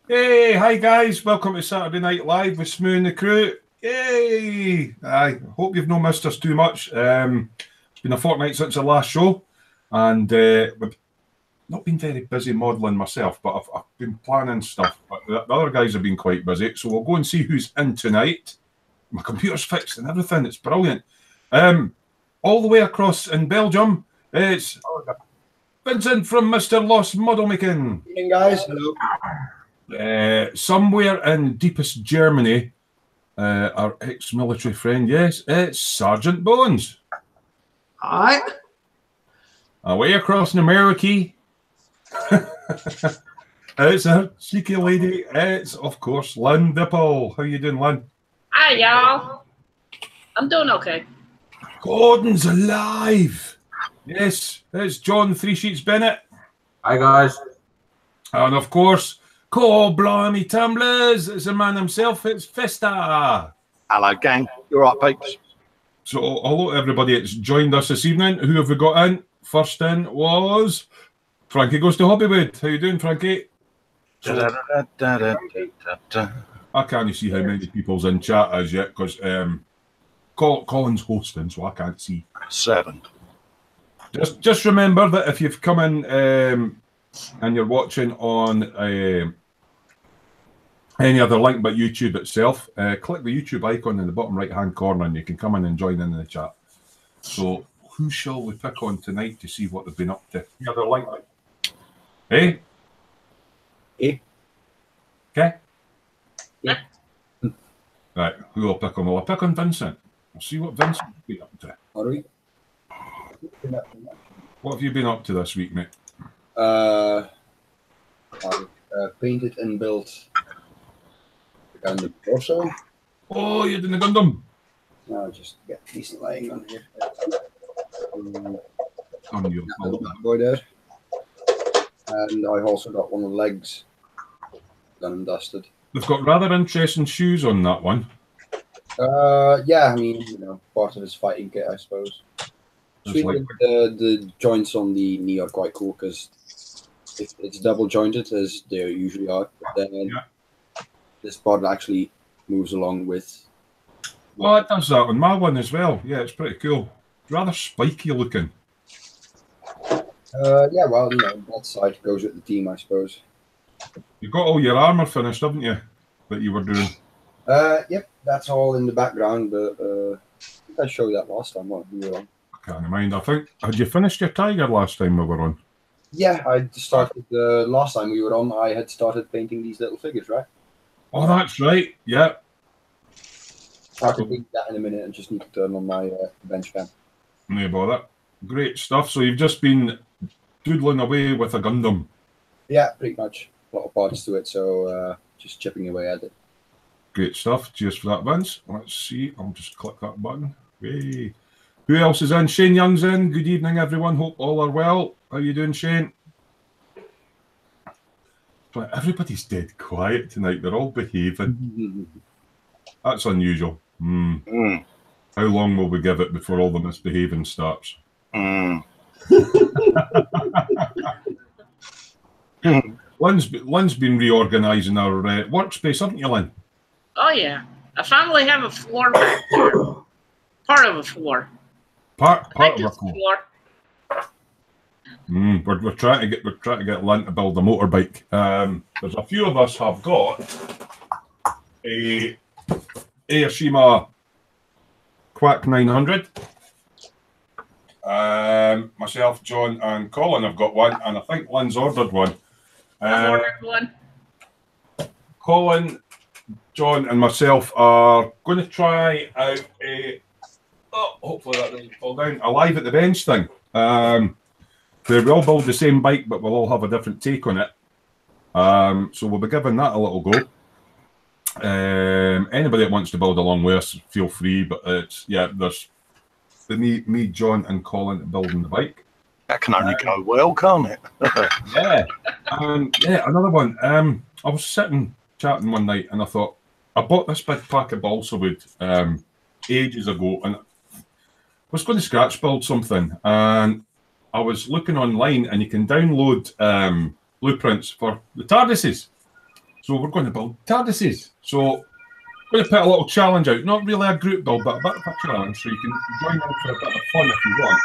Hey, hi guys, welcome to Saturday Night Live with Smoo and the crew. Yay! I hope you've not missed us too much. It's been a fortnight since our last show, and we've not been very busy modelling myself, but I've been planning stuff. But the other guys have been quite busy, so we'll go and see who's in tonight. My computer's fixed and everything, it's brilliant. All the way across in Belgium, it's Vincent from Mr. Lost Model Making. Good evening, guys. Hello. Somewhere in deepest Germany, our ex-military friend, yes, it's Sergeant Bones. Hi. Away across in America, it's a cheeky lady. It's, of course, Lynn Dipple. How you doing, Lynn? Hi, y'all. I'm doing okay. Gordon's alive. Yes, it's John Three Sheets Bennett. Hi, guys. And, of course, blimey tumblers, it's the man himself, it's Festa. Hello, gang. You all right, peeps? So, hello everybody that's joined us this evening. Who have we got in? First in was Frankie Goes to Hobbywood. How you doing, Frankie? So, I can't see how many people's in chat as yet, because Colin's hosting, so I can't see. 7. Just remember that if you've come in and you're watching on any other link but YouTube itself, click the YouTube icon in the bottom right-hand corner and you can come in and join in the chat. So, who shall we pick on tonight to see what they've been up to? Any other link? Hey? Hey. Okay. Yeah. Right, who will pick on? Well, I'll pick on Vincent. We'll see what Vincent's been up to. Are we? What have you been up to this week, mate? I painted and built the Gundam torso. Oh, you did the Gundam. Now just get decent lighting on here. On you. That boy there. And I've also got one of the legs done and dusted. They've got rather interesting shoes on that one. Yeah, I mean, you know, part of his fighting kit, I suppose. Like, The joints on the knee are quite cool because it's double jointed as they usually are. But then this part actually moves along with. oh, it does that on my one as well. Yeah, it's pretty cool. Rather spiky looking. Yeah, well, you know, that side goes with the team, I suppose. You've got all your armour finished, haven't you? That you were doing. Yep, that's all in the background, but I think I showed you that last time, we were on. I can't mind. I think, had you finished your tiger last time we were on? Yeah, I started, last time we were on, I had started painting these little figures, right? Oh, that's right. Yeah. I can paint that in a minute and just need to turn on my bench cam. No bother. Great stuff. So you've just been doodling away with a Gundam. Yeah, pretty much. A lot of parts to it, so just chipping away at it. Great stuff. Cheers for that, Vince. Let's see. I'll just click that button. Hey. Who else is in? Shane Young's in. Good evening, everyone. Hope all are well. How you doing, Shane? But everybody's dead quiet tonight. They're all behaving. That's unusual. How long will we give it before all the misbehaving starts? Lynn's been reorganising our workspace, haven't you, Lynn? Oh, yeah. I finally have a floor back there. Part of a floor. Part of a floor. We're trying to get Lynn to build a motorbike. There's a few of us have got a Aoshima Quack 900. Myself, John, and Colin have got one, and I think Lynn's ordered one. I've ordered one. Colin, John, and myself are going to try out a. Oh, hopefully that doesn't fall down. A live at the bench thing. We all build the same bike, but we'll all have a different take on it. So we'll be giving that a little go. Anybody that wants to build along with us, feel free. But it's there's me, John, and Colin building the bike. That can only go well, can't it? Yeah. Another one. I was sitting chatting one night, and I thought I bought this big pack of balsa wood ages ago, and I was going to scratch build something, and I was looking online, and you can download blueprints for the TARDISes. So we're going to build TARDISes. So we're going to put a little challenge out. Not really a group build, but a bit of a challenge. So you can join in for a bit of fun if you want.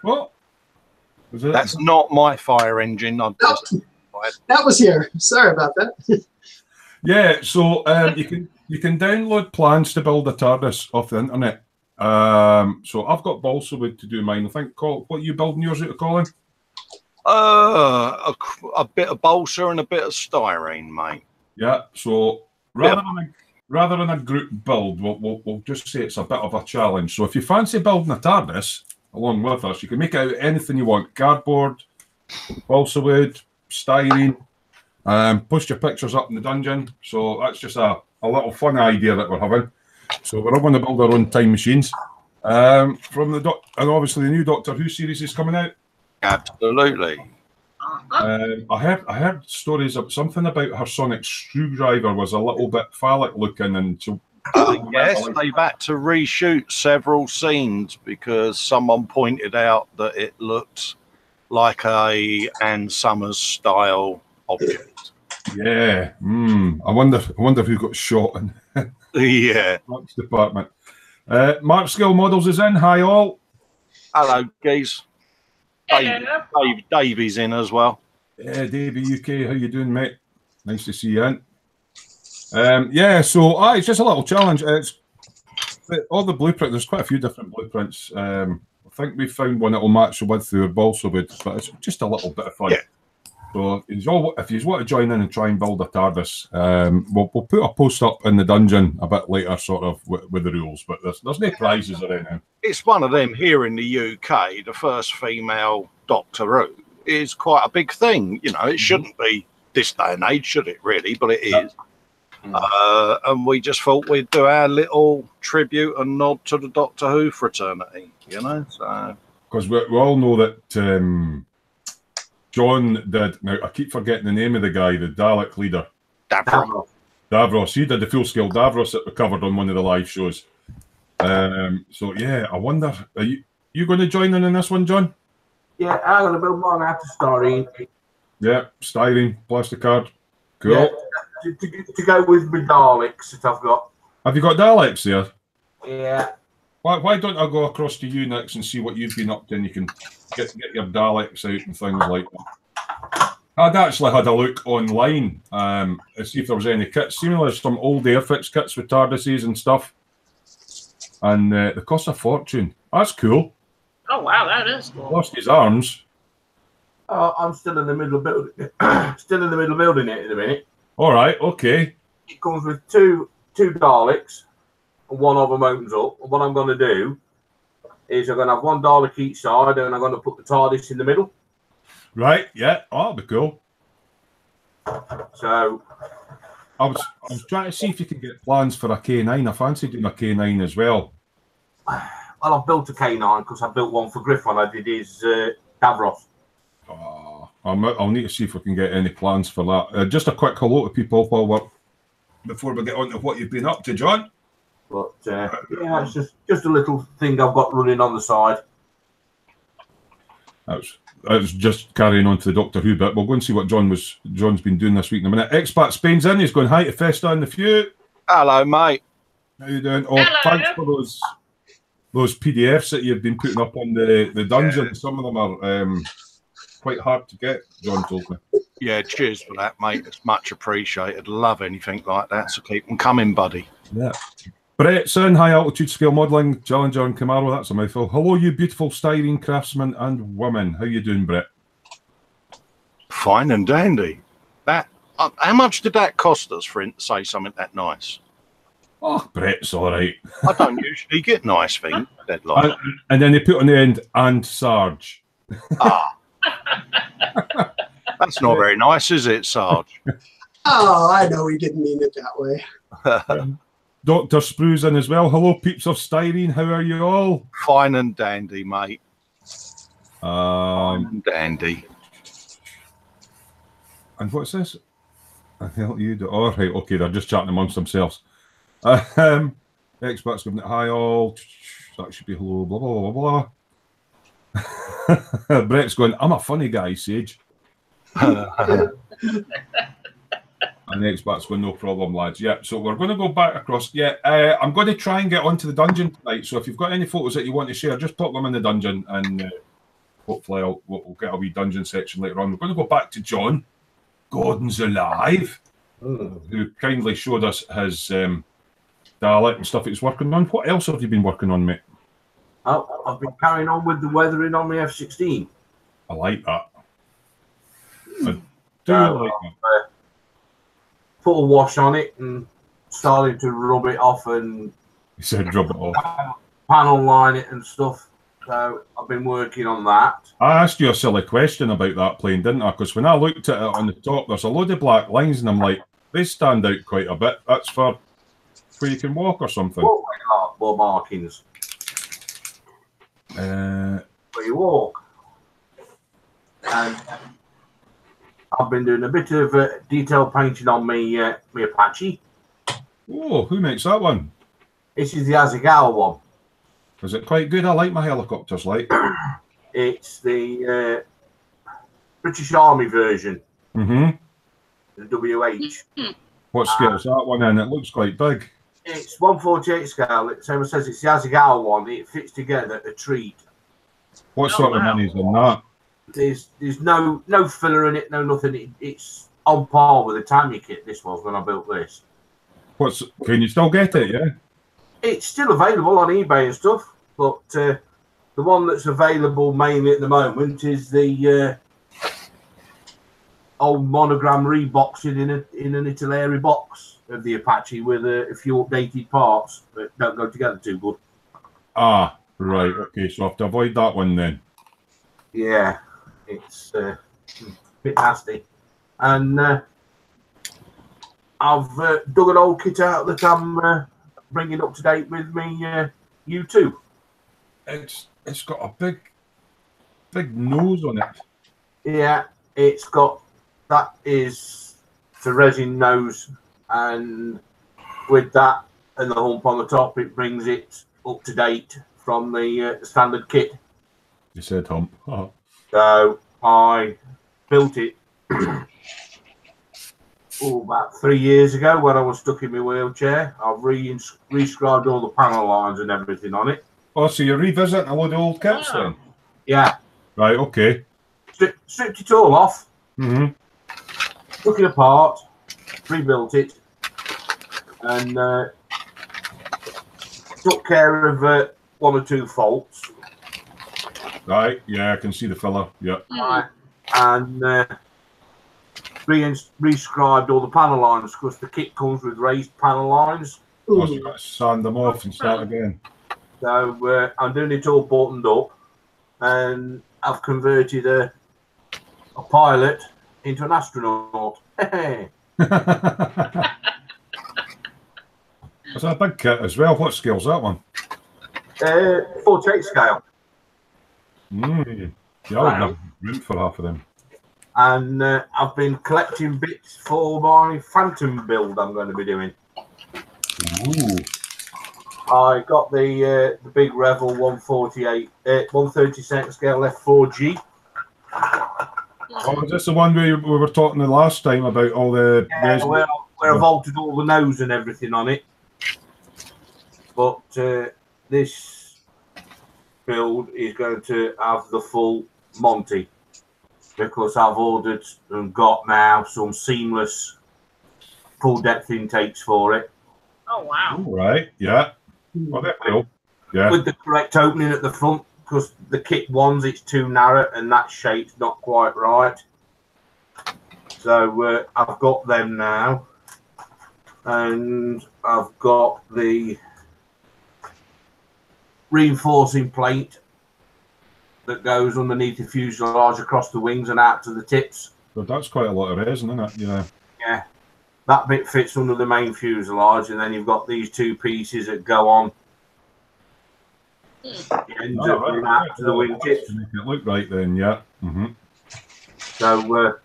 What? Was it? That's not my fire engine. I'm just... That was here. Sorry about that. Yeah, so you can download plans to build a TARDIS off the internet. So I've got balsa wood to do mine. I think, Colin, what are you building yours out of, Colin? A bit of balsa and a bit of styrene, mate. Yeah, so rather than a group build, we'll just say it's a bit of a challenge. So if you fancy building a TARDIS along with us, you can make it out of anything you want: cardboard, balsa wood, styrene. Post your pictures up in the dungeon. So that's just a little fun idea that we're having. So we're all going to build our own time machines. From the and obviously the new Doctor Who series is coming out. Absolutely. I heard stories of something about her sonic screwdriver was a little bit phallic looking, and so yes, they've had to reshoot several scenes because someone pointed out that it looked like a Ann Summers style object. Yeah. I wonder who got shot in Yeah. Mark's department. Mark Skill Models is in. Hi all. Hello, geez. Davey's in as well. Yeah, Davey UK, how you doing, mate? Nice to see you in. Yeah, so it's just a little challenge. It's all the blueprint. There's quite a few different blueprints. I think we found one that will match the width through balsa wood, but it's just a little bit of fun. Yeah. So if you want to join in and try and build a TARDIS, we'll put a post up in the dungeon a bit later, sort of with the rules. But there's no prizes or anything. It's one of them here in the UK. The first female Doctor Who is quite a big thing. You know, it shouldn't be this day and age, should it? Really, but it is. And we just thought we'd do our little tribute and nod to the Doctor Who fraternity. You know, so because we all know that. John did. Now I keep forgetting the name of the guy, the Dalek leader. Davros. He did the full scale Davros that we covered on one of the live shows. So yeah, I wonder, are you going to join in this one, John? Yeah, I'm going to build mine out of styrene. Yeah, styrene, plastic card. Cool. Yeah, to go with my Daleks that I've got. Have you got Daleks there? Yeah. Why don't I go across to you next and see what you've been up to, and you can get your Daleks out and things like that. I'd actually had a look online to see if there was any kits. Seemingly there's some old Airfix kits with TARDISes and stuff. And they cost a fortune. That's cool. Oh, wow, that is cool. Lost his arms. I'm still in the middle of building it. Still in the middle of building it in a minute. All right, okay. It comes with two Daleks. One of them opens up. And what I'm going to do is I'm going to have one Dalek each side, and I'm going to put the TARDIS in the middle. Right, yeah. Oh, that'll be cool. So I was trying to see if you could get plans for a K9. I fancy doing a K9 as well. Well, I've built a K9 because I built one for Griff when I did his Davros. Oh, I'll need to see if we can get any plans for that. Just a quick hello to people before we get on to what you've been up to, John. But yeah, it's just a little thing I've got running on the side. That's just carrying on to the Doctor Who bit. We'll go and see what John's been doing this week in a minute. Expat Spain's in. He's going hi to Festa in the few. Hello, mate. How you doing? Oh, Hello. Thanks for those PDFs that you've been putting up on the dungeon. Yeah. Some of them are quite hard to get, John told me. Yeah, cheers for that, mate. It's much appreciated. Love anything like that, so keep them coming, buddy. Yeah. Brett's in, high altitude scale modelling, Challenger and Camaro, that's a mouthful. Hello, you beautiful styrene craftsmen and women. How you doing, Brett? Fine and dandy. That how much did that cost us for him to say something that nice? Oh, Brett's all right. I don't usually get nice things. Like and then they put on the end, and Sarge. Ah. That's not very nice, is it, Sarge? Oh, I know he didn't mean it that way. Dr. Sprue's in as well. Hello, peeps of styrene. How are you all? Fine and dandy, mate. Fine and dandy. And what's this? I felt you do. All right, okay, they're just chatting amongst themselves. Experts giving it hi all. That should be hello, blah, blah, blah, blah. Brett's going, I'm a funny guy, Sage. And the Xbox one, no problem, lads. Yeah, so we're going to go back across. Yeah, I'm going to try and get onto the dungeon tonight. So if you've got any photos that you want to share, just pop them in the dungeon, and hopefully we'll get a wee dungeon section later on. We're going to go back to John. Gordon's alive, who kindly showed us his dialect and stuff he's working on. What else have you been working on, mate? Oh, I've been carrying on with the weathering on my F-16. I like that. I do like that. Put a wash on it and started to rub it off and He said rub it off. panel line it and stuff. So I've been working on that. I asked you a silly question about that plane, didn't I? Because when I looked at it on the top, there's a load of black lines, and I'm like, they stand out quite a bit. That's for where you can walk or something. More markings. Where you walk. And I've been doing a bit of detail painting on me Apache. Oh, who makes that one? This is the Asagawa one. Is it quite good? I like my helicopters, like. It's the British Army version. Mm-hmm. The WH. What scale's that one in? It looks quite big. It's 148 scale. Same as says it's the Asagawa one. It fits together a treat. What sort of money's in that? There's no filler in it, no nothing. It's on par with the Tamiya kit. This was when I built this. Can you still get it? Yeah. It's still available on eBay and stuff, but the one that's available mainly at the moment is the old monogram reboxing in an Italeri box of the Apache with a few updated parts that don't go together too good. Ah, right. Okay, so I have to avoid that one then. Yeah, it's a bit nasty. And I've dug an old kit out that I'm bringing up to date with me U2. It's got a big nose on it. Yeah, it's got, that is the resin nose, and with that and the hump on the top, it brings it up to date from the standard kit. You said hump. Oh. So I built it about 3 years ago when I was stuck in my wheelchair. I've rescribed all the panel lines and everything on it. Oh, so you're revisiting a load of old kits then? Yeah. Right, okay. Stripped it all off. Mm-hmm. Took it apart, rebuilt it, and took care of one or two faults. Right, yeah, I can see the filler. Yeah. Right. And rescribed all the panel lines because the kit comes with raised panel lines. Oh, so you've got to sand them off and start again. So I'm doing it all buttoned up, and I've converted a pilot into an astronaut. Is that a big kit as well? What scale's that one? 48 scale. Yeah, I would have room for half of them. And I've been collecting bits for my Phantom build I'm going to be doing. Ooh. I got the big Revel 132nd scale F4G. Oh, is this the one we were talking the last time about all the... Yeah, where I've altered all the nose and everything on it. But this build is going to have the full Monty, because I've ordered and got now some seamless full depth intakes for it. Oh, wow. All right, yeah. Well, they're cool. Yeah. With the correct opening at the front, because the kit ones, it's too narrow and that shape's not quite right. So I've got them now, and I've got the reinforcing plate that goes underneath the fuselage across the wings and out to the tips. But that's quite a lot of resin, isn't it? Yeah. Yeah. That bit fits under the main fuselage, and then you've got these two pieces that go on. It ends up going out to the wing tips. Make it look right then, yeah. Mm-hmm. So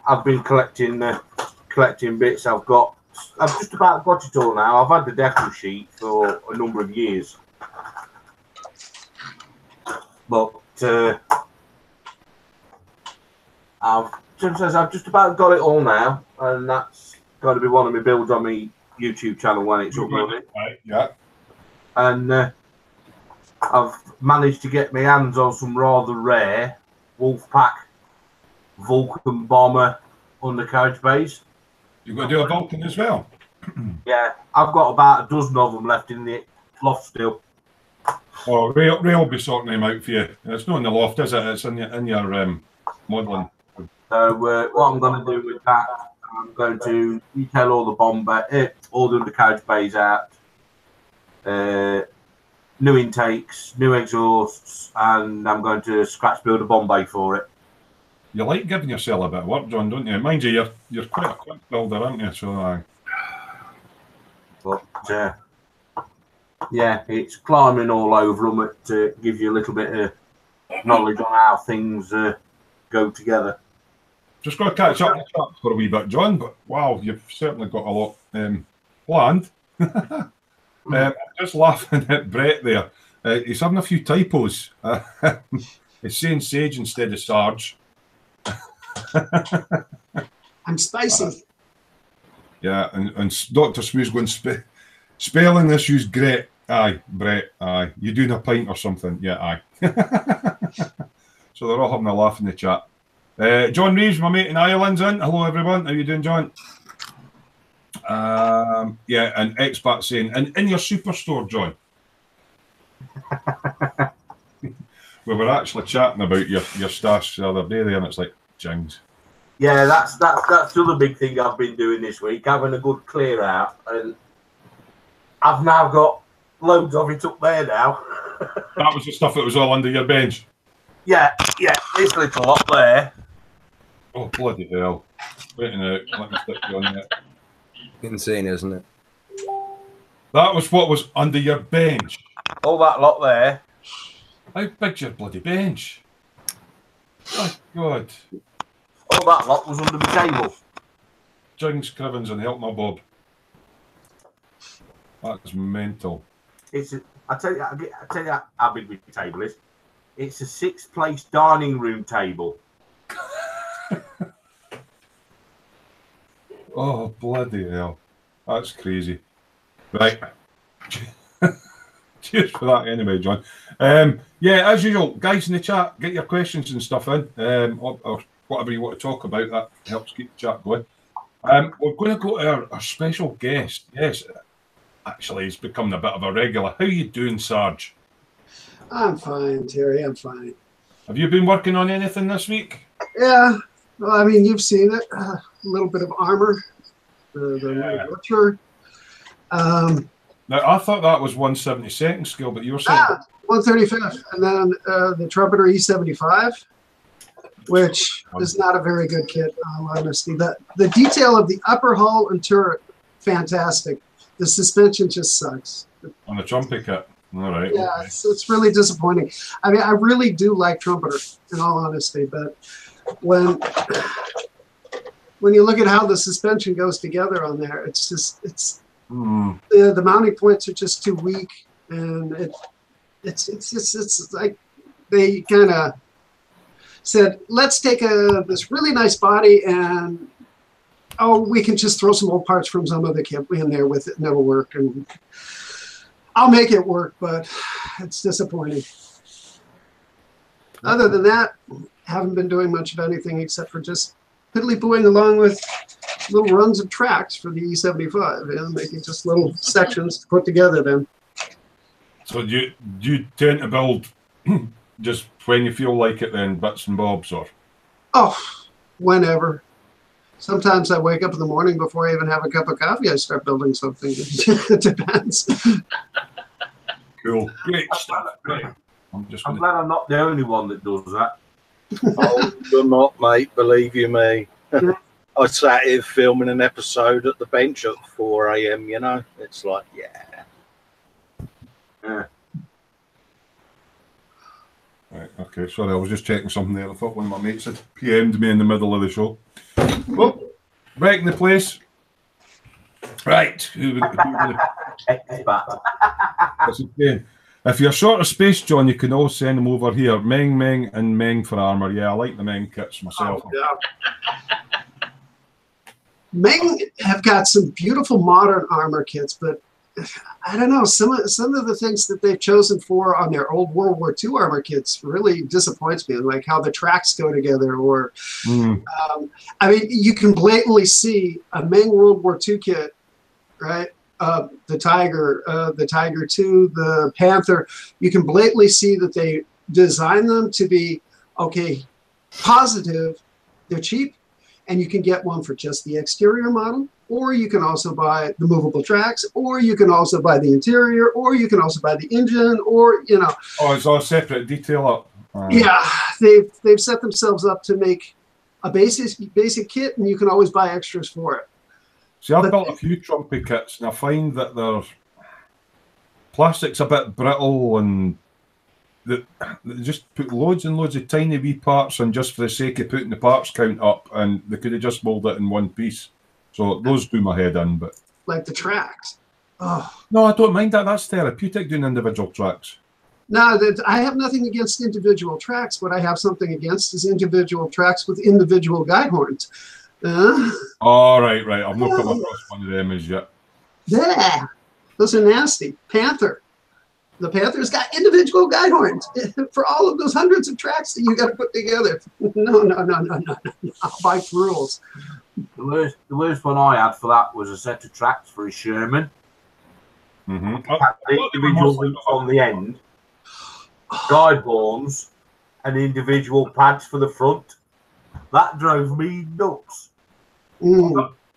I've been collecting bits. I've just about got it all now. I've had the deco sheet for a number of years, but I've just about got it all now, and that's got to be one of my builds on my YouTube channel when it's up running. Right, yeah. And I've managed to get my hands on some rather rare Wolfpack Vulcan bomber undercarriage bays. You've got to do a Vulcan as well. Yeah, I've got about a dozen of them left in the loft still. Oh, Ray will be sorting them out for you. It's not in the loft, is it? It's in your modelling. So what I'm going to do with that, I'm going to detail all the all the undercarriage bays out, new intakes, new exhausts, and I'm going to scratch build a bomb bay for it. You like giving yourself a bit of work, John, don't you? Mind you, you're quite a quick builder, aren't you? So, but yeah, it's climbing all over them. It gives you a little bit of knowledge on how things go together. just got to catch up for a wee bit, John. But wow, you've certainly got a lot planned. I'm just laughing at Brett there. He's having a few typos. He's saying Sage instead of Sarge. I'm spicy. Yeah, and Dr. Smoo's going spelling issues. Great. Aye, Brett. Aye. You doing a pint or something? Yeah, aye. So they're all having a laugh in the chat. John Reeves, my mate in Ireland's in. Hello, everyone. How you doing, John? Yeah, and Expat saying, and in your superstore, John. We were actually chatting about your stash the other day there, and it's like, jings. Yeah, that's the other big thing I've been doing this week, having a good clear out, and I've now got loads of it up there now. That was the stuff that was all under your bench. Yeah, this little lot there. Oh, bloody hell. Wait a minute, let me stick you on there. Insane, isn't it? That was what was under your bench. All that lot there. How big's your bloody bench? Oh, God. All that lot was under the table. Jings, Crivens, and help my Bob. That's mental. I tell you how big the table is. It's a 6-place dining room table. Oh, bloody hell. That's crazy. Right. Cheers for that anyway, John. Yeah, as usual, guys in the chat, get your questions and stuff in, or whatever you want to talk about. That helps keep the chat going. We're going to go to our special guest. Yes, actually, he's becoming a bit of a regular. How you doing, Sarge? I'm fine, Terry. I'm fine. Have you been working on anything this week? Yeah. Well, I mean, you've seen it. A little bit of armor. The butcher. Now, I thought that was 172nd skill, but you were saying... 135th. And then the Trumpeter E75, which is not a very good kit, in all honesty. The detail of the upper hull and turret, fantastic. The suspension just sucks. On the Trumpet kit. All right. Yeah, okay. it's really disappointing. I mean, I really do like Trumpeter, in all honesty, but when you look at how the suspension goes together on there, it's just the mounting points are just too weak, and it's like they kind of said, let's take this really nice body and we can just throw some old parts from some other kit in there with it and it'll work, and I'll make it work, but it's disappointing. Other than that, haven't been doing much of anything except for just piddly-pooing along with little runs of tracks for the E75, making just little sections to put together then. So do you tend to build just when you feel like it then, bits and bobs, or? Oh, whenever. Sometimes I wake up in the morning before I even have a cup of coffee, I start building something. It depends. Cool. Great stuff. I'm glad I'm not the only one that does that. Oh, you're not, mate. Believe you me. I sat here filming an episode at the bench at 4 AM, you know. It's like, yeah. Right, okay, sorry, I was just checking something there. I thought one of my mates had PM'd me in the middle of the show. Well, back in the place. Right. If you're short of space, John, you can always send them over here. Meng and Meng for armor. Yeah, I like the Meng kits myself. Oh, yeah. Meng have got some beautiful modern armor kits, but I don't know, some of the things that they've chosen for on their old World War II armor kits really disappoints me, like how the tracks go together, or I mean, you can blatantly see a Meng World War II kit, right? The Tiger 2, the Panther. You can blatantly see that they designed them to be, okay, positive, they're cheap, and you can get one for just the exterior model, or you can also buy the movable tracks, or you can also buy the interior, or you can also buy the engine, or, you know. Oh, it's all separate detail up. Yeah, they've set themselves up to make a basic kit, and you can always buy extras for it. See, I've built a few Trumpy kits, and I find that their plastic's a bit brittle, and they just put loads and loads of tiny wee parts on just for the sake of putting the parts count up, and they could have just molded it in one piece. So those do my head in, but like the tracks. Oh no, I don't mind that. That's therapeutic doing individual tracks. No, I have nothing against individual tracks. What I have something against is individual tracks with individual guide horns. Oh, right. I've not come across one of them as yet. Yeah, those are nasty. Panther. The Panther's got individual guide horns for all of those hundreds of tracks that you got to put together. No. I'll buy rules. The worst one I had for that was a set of tracks for a Sherman. The individual links on the end, guide horns, and individual pads for the front. That drove me nuts.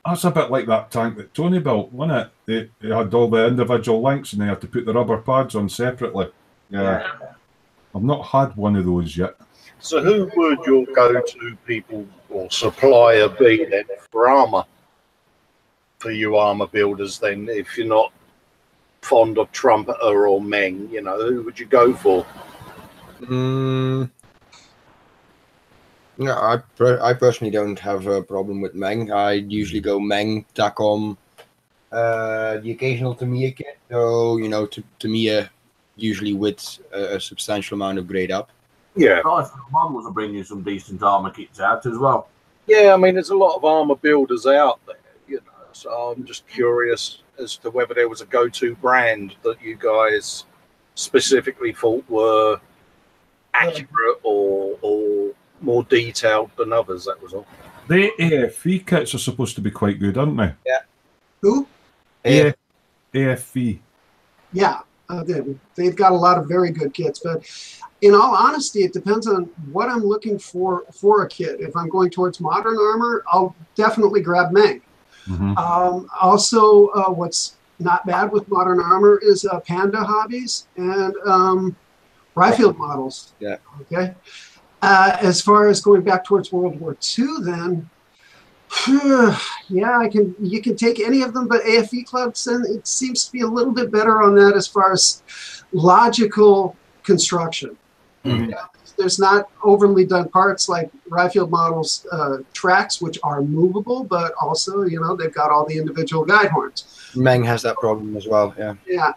That's a bit like that tank that Tony built, wasn't it? They had all the individual links and they had to put the rubber pads on separately. Yeah. I've not had one of those yet. So who would your go-to people or supplier be then for armour? For you armour builders then, if you're not fond of Trumpeter or Meng, you know, who would you go for? No, I personally don't have a problem with Meng. I usually go Meng, Takom, the occasional Tamiya kit. So, you know, Tamiya usually with a substantial amount of grade up. Yeah. Nice for the models to bring you some decent armour kits out as well. Yeah, I mean, there's a lot of armour builders out there, you know, so I'm just curious as to whether there was a go-to brand that you guys specifically thought were accurate or more detailed than others, that was all. The AFV kits are supposed to be quite good, aren't they? Yeah. Who? AFV. Yeah, they've got a lot of very good kits, but in all honesty, it depends on what I'm looking for a kit. If I'm going towards modern armor, I'll definitely grab Meng. Also, what's not bad with modern armor is Panda hobbies and Ryfield models. Yeah. Okay. As far as going back towards World War II, then, yeah, you can take any of them, but AFE clubs, and it seems to be a little bit better on that as far as logical construction. There's not overly done parts like Ryfield models tracks, which are movable, but also, you know, they've got all the individual guide horns. Meng has that problem as well, yeah. Yeah,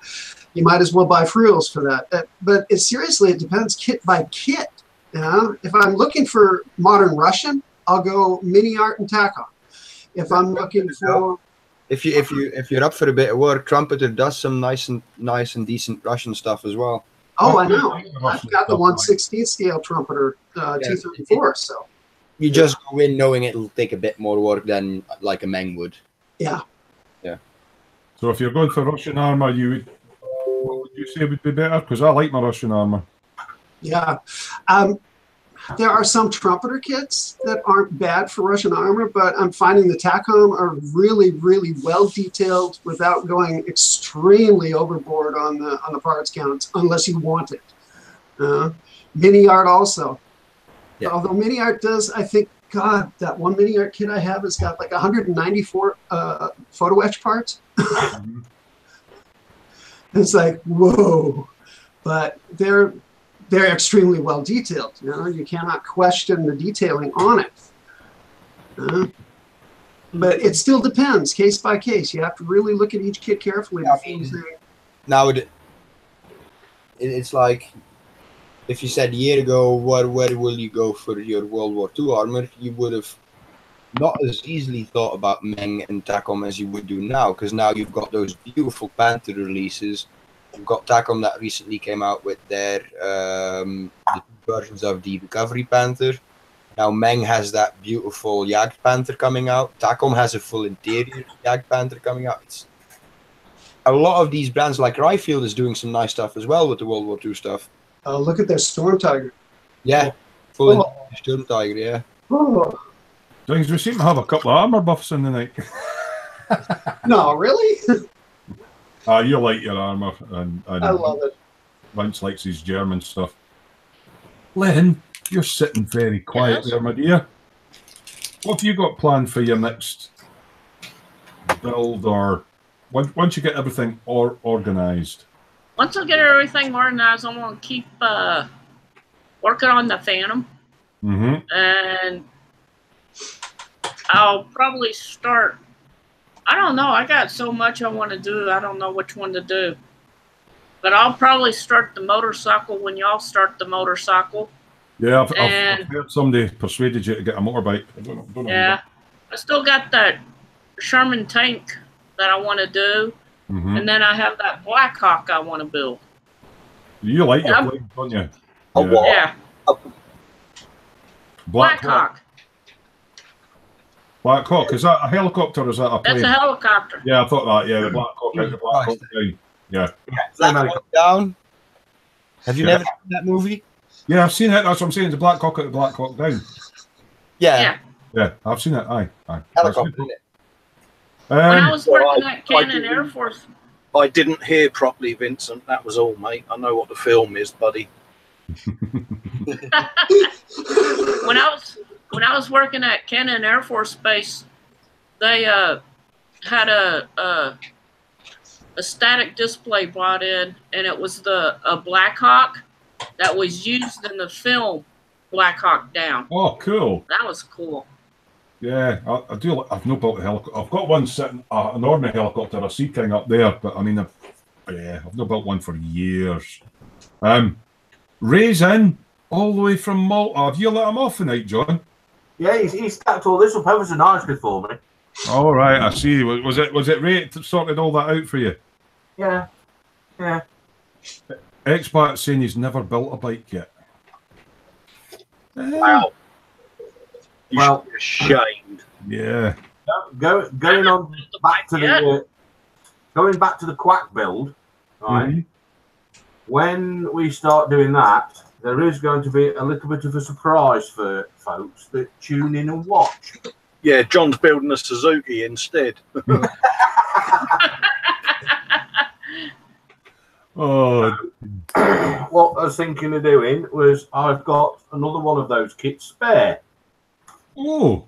you might as well buy frills for that. But seriously, it depends kit by kit. You know, if I'm looking for modern Russian, I'll go mini art and tack on. If I'm looking for, if you're up for a bit of work, Trumpeter does some nice and decent Russian stuff as well. Oh, I know. I've got the 1/16 scale Trumpeter T34. So you just go in knowing it'll take a bit more work than like a Meng would. Yeah. Yeah. So if you're going for Russian armor, what would you say would be better? Because I like my Russian armor. Yeah. There are some Trumpeter kits that aren't bad for Russian armor, but I'm finding the TACOM are really, really well detailed without going extremely overboard on the parts counts, unless you want it. Mini art also. Yeah. Although mini art does, I think, God, that one mini art kit I have has got like 194 photo etch parts. It's like, whoa. But they're extremely well detailed. You know, you cannot question the detailing on it. But it still depends, case by case. You have to really look at each kit carefully. it's like if you said a year ago, where will you go for your World War II armor, you would have not as easily thought about Meng and TACOM as you would do now, because now you've got those beautiful Panther releases. You've got TACOM that recently came out with their the versions of the Recovery Panther. Now Meng has that beautiful Jagd Panther coming out. TACOM has a full interior Jagd Panther coming out. It's, a lot of these brands like Riffield is doing some nice stuff as well with the World War II stuff. Look at their Storm Tiger. Yeah, full interior Storm Tiger, yeah. Oh. Things, we seem to have a couple of armour buffs in the night. No, really? You like your armour, and I love it. Vince likes his German stuff. Lynn, you're sitting very quiet there, my dear. What have you got planned for your next build, or once you get everything organised? Once I get everything organized, I'm going to keep working on the Phantom. Mm-hmm. And I'll probably start. I don't know. I got so much I want to do. I don't know which one to do. But I'll probably start the motorcycle when y'all start the motorcycle. Yeah, I've heard somebody persuaded you to get a motorbike. I don't know. Yeah. I still got that Sherman tank that I want to do. Mm-hmm. And then I have that Black Hawk I want to build. You like your plane, don't you? A what? Yeah. Black Hawk. Black Hawk, is that a helicopter or is that a plane? That's a helicopter. Yeah, I thought that. Yeah, the Black Hawk out the Black Hawk down. Yeah. Black Hawk Down. Have you never seen that movie? Yeah, I've seen it. That's what I'm saying. The Black Hawk out the Black Hawk down. Yeah. Yeah, I've seen it. Aye. Helicopter, isn't it? When I was working at Cannon Air Force. I didn't hear properly, Vincent. That was all, mate. I know what the film is, buddy. When I was working at Cannon Air Force Base, they had a static display brought in, and it was a Black Hawk that was used in the film Black Hawk Down. Oh, cool. That was cool. Yeah, I do. I've no built a helicopter. I've got one sitting, an ordinary helicopter, a Sea King up there, but I mean, I've not built one for years. Ray's in all the way from Malta. Have you let him off tonight, John? Yeah, he's stacked all this up ever so nicely for me. All right, I see. Was it Ray that sorted all that out for you? Yeah. Expat saying he's never built a bike yet. Wow. Well, ashamed. Yeah. Going back to the Quack build, right? Mm-hmm. When we start doing that, there is going to be a little bit of a surprise for folks that tune in and watch. Yeah, John's building a Suzuki instead. Oh. What I was thinking of doing was I've got another one of those kits spare. Oh.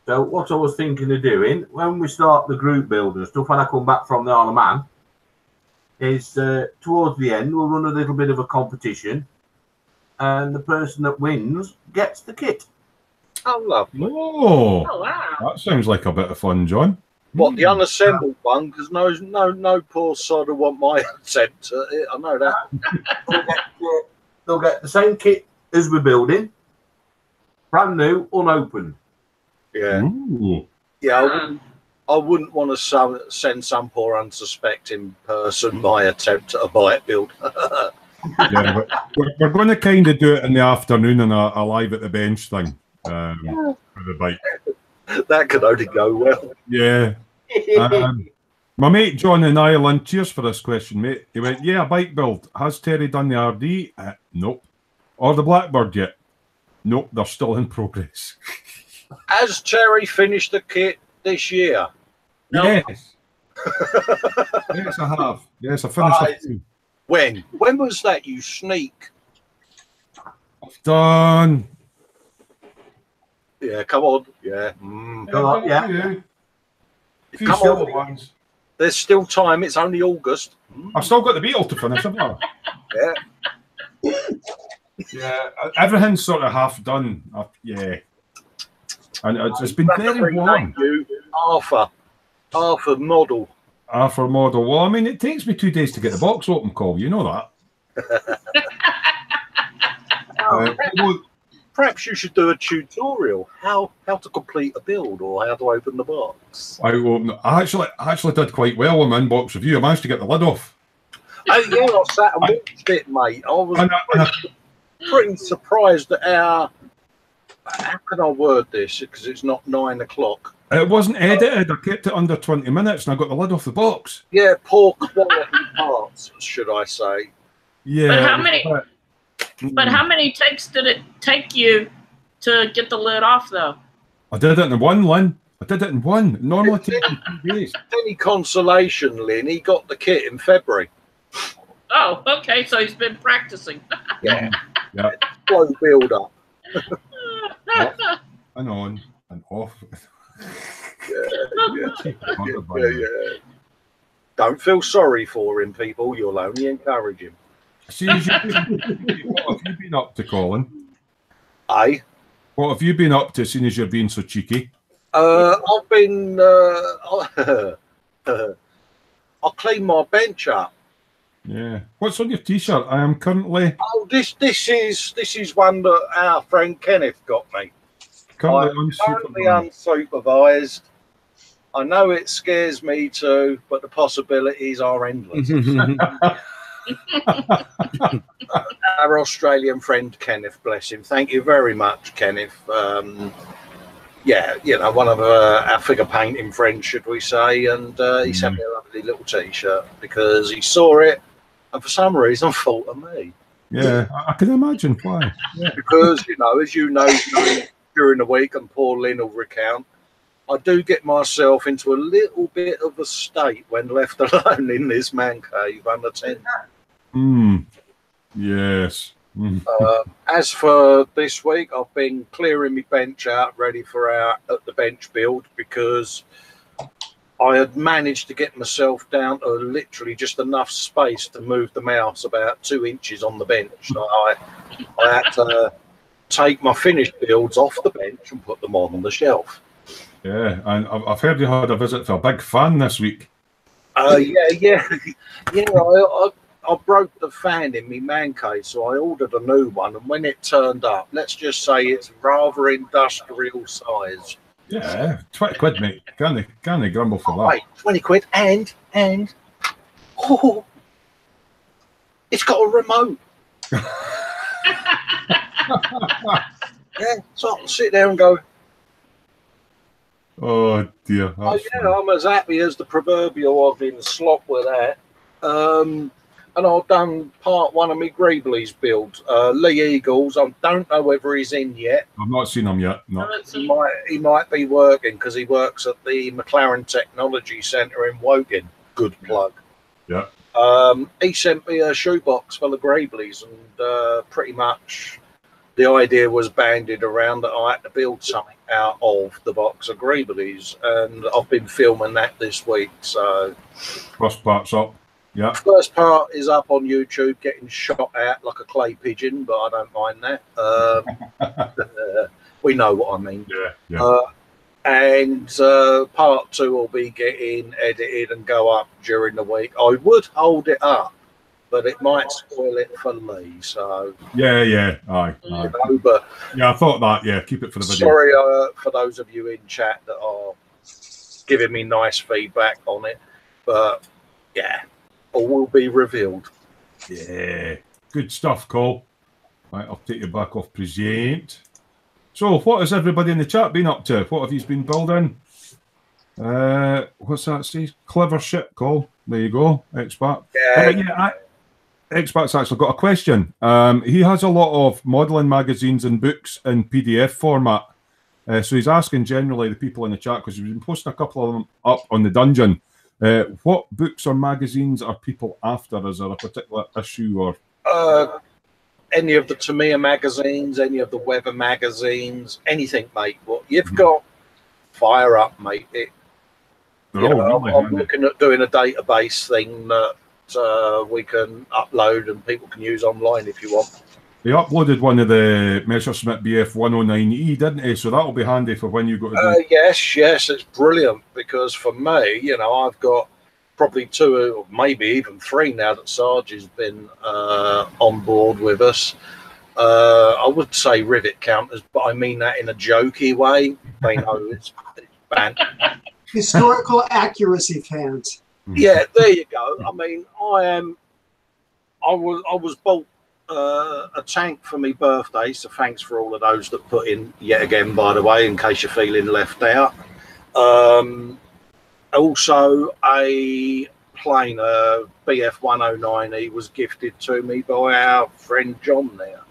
So what I was thinking of doing when we start the group build and stuff, when I come back from the Isle of Man, is towards the end we'll run a little bit of a competition, and the person that wins gets the kit. Oh, lovely. Oh. Oh, wow. That sounds like a bit of fun, John. What, the unassembled one? Because no poor sod will want my attempt at it. I know that. They'll get the same kit as we're building, brand new, unopened. Yeah. Ooh. Yeah, I wouldn't want to send some poor unsuspecting person my attempt at a bike build. Yeah, we're going to kind of do it in the afternoon and a live at the bench thing for the bike. That could only go well. Yeah. My mate John in Ireland, cheers for this question, mate. He went, yeah, bike build. Has Terry done the RD? Nope. Or the Blackbird yet? Nope, they're still in progress. Has Terry finished the kit this year? Nope. Yes. Yes, I have. Yes, I finished it. When? When was that, you sneak? I've done. Yeah, come on. Yeah. Yeah. A few Come silver on. ones. There's still time. It's only August. I've still got the Beetle to finish, haven't I? Yeah. Yeah, everything's sort of half done. Yeah. And it's been very warm. You, Arthur model. For model. Well, I mean, it takes me 2 days to get the box open, Cole. You know that. Perhaps you should do a tutorial how to complete a build or how to open the box. I actually did quite well on my inbox review. I managed to get the lid off. Oh yeah, I sat and watched it, mate. I was pretty surprised at how can I word this, because it's not 9 o'clock. It wasn't edited. I kept it under 20 minutes and I got the lid off the box. Yeah, poor quality parts, should I say. Yeah. But how many takes did it take you to get the lid off, though? I did it in one, Lynn. I did it in one. It normally takes me 2 days. Any consolation, Lynn, he got the kit in February. Oh, okay, so he's been practicing. Yeah. Yeah. Slow build up. And on and off. Yeah. Don't feel sorry for him, people. You'll only encourage him. See, what have you been up to, Colin? Aye. What have you been up to, seeing as you're being so cheeky? I've been. I cleaned my bench up. Yeah. What's on your T-shirt? I am currently. Oh, this is one that our friend Kenneth got me. Currently unsupervised. I know it scares me too, but the possibilities are endless. Our Australian friend Kenneth, bless him. Thank you very much, Kenneth. Yeah, one of our figure painting friends, should we say, and he sent me a lovely little T-shirt because he saw it and for some reason thought of me. Yeah, I can imagine why. Yeah. Because, as you know, during the week, and poor Lynn will recount, I do get myself into a little bit of a state when left alone in this man cave unattended. Yes. As for this week, I've been clearing my bench out, ready for the bench build, because I had managed to get myself down to literally just enough space to move the mouse about 2 inches on the bench. So I had to take my finished builds off the bench and put them on the shelf. Yeah, and I've heard you had a visit for a big fan this week. Yeah. I broke the fan in my man cave, so I ordered a new one. And when it turned up, let's just say it's rather industrial size. Yeah, 20 quid, mate. Can't grumble for that. Wait, 20 quid, and it's got a remote. Yeah, so I can sit there and go. Oh dear. I'm as happy as the proverbial I've been slop with that. And I've done part 1 of my Greeblies build. Lee Eagles, I don't know whether he's in yet. I've not seen him yet. No. He might be working because he works at the McLaren Technology Centre in Woking. Good plug. Yeah. He sent me a shoebox full of Greeblies, and pretty much the idea was bandied around that I had to build something out of the box of Greeblies, and I've been filming that this week. So First part's up. Yeah. First part is up on YouTube, getting shot at like a clay pigeon, but I don't mind that. We know what I mean. Yeah. And part 2 will be getting edited and go up during the week. I would hold it up, but it might spoil it for Lee. So Yeah. Aye. But Yeah, I thought that. Yeah, keep it for the video. sorry for those of you in chat that are giving me nice feedback on it, but yeah. All will be revealed. Yeah, good stuff, Cole. Right, I'll take you back off present. So, what has everybody in the chat been up to? What have you been building? What's that say? Clever shit, Cole. There you go, Expat. Expat's actually got a question. He has a lot of modelling magazines and books in PDF format. So he's asking generally the people in the chat, because we've been posting a couple of them up on the dungeon. What books or magazines are people after? Is there a particular issue or? Any of the Tamiya magazines, any of the weather magazines, anything, mate. What you've got, fire up, mate. I'm looking at doing a database thing that we can upload and people can use online if you want. He uploaded one of the Messerschmitt BF 109E, didn't he? So that'll be handy for when you go to do... Yes, it's brilliant, because for me, I've got probably 2 or maybe even 3 now that Sarge has been on board with us. I would say rivet counters, but I mean that in a jokey way. They know it's banned. Historical accuracy fans. Yeah, there you go. I mean, I was bought a tank for my birthday, so thanks for all of those that put in yet again, by the way, in case you're feeling left out. Also, a plane, BF 109E, was gifted to me by our friend John there.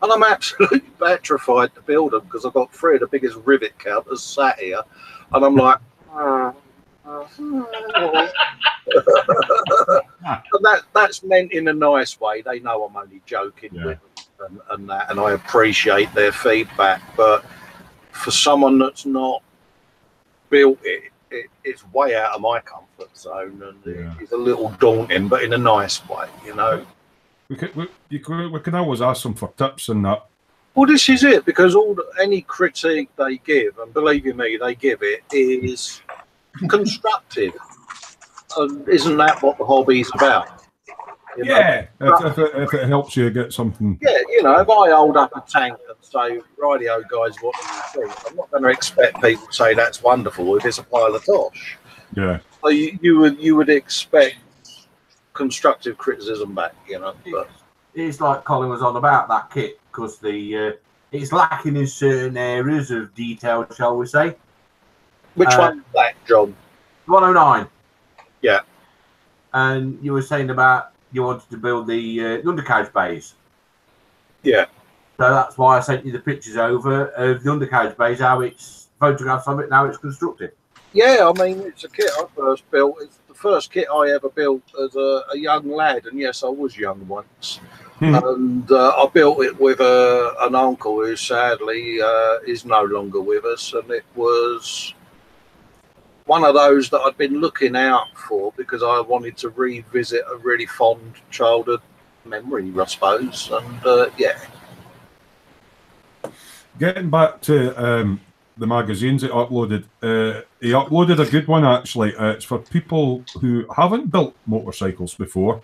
And I'm absolutely petrified to build them because I've got 3 of the biggest rivet counters sat here. And I'm like, and that's meant in a nice way. They know I'm only joking with them and that, and I appreciate their feedback. But for someone that's not built it's way out of my comfort zone, and it's a little daunting, but in a nice way, you know. We can always ask them for tips and that. Well, this is it, because any critique they give, and believe you me, they give it, is constructive. And isn't that what the hobby's about? You know? If it helps you get something. Yeah, you know, if I hold up a tank and say, "Rightio, guys, what do you think?" I'm not going to expect people to say that's wonderful if it's a pile of tosh. Yeah. So you would expect constructive criticism back, you know. But it's like Colin was on about that kit, because it's lacking in certain areas of detail, shall we say. Which one is that, John? 109. Yeah. And you were saying about you wanted to build the undercarriage bays. Yeah. So that's why I sent you the pictures over of the undercarriage bays, how it's photographs of it, now it's constructed. Yeah, I mean, it's a kit I first built. It's the first kit I ever built as a young lad, and yes, I was young once. And I built it with an uncle who sadly is no longer with us, and it was one of those that I'd been looking out for because I wanted to revisit a really fond childhood memory, I suppose. And yeah. Getting back to the magazines he uploaded a good one actually. It's for people who haven't built motorcycles before.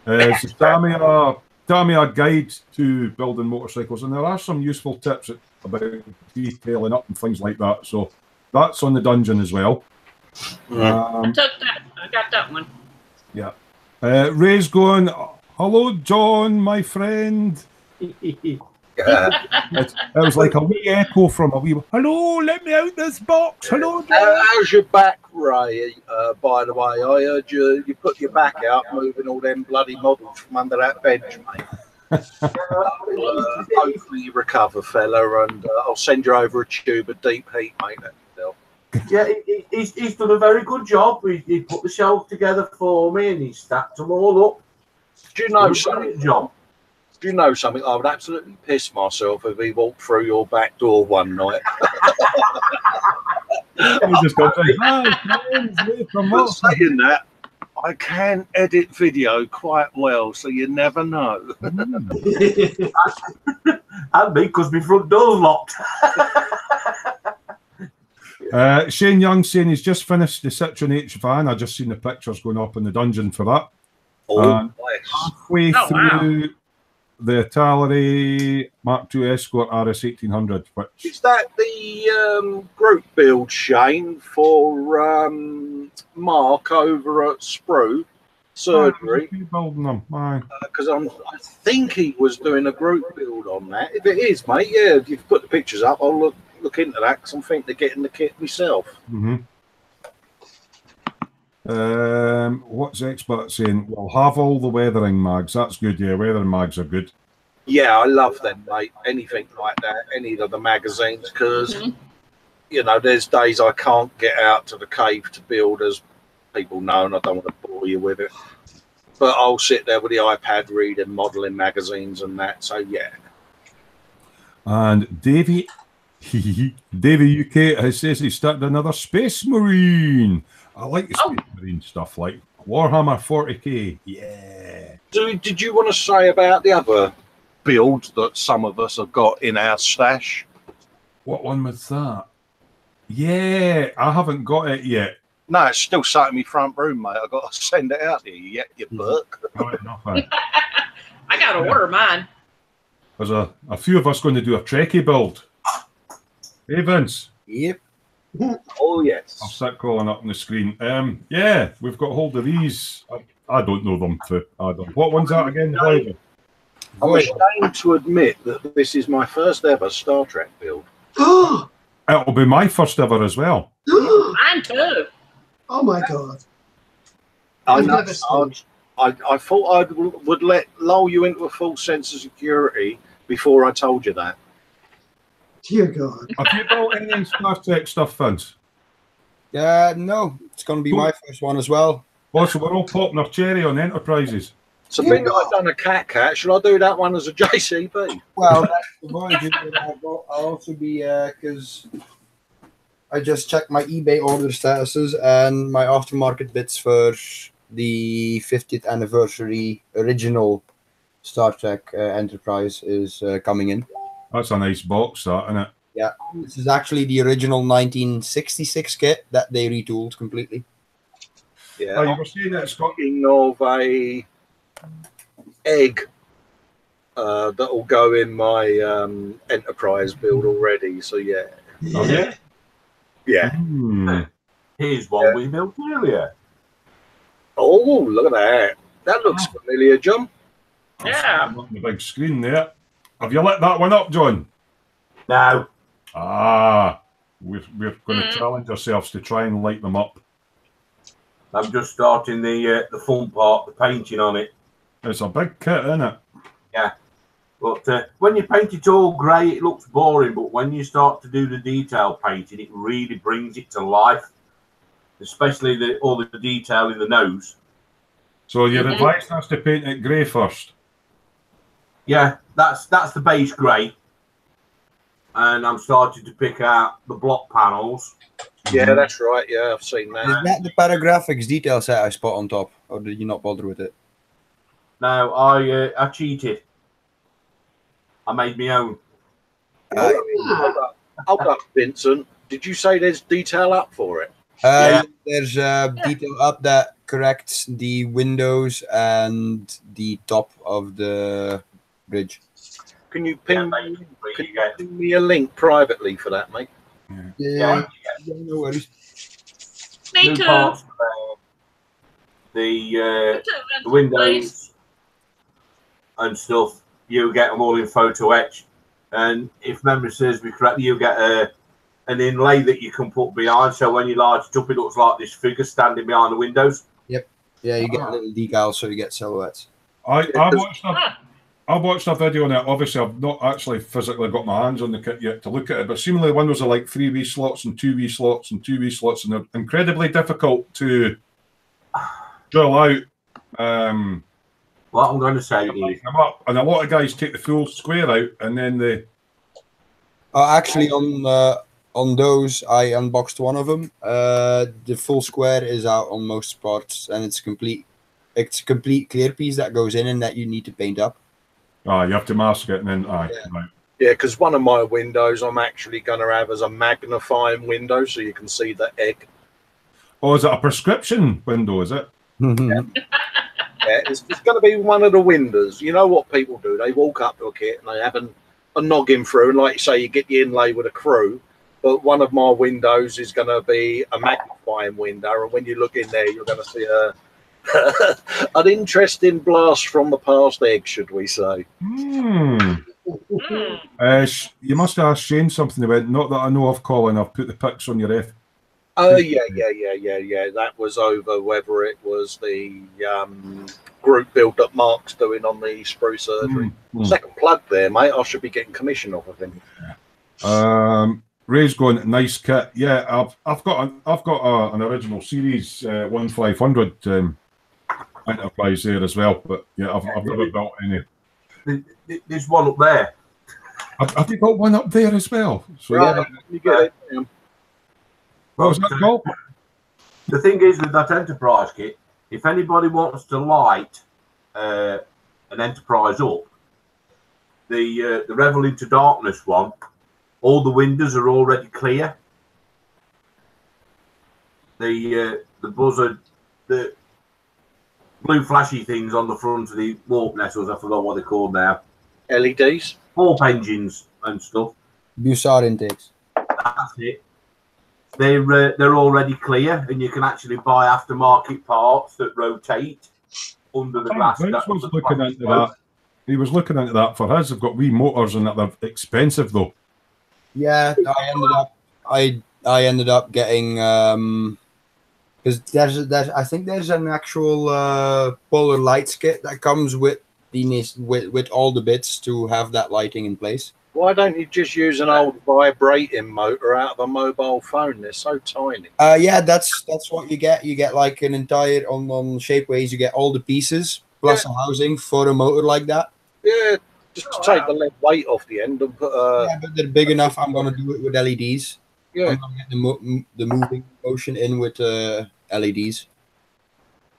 It's a Tamiya guide to building motorcycles, and there are some useful tips about detailing up and things like that. So that's on the dungeon as well. I took that. I got that one. Yeah. Ray's going, "Hello, John, my friend." It was like a wee echo from a wee, "Hello, let me out this box. Hello, John." How's your back, Ray? By the way, I heard you put your back out moving all them bloody models from under that bench, mate. Hopefully you recover, fella, and I'll send you over a tube of deep heat, mate. Yeah, he's done a very good job. He put the shelf together for me, and he stacked them all up. Do you know something, John? Do you know something? I would absolutely piss myself if he walked through your back door one night. Just got to say, "Hi, friends, But saying that, I can edit video quite well, so you never know. And me, because my front door's locked. Shane Young saying he's just finished the Citroen H van. I just seen the pictures going up in the dungeon for that. Oh, nice. Halfway through the Italeri Mark II Escort RS 1800. Which is that the group build, Shane, for Mark over at Sprue Surgery? Building them, because I think he was doing a group build on that. If it is, mate, yeah, you've put the pictures up. I'll look into that because I'm thinking of getting the kit myself. What's Expert saying? We'll have all the weathering mags. That's good, yeah. Weathering mags are good. Yeah, I love them, mate. Anything like that, any of the magazines, because you know, there's days I can't get out to the cave to build, as people know, and I don't want to bore you with it. But I'll sit there with the iPad reading modelling magazines and that. So yeah. And Davey UK says he started another Space Marine. I like the Space Marine stuff, like Warhammer 40k. Yeah. Did you want to say about the other build that some of us have got in our stash? What one was that? Yeah, I haven't got it yet. No, it's still sat in my front room, mate. I've got to send it out to you, you Burke. Right enough, aye. I got to order mine. There's a few of us going to do a Trekkie build. Hey, Vince. Yep. Oh, yes. I'll start calling up on the screen. Yeah, we've got hold of these. I don't know them. What one's that again? Voyager. I'm ashamed to admit that this is my first ever Star Trek build. It'll be my first ever as well. Mine too. Oh my God. I thought I would lull you into a false sense of security before I told you that. Dear God. Have you built any Star Trek stuff, Vince? No, it's going to be my first one as well. Also, we're all popping our cherry on Enterprises. So being that I've done a cat, should I do that one as a JCB? Well, that's the Voyager. I'll also be, because I just checked my eBay order statuses and my aftermarket bits for the 50th anniversary original Star Trek Enterprise is coming in. That's a nice box, that, isn't it? Yeah, this is actually the original 1966 kit that they retooled completely. Yeah, Oh, you were saying that it's got... talking of a egg that'll go in my Enterprise build already. So yeah. Oh, yeah? Yeah. Here's one we built earlier. Oh, look at that. That looks familiar, John. Yeah. On the big screen there. Have you lit that one up, John? No. We're going to challenge ourselves to try and light them up. I'm just starting the fun part, the painting on it. It's a big kit, isn't it? Yeah. But when you paint it all grey, it looks boring. But when you start to do the detail painting, it really brings it to life. Especially all the detail in the nose. So you're advising us to paint it grey first? Yeah, that's the base grey. And I'm starting to pick out the block panels. Yeah, that's right. Yeah, I've seen that. Is that the paragraphics detail set I spot on top, or did you not bother with it? No, I cheated. I made my own. Hold up, Vincent. Did you say there's detail up for it? Yeah. There's detail up that corrects the windows and the top of the bridge. Can you ping me a link privately for that, mate? Yeah, no worries. Me New too. parts for the windows and stuff. You get them all in photo etch, and if memory serves me correctly, you get an inlay that you can put behind. So when you large it up, it looks like this figure standing behind the windows. Yep. Yeah, you get little decals, so you get silhouettes. I watched a video on it. Obviously, I've not actually physically got my hands on the kit yet to look at it, but seemingly the windows are like 3 wee slots and 2 wee slots and 2 wee slots, and they're incredibly difficult to drill out. What I'm going to say is, and a lot of guys take the full square out, and then they. Actually, on those, I unboxed one of them. The full square is out on most parts, and it's complete. It's a complete clear piece that goes in and that you need to paint up. You have to mask it, and then right. Yeah, because one of my windows I'm actually going to have as a magnifying window, so you can see the egg. Oh, is it a prescription window? Is it? Yeah, it's going to be one of the windows. You know what people do? They walk up to a kit and they have a noggin through, and like you say, you get the inlay with a crew. But one of my windows is going to be a magnifying window, and when you look in there, you're going to see an interesting blast from the past egg, should we say? You must have asked Shane something about. Not that I know of, Colin. I've put the pics on your F. Oh yeah. That was over whether it was the group build that Mark's doing on the sprue surgery. Second plug there, mate. I should be getting commission off of him. Ray's going nice kit. Yeah, I've got an original series 1500 Enterprise there as well. But yeah, I've never built any. There's one up there. Have you got one up there as well? So Right, you get it. what was that called? The thing is with that Enterprise kit, if anybody wants to light an Enterprise up, the Revel into Darkness one, all the windows are already clear. the buzzer, the blue flashy things on the front of the warp nettles. I forgot what they're called now. LEDs, Warp engines and stuff. Busar intakes. That's it. They're already clear, and you can actually buy aftermarket parts that rotate under the glass. Vince was looking into that. He was looking into that for his. They've got wee motors and that they're expensive though. Yeah, I ended up getting because there's I think there's an actual polar lights kit that comes with with all the bits to have that lighting in place. why don't you just use an old vibrating motor out of a mobile phone? They're so tiny. Yeah, that's what you get. You get like an entire on Shapeways. You get all the pieces plus a housing for a motor like that. Yeah, just to take the lead weight off the end and put. Yeah, but they're big enough. I'm gonna do it with LEDs. Yeah, I'm gonna get the moving motion in with LEDs.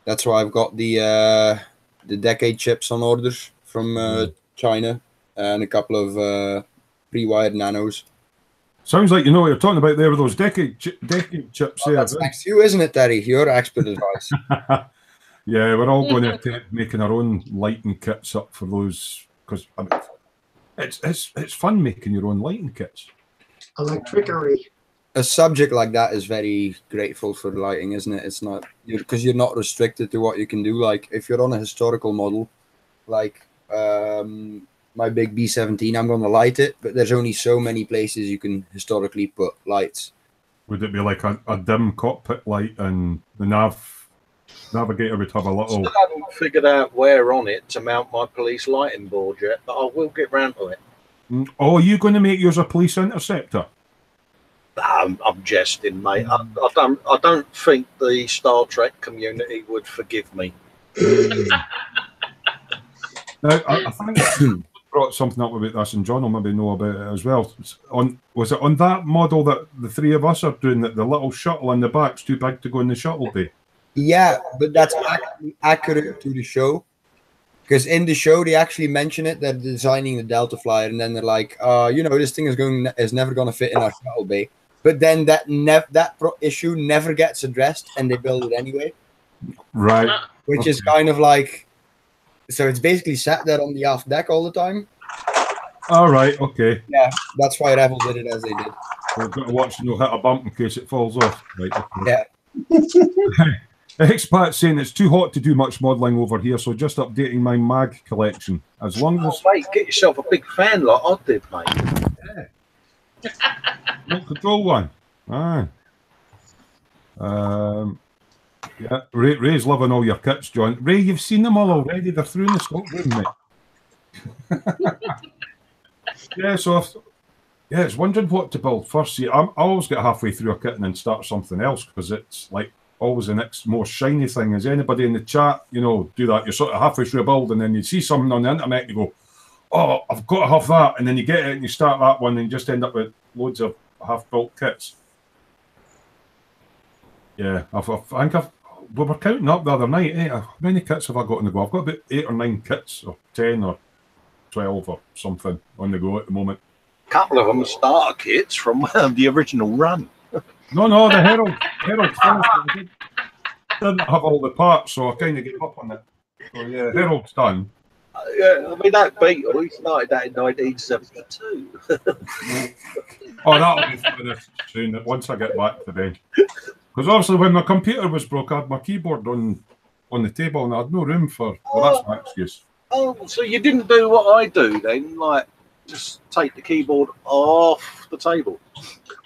That's why I've got the decade chips on orders from China and a couple of pre-wired nanos. Sounds like you know what you're talking about there with those decade chips. Well, that's next to you, isn't it, Terry? Your expert advice. Yeah, we're all going to take making our own lighting kits up for those because I mean, it's fun making your own lighting kits. Electricity. A subject like that is very grateful for lighting, isn't it? It's not because you're not restricted to what you can do. Like if you're on a historical model, like my big B17, I'm going to light it, but there's only so many places you can historically put lights. Would it be like a dim cockpit light and the navigator would have a little... I haven't figured out where on it to mount my police lighting board yet, but I will get round to it. Oh, are you going to make yours a police interceptor? I'm jesting, mate. I don't think the Star Trek community would forgive me. Now, I think you brought something up about this, and John will maybe know about it as well. Was it on that model that the three of us are doing that the little shuttle in the back's too big to go in the shuttle bay? Yeah, but that's accurate to the show. Because in the show, they actually mention it. They're designing the Delta Flyer, and then they're like, this thing is never going to fit in our shuttle bay. But then that issue never gets addressed, and they build it anyway. Right. Which is kind of like, so it's basically sat there on the aft deck all the time. All right. Okay. Yeah, that's why Rebel did it as they did. We've got to watch and hit a bump in case it falls off. Right. Okay. Yeah. Expat saying it's too hot to do much modelling over here, so just updating my mag collection. As long as mate, get yourself a big fan like I did, mate. Yeah. Remote control one. Aye. Yeah, Ray's loving all your kits, John. Ray, you've seen them all already. They're through in the stock room, mate. Yeah, so it's wondering what to build first. See, I always get halfway through a kit and then start something else because it's like always the next more shiny thing. Is anybody in the chat, do that? You're sort of halfway through a build and then you see something on the internet and you go, oh, I've got to have that. And then you get it and you start that one and you just end up with loads of half-built kits. Yeah, we were counting up the other night. How many kits have I got on the go? I've got about 8 or 9 kits, or 10 or 12 or something on the go at the moment. A couple of them are starter kits from the original run. No, the Herald finished. Didn't have all the parts, so I kind of gave up on it. So yeah, Herald's done. Yeah, I mean that Beetle, he started that in 1972. Oh, that'll be finished soon. Once I get back to bed. Because obviously, when my computer was broke, I had my keyboard on the table, and I had no room for. Well, that's my excuse. Oh, so you didn't do what I do then, like just take the keyboard off the table.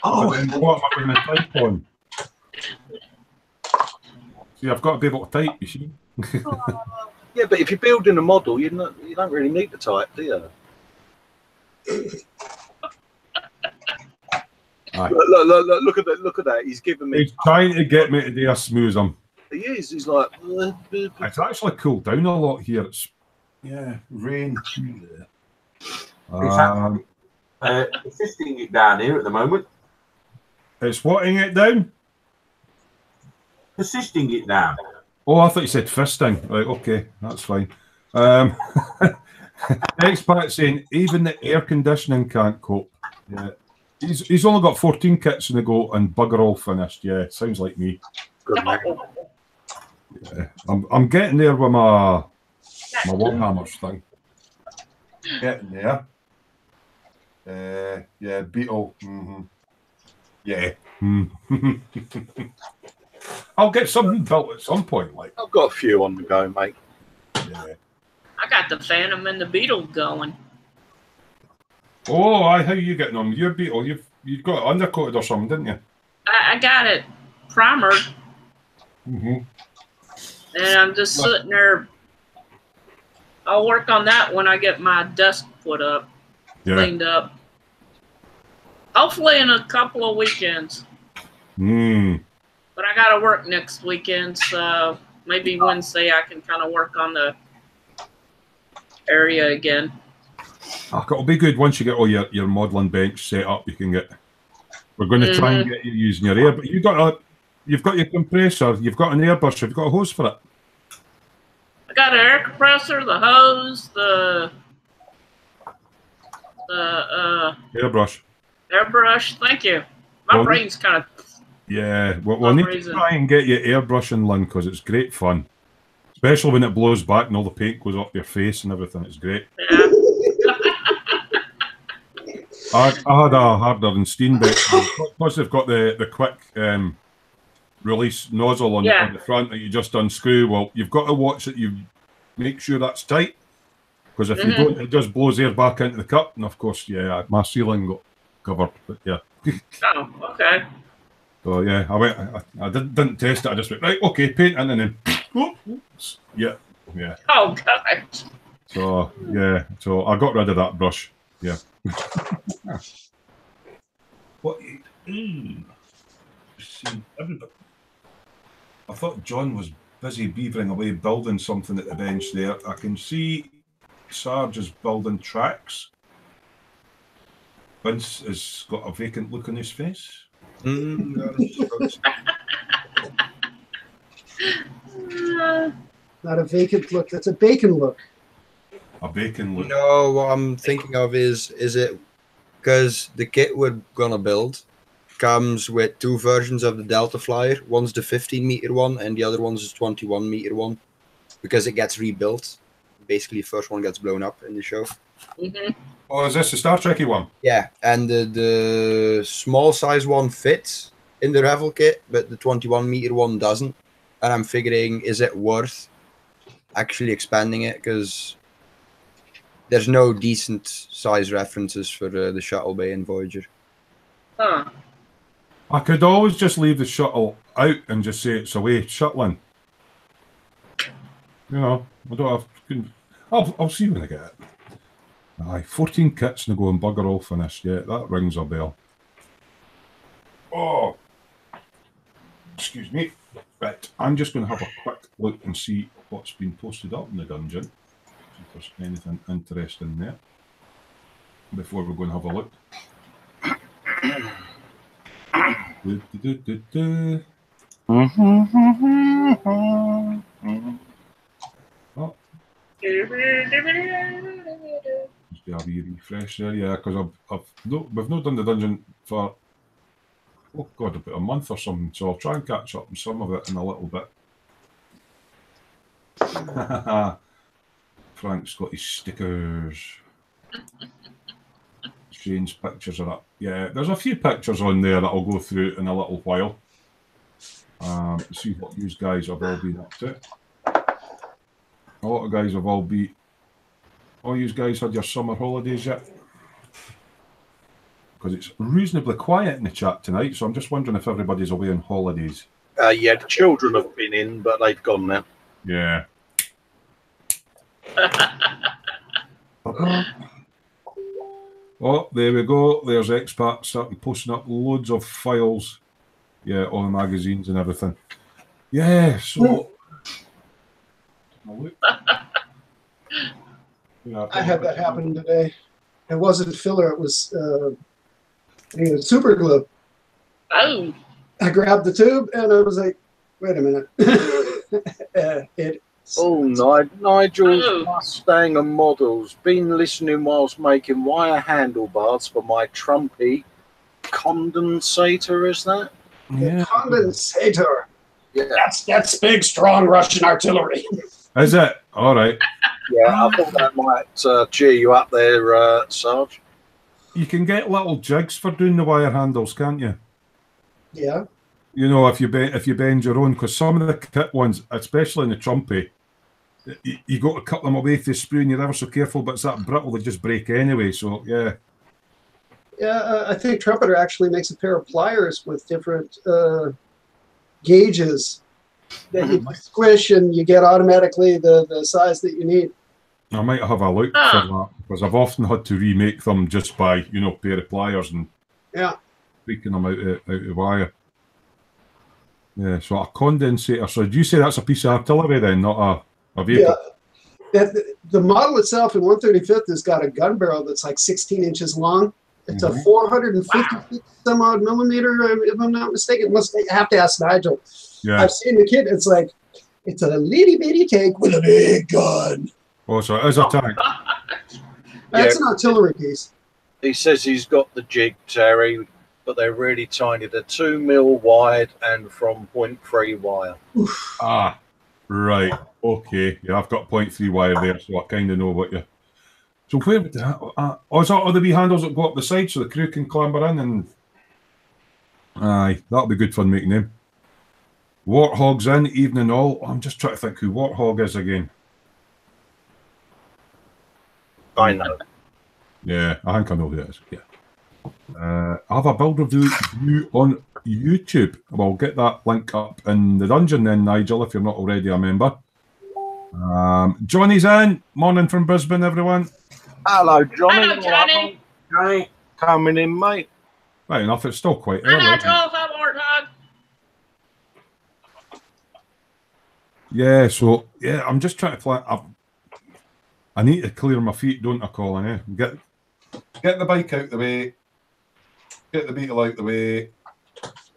Oh, and what am I going to type on? See, I've got to be able to type. You see. Yeah, but if you're building a model, you don't really need to type, do you? Look at that. He's giving me. He's trying to get me to do a smoo. He is. He's like. It's actually cooled down a lot here. It's rain. Assisting it down here at the moment. It's whatting it down. Assisting it down. Oh, I thought you said fisting. Right, okay, that's fine. Expat saying even the air conditioning can't cope. Yeah. He's only got 14 kits in the go and bugger all finished. Yeah, sounds like me. Good man. Yeah. I'm getting there with my Warhammers thing. Getting there. Yeah, Beetle. Yeah. I'll get something built at some point. Like I've got a few on the go, mate. Yeah. I got the Phantom and the Beetle going. Oh, how are you getting on? Your Beetle, you've got it undercoated or something, didn't you? I got it primered, Mm-hmm. and I'm just sitting there. I'll work on that when I get my desk put up, cleaned up. Hopefully in a couple of weekends. But I got to work next weekend, so maybe Wednesday I can kind of work on the area again. It'll be good once you get all your modelling bench set up. You can get. We're going to try and get you using your air, but you've got your compressor, you've got an airbrush, you've got a hose for it. I got an air compressor, the hose, the airbrush. Airbrush. Thank you. My brain's kind of. Yeah, we'll need to try and get you airbrushing, Lynn, because it's great fun. Especially when it blows back and all the paint goes up your face and everything. It's great. Yeah. I had a harder than Steenbeck because they've got the quick release nozzle on the front that you just unscrew. Well, you've got to watch it. You make sure that's tight, because if you don't, it just blows air back into the cup. And of course, my ceiling got covered. But yeah. Oh, okay. So yeah, I didn't test it. I just went right, okay, paint in, and then oops, yeah. Oh God. So yeah, so I got rid of that brush. Yeah. What? See, everybody. I thought John was busy beavering away building something at the bench there. I can see Sarge is building tracks. Vince has got a vacant look on his face. Not a vacant look. That's a bacon look. A bacon look. No, what I'm thinking of is it because the kit we're gonna build comes with two versions of the Delta Flyer. One's the 15-meter one, and the other one's the 21-meter one, because it gets rebuilt. Basically, the first one gets blown up in the show. Oh, is this the Star Trekky one? Yeah, and the small size one fits in the Revel kit, but the 21-meter one doesn't. And I'm figuring, is it worth actually expanding it? Because there's no decent size references for the Shuttle Bay and Voyager. Huh. I could always just leave the shuttle out and just say it's away shuttling. You know, I don't have. I'll see when I get it. Aye, 14 kits and go and bugger all finished. Yeah, that rings a bell. Oh, excuse me. Right, I'm just going to have a quick look and see what's been posted up in the dungeon. See if there's anything interesting there before we're going to have a look. Oh. Just a wee refresh there, yeah, because we've not done the dungeon for about a month or something, so I'll try and catch up on some of it in a little bit. Frank's got his stickers. Shane's pictures are up. Yeah, there's a few pictures on there that I'll go through in a little while. See what you guys have all been up to. A lot of guys have all been. All you guys had your summer holidays yet? Because it's reasonably quiet in the chat tonight, so I'm just wondering if everybody's away on holidays. Yeah, the children have been in, but they've gone now. Yeah. Oh, there we go. There's expats starting posting up loads of files. Yeah, all the magazines and everything. Yeah, so. I had that happen today. It wasn't filler, it was super glue. Oh. I grabbed the tube and I was like, wait a minute. Nigel's Mustang and models. Been listening whilst making wire handlebars for my Trumpy condensator, is that? Yeah. Condensator. Yeah. That's big, strong Russian artillery. Is it? All right. Yeah, I thought that might cheer you up there, Sarge. You can get little jigs for doing the wire handles, can't you? Yeah. You know, if you bend your own, because some of the kit ones, especially in the trumpy, you got to cut them away from the sprue, and you're ever so careful, but it's that brittle they just break anyway. So yeah. Yeah, I think Trumpeter actually makes a pair of pliers with different gauges that you squish, and you get automatically the size that you need. I might have a look for that, because I've often had to remake them just by, you know, pair of pliers and tweaking them out of wire. Yeah, so a condensator. So do you say that's a piece of artillery then, not a vehicle? Yeah, the model itself in 135th has got a gun barrel that's like 16 inches long. It's a 450 some odd millimeter, if I'm not mistaken. You have to ask Nigel. Yeah. I've seen the kit. It's like, it's a little bitty tank with a big gun. Oh, so it is a tank. That's an artillery piece. He says he's got the jig, Terry, but they're really tiny. They're 2 mil wide and from 0.3 wire. Oof. Ah, right. Okay. Yeah, I've got 0.3 wire there, so I kind of know what you. So where would that? Is that other wee handles that go up the side so the crew can clamber in? And aye, that'll be good fun making them. Warthog's in, evening all. I'm just trying to think who Warthog is again. I know. Yeah, I think I know who it is. Yeah. I have a build review on YouTube. We'll get that link up in the dungeon then, Nigel, if you're not already a member. Johnny's in. Morning from Brisbane, everyone. Hello, Johnny. Hello, Johnny. Johnny, coming in, mate. Right enough, it's still quite early. Hello, Joel. Hello, Warthog. Yeah, so yeah, I'm just trying to plan. I need to clear my feet, don't I, Colin? Eh? Get the bike out the way. Get the Beetle out the way.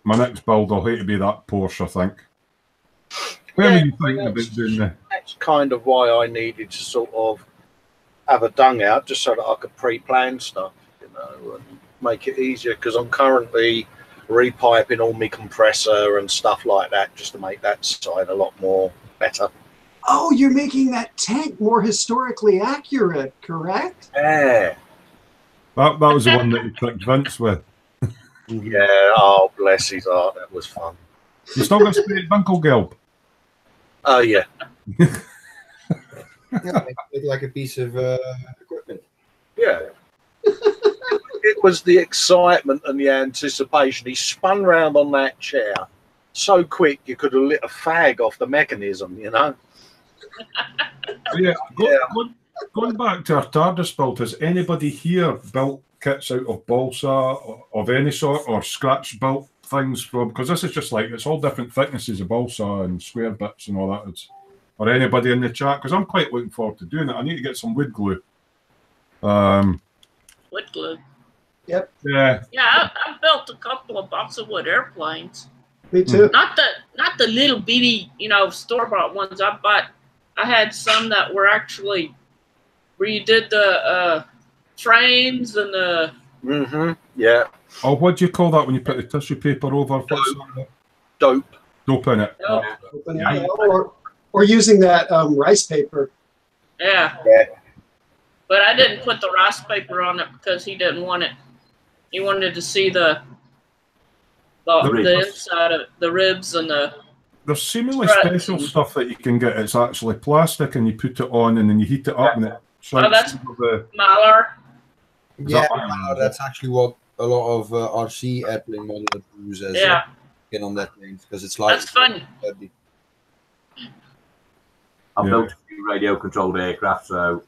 My next build will have to be that Porsche, I think. Where were you thinking about doing that? That's kind of why I needed to sort of have a dung out, just so that I could pre-plan stuff, you know, and make it easier, because I'm currently repiping all my compressor and stuff like that, just to make that side a lot more better. Oh, you're making that tank more historically accurate, correct? Yeah. That was the one that you tricked Vince with. Yeah, oh, bless his heart, that was fun. You still got straight Winkelgelb? Oh, yeah. Yeah, it's like a piece of equipment. Yeah. It was the excitement and the anticipation. He spun round on that chair so quick you could have lit a fag off the mechanism, you know? Yeah. Going back to our TARDIS build, has anybody here built kits out of balsa of any sort, or scratch built things from? Because this is just like, it's all different thicknesses of balsa and square bits and all that. Or anybody in the chat, because I'm quite looking forward to doing it. I need to get some wood glue. Wood glue. Yep. Yeah. Yeah, I've built a couple of balsa wood airplanes. Me too. Not the little bitty, you know, store-bought ones. I had some that were actually where you did the frames and the. Yeah. Oh, what do you call that when you put the tissue paper over? Dope. Dope in it. Or using that rice paper. Yeah. But I didn't put the rice paper on it because he didn't want it. He wanted to see the inside of the ribs and the. There's seemingly special stuff that you can get. It's actually plastic, and you put it on, and then you heat it up, and it. Oh, that's Mylar. Yeah, that's actually what a lot of RC airplane models use as get on that plane, because it's like that's fun. I've built a few radio-controlled aircraft, so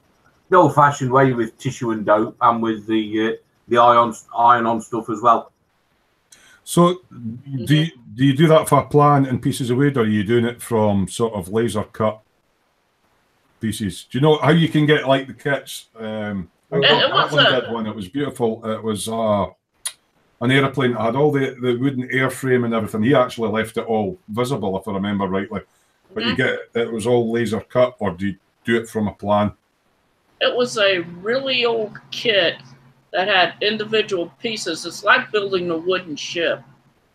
the old-fashioned way with tissue and dope, and with the iron-on stuff as well. So, do you do that for a plan in pieces of wood, or are you doing it from sort of laser cut pieces? Do you know how you can get like the kits? That one did one. It was beautiful. It was an airplane that had all the wooden airframe and everything. He actually left it all visible, if I remember rightly. But you get it was all laser cut, or do you do it from a plan? It was a really old kit that had individual pieces. It's like building a wooden ship.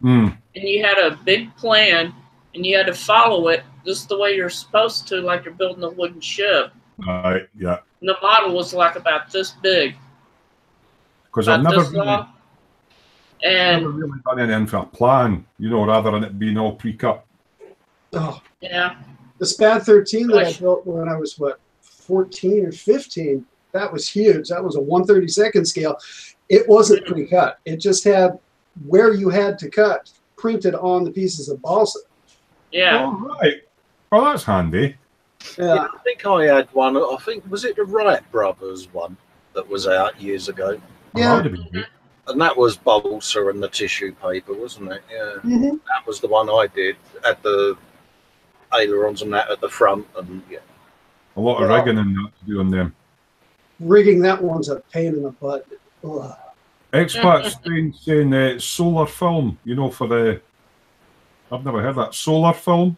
Mm. And you had a big plan, and you had to follow it just the way you're supposed to, like you're building a wooden ship. Right, yeah. And the model was like about this big. Because I've never long. And never really done anything for a plan, you know, rather than it being all pre-cut. Oh, yeah. the SPAD 13 that I built when I was, what, 14 or 15, that was huge. That was a 1/32 scale. It wasn't pre-cut. It just had where you had to cut printed on the pieces of balsa. Yeah. Oh, right. Well, that's handy. Yeah. I think I had one. I think, was it the Wright Brothers one that was out years ago? Yeah. Oh, that'd be good. And that was balsa and the tissue paper, wasn't it? Yeah. Mm-hmm. That was the one I did. Had the ailerons and that at the front, and yeah. A lot of rigging and that to do on them. Rigging that one's a pain in the butt. Ugh. Expats saying solar film, you know, for the... I've never heard that. Solar film?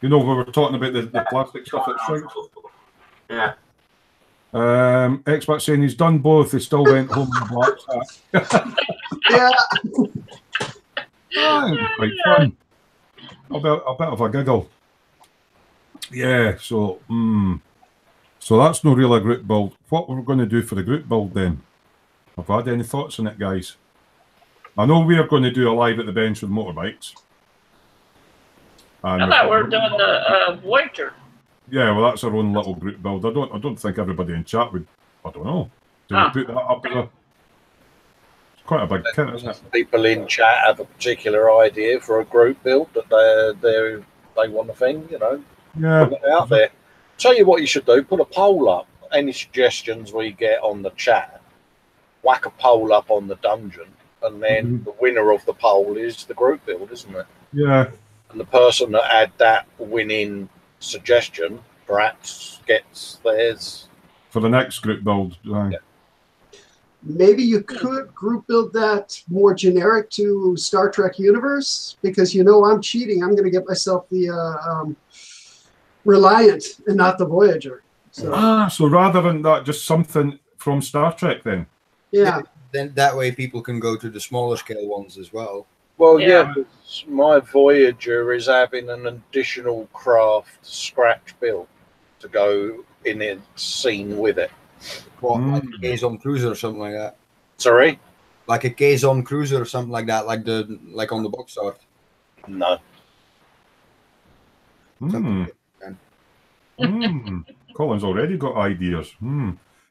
You know, we were talking about the plastic stuff that shrinks. Yeah. Expat saying he's done both. He still went home in black hat. Yeah. Oh, it was quite fun. A bit of a giggle. Yeah, so so that's no real a group build. What we're going to do for the group build then? Have I had any thoughts on it, guys? I know we are going to do a live at the bench with motorbikes. I thought we were doing the Voyager. Yeah, well, that's our own little group build. I don't think everybody in chat would. I don't know. Do we put that up as a? It's quite a big kit, isn't it? People in chat have a particular idea for a group build that they want a thing, you know. Yeah. Put it out there. Tell you what you should do: put a poll up. Any suggestions we get on the chat, whack a poll up on the dungeon, and then the winner of the poll is the group build, isn't it? Yeah. And the person that had that winning suggestion perhaps gets theirs For the next group build. Yeah. Maybe you could group build that more generic to Star Trek universe, because you know I'm cheating. I'm going to get myself the Reliant and not the Voyager. So, So rather than that, just something from Star Trek then? yeah. Then that way people can go to the smaller scale ones as well. Well, Yeah. but my Voyager is having an additional craft scratch build to go in its scene with it. What, like a Gazon cruiser or something like that? Sorry? Like a Gazon cruiser or something like that, like on the box art. No. Colin's already got ideas.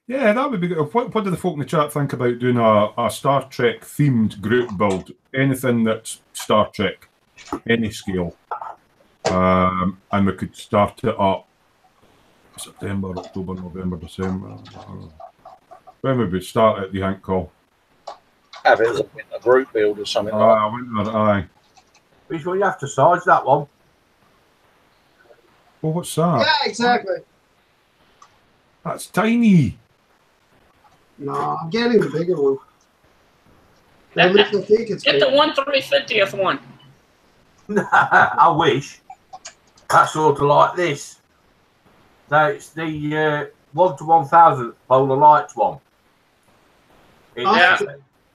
Yeah, that would be good. What do the folk in the chat think about doing a Star Trek themed group build? Anything that's Star Trek, any scale. And we could start it up September, October, November, December. When would we start it, do you think, Col? Have it as a group build or something like that. Aye. Which one you have to size that one? Well, what's that? Yeah, exactly. That's tiny. No, I'm getting the bigger one. At least I think it's Get big. the 1/350th one. I wish. That's sort of like this. So it's the 1/1000 Polar Lights one. It's, Yeah.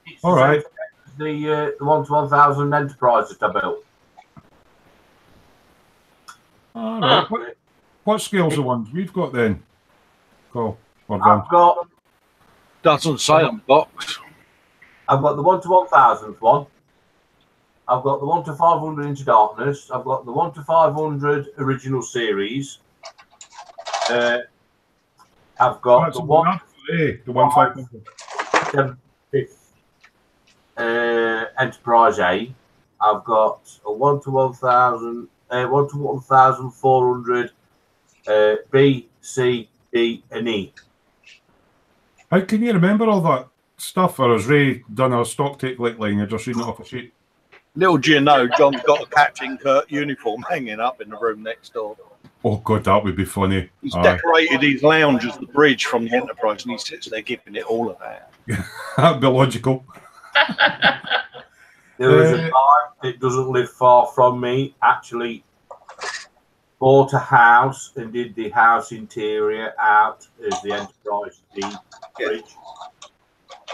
it's All right. The 1/1000 Enterprise that I built. All right. What scale's the ones we've got then? Col. Or Vin? I've got Doesn't say on box. the 1/1000th one. I've got the 1/500 Into Darkness. I've got the 1/500 Original Series. I've got That's the 1/500. Enterprise A. I've got a 1/1000, 1/1400 B, C, D, and E. How can you remember all that stuff, or has Ray done a stock take lately and you're just reading it off a sheet? Little do you know, John's got a Captain Kirk uniform hanging up in the room next door. Oh, God, that would be funny. He's Aye. decorated his lounge as the bridge from the Enterprise, and he sits there giving it all of that. That'd be logical. There is a guy that doesn't live far from me, actually bought a house and did the house interior out as the Enterprise D fridge.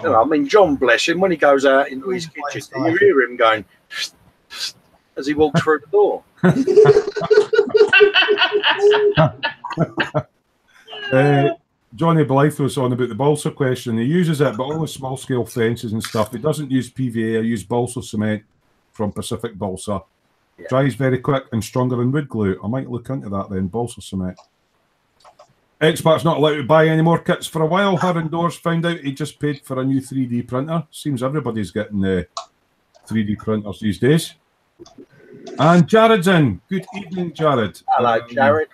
You know, I mean, John, bless him, when he goes out into his kitchen, you hear him going as he walks through the door. Johnny Blythe was on about the balsa question. He uses it, but only small scale fences and stuff. He doesn't use PVA. I use balsa cement from Pacific Balsa. Yeah. Dries very quick and stronger than wood glue. I might look into that then, balsa cement. Expert's not allowed to buy any more kits for a while. Aaron Doors found out he just paid for a new 3D printer. Seems everybody's getting 3D printers these days. And Jared's in. Good evening, Jared. Hello, Jared.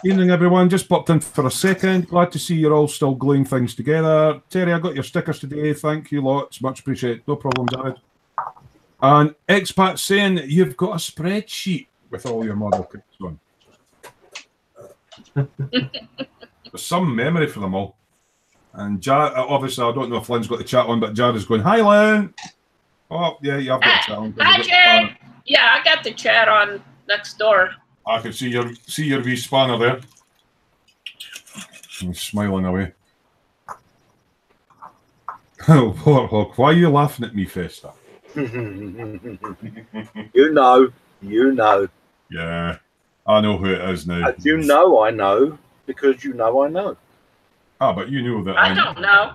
Evening, everyone. Just popped in for a second. Glad to see you're all still gluing things together. Terry, I got your stickers today. Thank you lots. Much appreciated. No problem, Jared. And Expat saying that you've got a spreadsheet with all your model kits on. There's some memory for them all. And Jared, obviously, I don't know if Lynn's got the chat on, but Jared's going, "Hi, Lynn." Oh, yeah, you have got the chat on. Hi, Jared. Yeah, I got the chat on next door. I can see your wee spanner there. He's smiling away. Oh, poor Hog. Why are you laughing at me, Festa? You know. Yeah, I know who it is now. You know I know, because you know I know. Ah, but you know that. I don't know.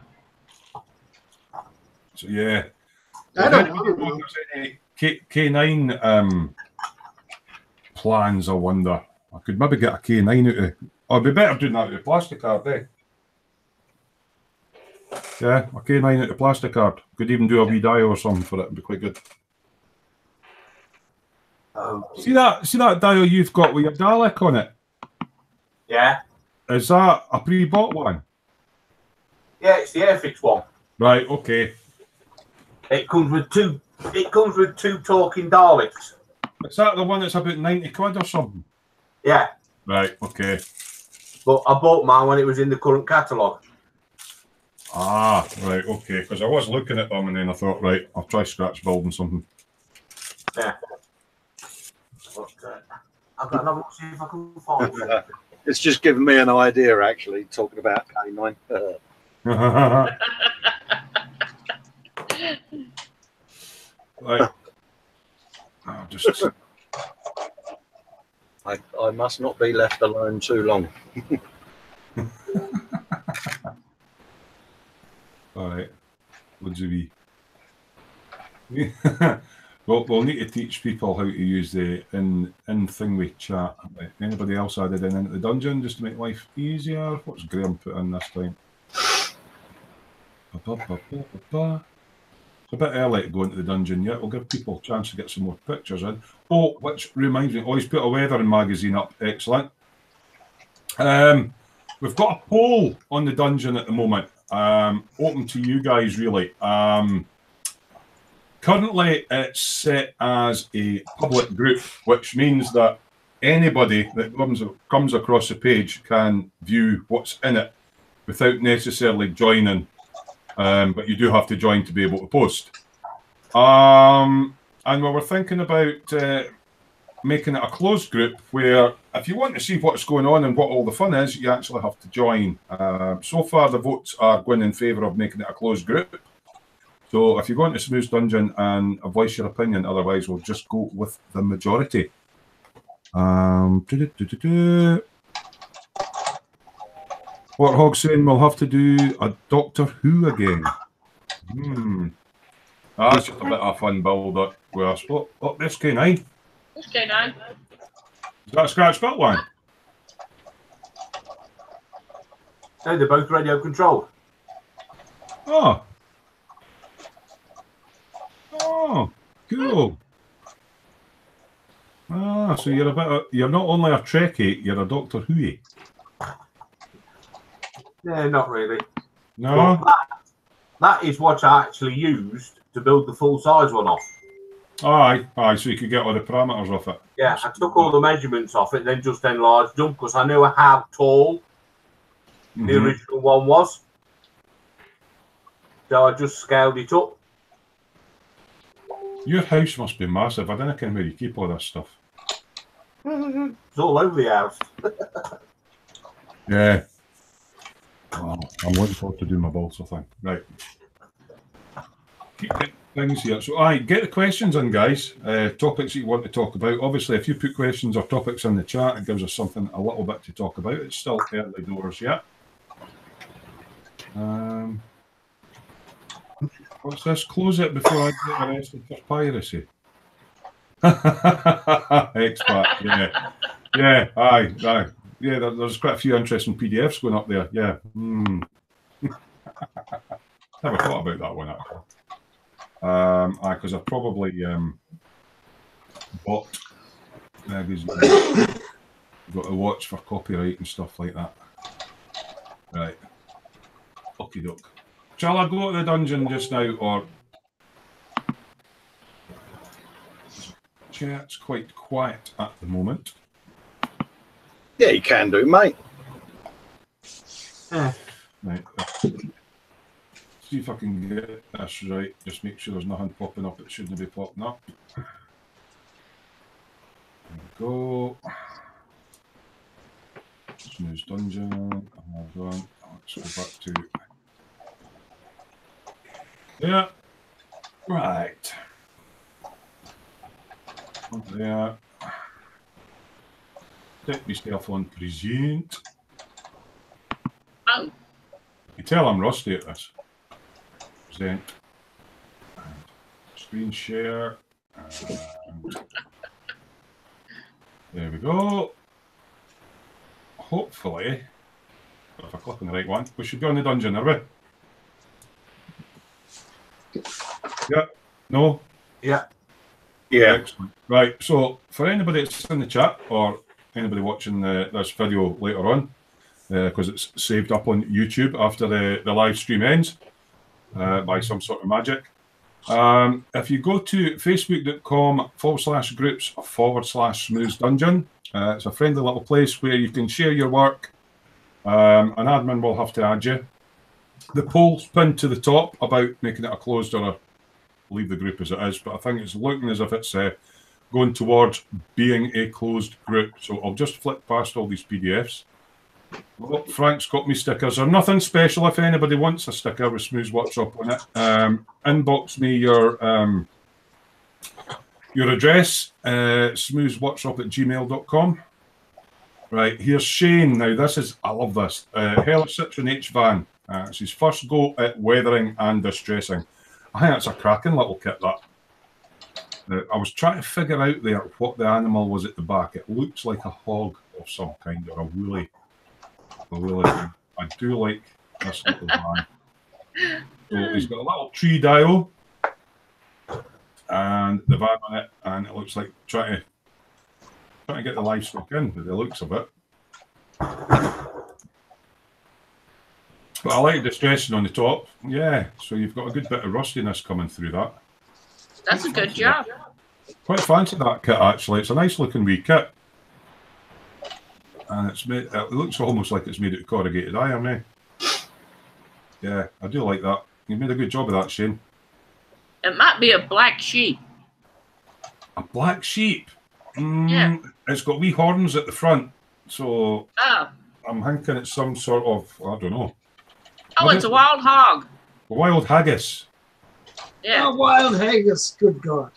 So, yeah. I don't know. Any K9 plans, I wonder. I could maybe get a K9 out of it. I'd be better doing that with a plastic card, eh? Yeah, a K9 out of plastic card. Could even do a wee dial or something for it. It'd be quite good. See that dial you've got with your Dalek on it? Yeah. Is that a pre-bought one? Yeah, it's the Airfix one. Right, okay. It comes with two talking Daleks. Is that the one that's about 90 quid or something? Yeah. Right, okay. But I bought mine when it was in the current catalogue. Ah, right, okay. Because I was looking at them and then I thought, right, I'll try scratch building something. Yeah. But, I've got another look, see if I can find something. It's just given me an idea, actually, talking about K9. Right. I'll just... I must not be left alone too long. All right. What do we? Well, we'll need to teach people how to use the in thing with chat. Anybody else added into the dungeon just to make life easier? What's Graham put in this time? It's a bit early to go into the dungeon yet. We'll give people a chance to get some more pictures in. Oh, which reminds me, he's put a weathering magazine up. Excellent. We've got a poll on the dungeon at the moment. Open to you guys, really. Currently, it's set as a public group, which means that anybody that comes across the page can view what's in it without necessarily joining. But you do have to join to be able to post. And we were thinking about making it a closed group where if you want to see what's going on and what all the fun is, you actually have to join. So far, the votes are going in favour of making it a closed group. So if you go into Smoo's Dungeon and voice your opinion, otherwise we'll just go with the majority. What Hog's saying, we'll have to do a Doctor Who again. That's just a bit of a fun build up with us. Oh, this K9. This K9. Is that a scratch built one? No, they're both radio controlled. Oh, cool. So you're not only a Trekkie, you're a Doctor Who-y. Yeah, not really. No. That is what I actually used to build the full size one off. Aye, so you could get all the parameters off it. Yeah, I took all the measurements off it, then just enlarged them because I knew how tall the original one was. So I just scaled it up. Your house must be massive. I don't know where you keep all this stuff. It's all over the house. Yeah. Oh, I'm looking forward to doing my balsa thing. Right. Keep getting things here. So, get the questions in, guys. Topics that you want to talk about. Obviously, if you put questions or topics in the chat, it gives us something a little bit to talk about. It's still early doors yet. What's this? Close it before I get arrested for piracy. Expat, yeah. Yeah, aye. Yeah, there's quite a few interesting PDFs going up there. Yeah. Never thought about that one, actually. Because I probably bought magazines. Got to watch for copyright and stuff like that. Right. Okie doke. Shall I go to the dungeon just now, or chat's quite quiet at the moment? Yeah, you can do, mate. Right. See if I can get this right. Just make sure there's nothing popping up. It shouldn't be popping up. There we go. Snooze dungeon. Hold on. Let's go back to. Yeah. Right. There. Set myself on present. Oh. You tell I'm rusty at this. Present. And screen share. And there we go. Hopefully, if I click on the right one, we should be on the dungeon, are we? Yeah. No? Yeah. Yeah. Excellent. Right, so for anybody that's in the chat or anybody watching this video later on, because it's saved up on YouTube after the live stream ends by some sort of magic. If you go to facebook.com/groups/Smooth Dungeon, it's a friendly little place where you can share your work. An admin will have to add you. The poll's pinned to the top about making it a closed or a leave the group as it is, but I think it's looking as if it's going towards being a closed group. So I'll just flick past all these PDFs. Well, Frank's got me stickers. They're nothing special. If anybody wants a sticker with Smooth Workshop on it, inbox me your address, smoothworkshop@gmail.com. Right, here's Shane. Now, I love this. Hellish Citroen H van. It's his first go at weathering and distressing. I think that's a cracking little kit, that. I was trying to figure out there what the animal was at the back. It looks like a hog of some kind, or a woolly thing. I do like this little van. So he's got a little tree dial and the van on it, and it looks like trying to get the livestock in with the looks of it. But I like distressing on the top. Yeah, so you've got a good bit of rustiness coming through that. That's a good job. Quite fancy that kit, actually. It's a nice looking wee kit. And it's made, it looks almost like it's made out of corrugated iron, eh? Yeah, I do like that. You made a good job of that, Shane. It might be a black sheep. A black sheep? Yeah. It's got wee horns at the front. So Oh. I'm thinking it's some sort of, I don't know. Oh, it's a wild hog. A wild haggis. Yeah. Oh, wild haggis, good God.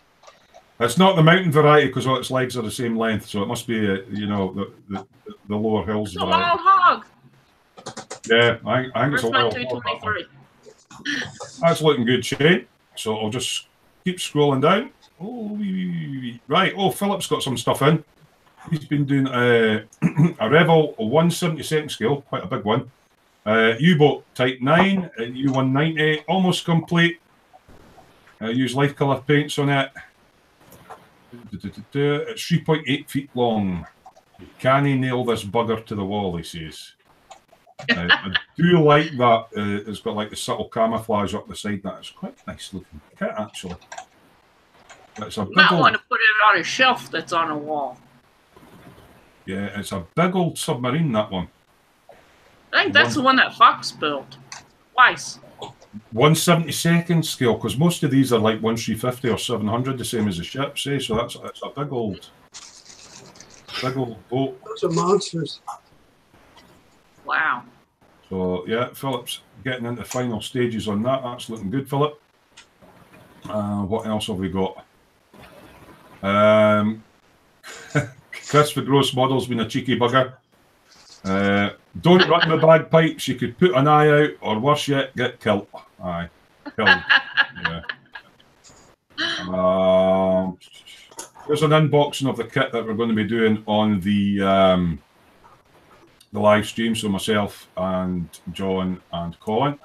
It's not the mountain variety because all its legs are the same length, so it must be, the lower hills It's a variety. wild hog. Yeah, I think it's a wild hog. 223. That's looking good, Shane. So I'll just keep scrolling down. Oh, right. Oh, Philip's got some stuff in. He's been doing a Revel 1/72 scale, quite a big one. U-boat Type 9, U190, almost complete. Use light colour paints on it. It's 3.8 feet long. Can he nail this bugger to the wall, he says. I do like that. It's got like the subtle camouflage up the side. That's quite a nice looking kit, actually. It's a You big might old, want to put it on a shelf that's on a wall. yeah, it's a big old submarine, that one. I think that's the one that Fox built. Twice. 1/72 scale, because most of these are like 1/350 or 700, the same as the ships, eh? So that's a big old. Big old boat. Those are monsters. Wow. So yeah, Philip's getting into final stages on that. That's looking good, Philip. What else have we got? Chris the Gross Model's been a cheeky bugger. Don't run the bagpipes. You could put an eye out, or worse yet, get killed. Aye, killed. Yeah. There's an unboxing of the kit that we're going to be doing on the live stream. So myself and John and Colin.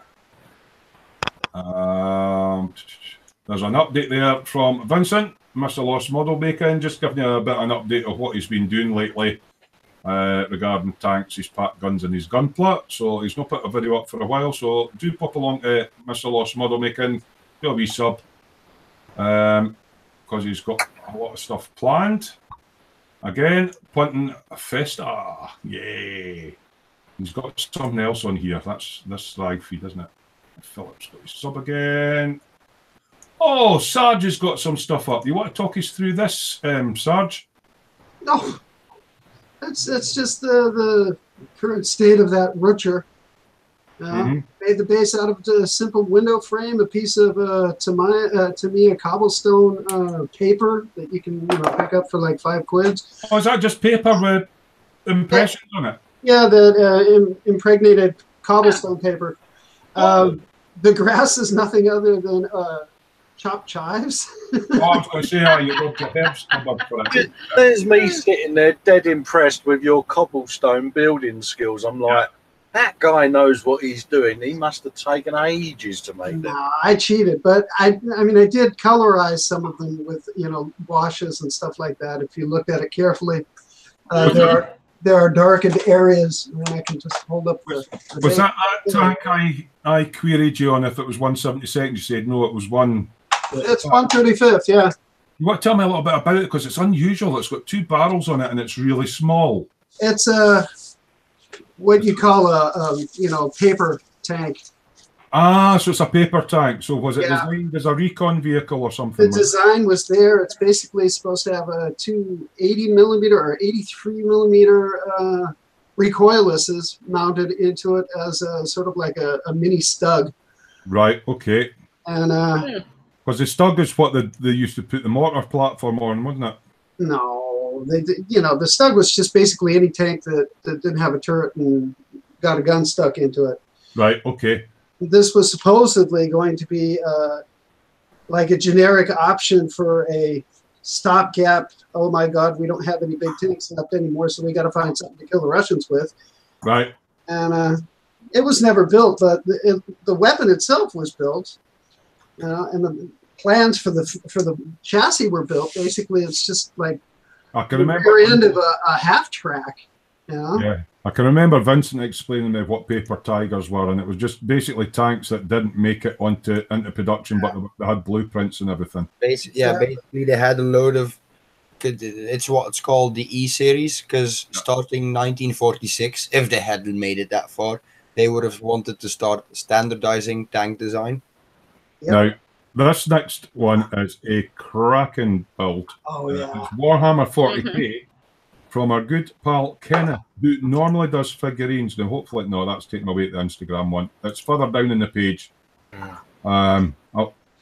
There's an update there from Vincent, Mr. Lost Model Making, just giving you a bit of an update of what he's been doing lately regarding tanks, his pack guns, and his gun plot. So he's not put a video up for a while. So do pop along to Mr. Lost Model Making, do a wee sub, because he's got a lot of stuff planned. Again, punting Festa. Yay! He's got something else on here. That's this live feed, isn't it? Philip's got his sub again. Oh, Sarge has got some stuff up. You want to talk us through this, Sarge? No, that's just the current state of that Rutcher. Made the base out of a simple window frame, a piece of Tamiya cobblestone paper that you can pick up for like 5 quids. Oh, is that just paper with impressions on it? Yeah, the impregnated cobblestone paper. The grass is nothing other than chopped chives. Oh, I was going to say, you got your herbs covered for it. There's me sitting there dead impressed with your cobblestone building skills. I'm like, that guy knows what he's doing. He must have taken ages to make them. No, I cheated, but I mean, I did colorize some of them with washes and stuff like that. If you looked at it carefully, there are darkened areas, and I can just hold up the Was that tank I queried you on if it was 172nd? You said no, it was one. It's 135th, yeah. You want to tell me a little bit about it, because it's unusual. It's got 2 barrels on it and it's really small. It's what you call a paper tank. Ah, so it's a paper tank. So was it designed as a recon vehicle or something? The design was there. It's basically supposed to have a 280 millimeter or 83 millimeter recoillesses mounted into it as a sort of like a mini Stug. Right. Okay. And because the Stug is what they used to put the mortar platform on, wasn't it? No, the Stug was just basically any tank that didn't have a turret and got a gun stuck into it. Right. Okay. This was supposedly going to be like a generic option for a stopgap. Oh my God, we don't have any big tanks left anymore, so we got to find something to kill the Russians with. Right. And it was never built, but the weapon itself was built, and the plans for the chassis were built. Basically, it's just like I can the remember rear end of a half track. Yeah. I can remember Vincent explaining to me what Paper Tigers were, and it was just basically tanks that didn't make it into production, but they had blueprints and everything. Basically they had a load of. It's what's called the E series, because starting 1946, if they hadn't made it that far, they would have wanted to start standardizing tank design. Yep. Now, this next one is a cracking build. Oh yeah, It's Warhammer 40k. From our good pal Kenneth, who normally does figurines. Now, hopefully, no, that's taken away at the Instagram one. It's further down in the page.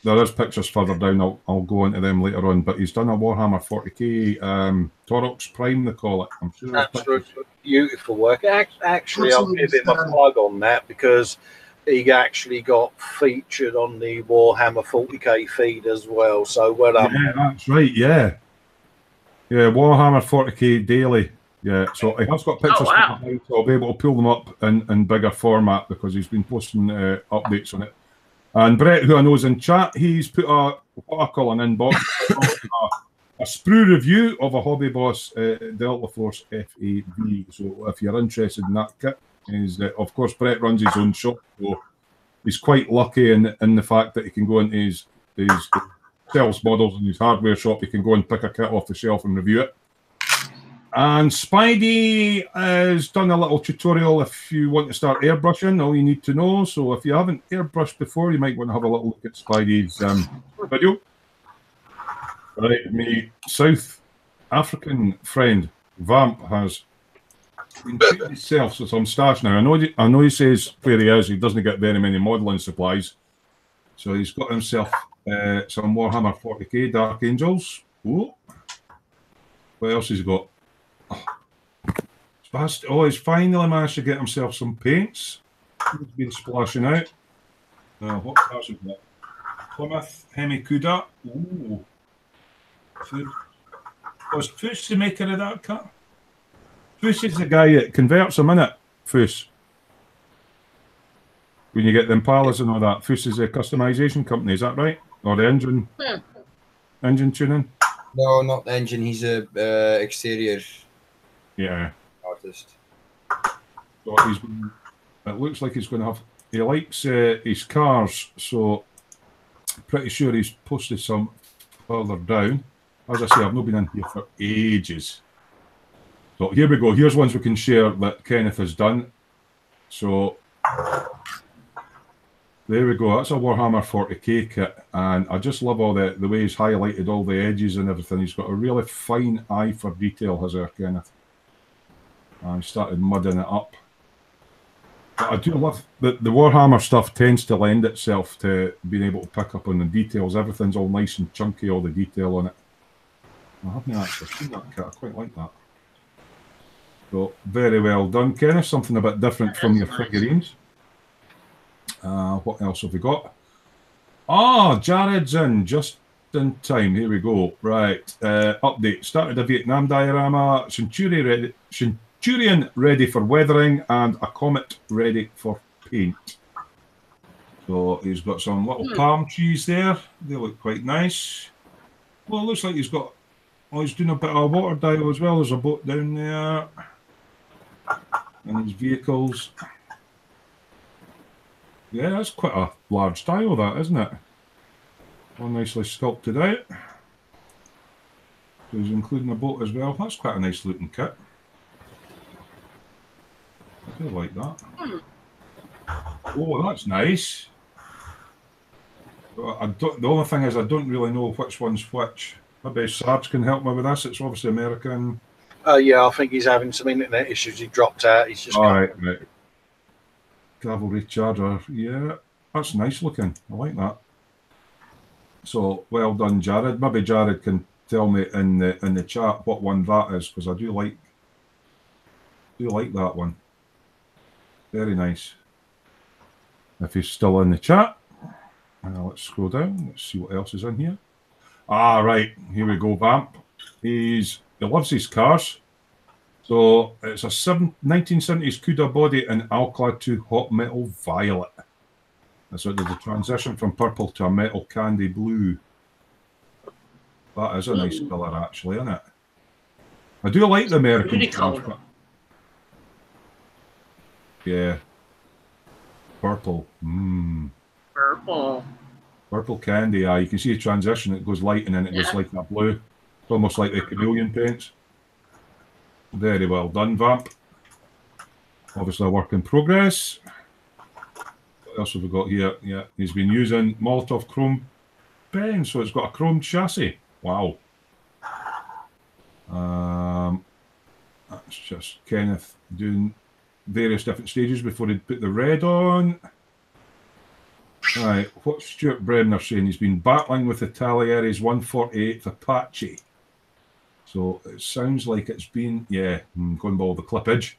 There is pictures further down. I'll go into them later on. But he's done a Warhammer 40k Torox Prime, they call it. I'm sure. Absolutely beautiful work. Actually, I'll give him a plug on that, because he actually got featured on the Warhammer 40k feed as well. So well done. Yeah, that's right. Yeah. Yeah, Warhammer 40k daily. Yeah, so he has got pictures. Oh, wow. So I'll be able to pull them up in bigger format, because he's been posting updates on it. And Brett, who I know is in chat, he's put what I call an inbox, a sprue review of a Hobby Boss Delta Force FAV. So if you're interested in that kit, of course Brett runs his own shop, so he's quite lucky in the fact that he can go into his sells models in his hardware shop. You can go and pick a kit off the shelf and review it. And Spidey has done a little tutorial if you want to start airbrushing, all you need to know. So if you haven't airbrushed before, you might want to have a little look at Spidey's video. Right, my South African friend Vamp has been treating himself to some stash now. I know he says where he is, he doesn't get very many modelling supplies. So he's got himself some Warhammer 40k Dark Angels. Ooh. What else has he got? Oh, he's finally managed to get himself some paints. He's been splashing out. What cars have we got? Plymouth Hemikuda. Ooh. Was Foos the maker of that car? Foos is the guy that converts them, innit? Foos. When you get the Impalas and all that, Foos is a customization company, is that right? Or the engine? Engine tuning? No, not the engine. He's a exterior artist. So it looks like he's going to have. He likes his cars, so pretty sure he's posted some further down. As I say, I've not been in here for ages. So here we go. Here's ones we can share that Kenneth has done. So there we go. That's a Warhammer 40k kit, and I just love all the way he's highlighted all the edges and everything. He's got a really fine eye for detail, has Kenneth. I started mudding it up. But I do love the Warhammer stuff tends to lend itself to being able to pick up on the details. Everything's all nice and chunky, all the detail on it. I haven't actually seen that kit. I quite like that. So very well done, Kenneth. Something a bit different from your figurines. What else have we got? Jared's in just in time. Here we go. Right. Update. Started a Vietnam diorama. Centurion ready for weathering, and a Comet ready for paint. So he's got some little palm trees there. They look quite nice. Well, it looks like he's got. Oh, he's doing a bit of water dial as well. There's a boat down there. And his vehicles. Yeah, that's quite a large dial, that, isn't it? All nicely sculpted out. So he's including a boat as well. That's quite a nice looking kit. I do like that. Oh, that's nice. The only thing is I don't really know which one's which. Maybe Sarge can help me with this. It's obviously American. Yeah, I think he's having some internet issues. He dropped out. He's just right. Cavalry Charger. Yeah, that's nice looking. I like that. So well done, Jared. Maybe Jared can tell me in the chat what one that is, because I do like that one. Very nice. If he's still in the chat, let's scroll down. Let's see what else is in here. Right. Here we go, Vamp. He loves his cars. So it's a 1970s CUDA body in Alclad 2 Hot Metal Violet. So there's a transition from purple to a metal candy blue. That is a nice colour, actually, isn't it? I do like the American cars. Yeah. Purple. Purple. Purple candy, you can see a transition. It goes light and then it goes like that blue. It's almost like the chameleon paints. Very well done, Vamp. Obviously a work in progress. What else have we got here? Yeah, he's been using Molotov chrome pen, so it's got a chrome chassis. Wow. That's just Kenneth doing various different stages before he'd put the red on. Right, what's Stuart Bremner saying? He's been battling with the Taliere's 148th Apache. So it sounds like it's been, going by all the clippage.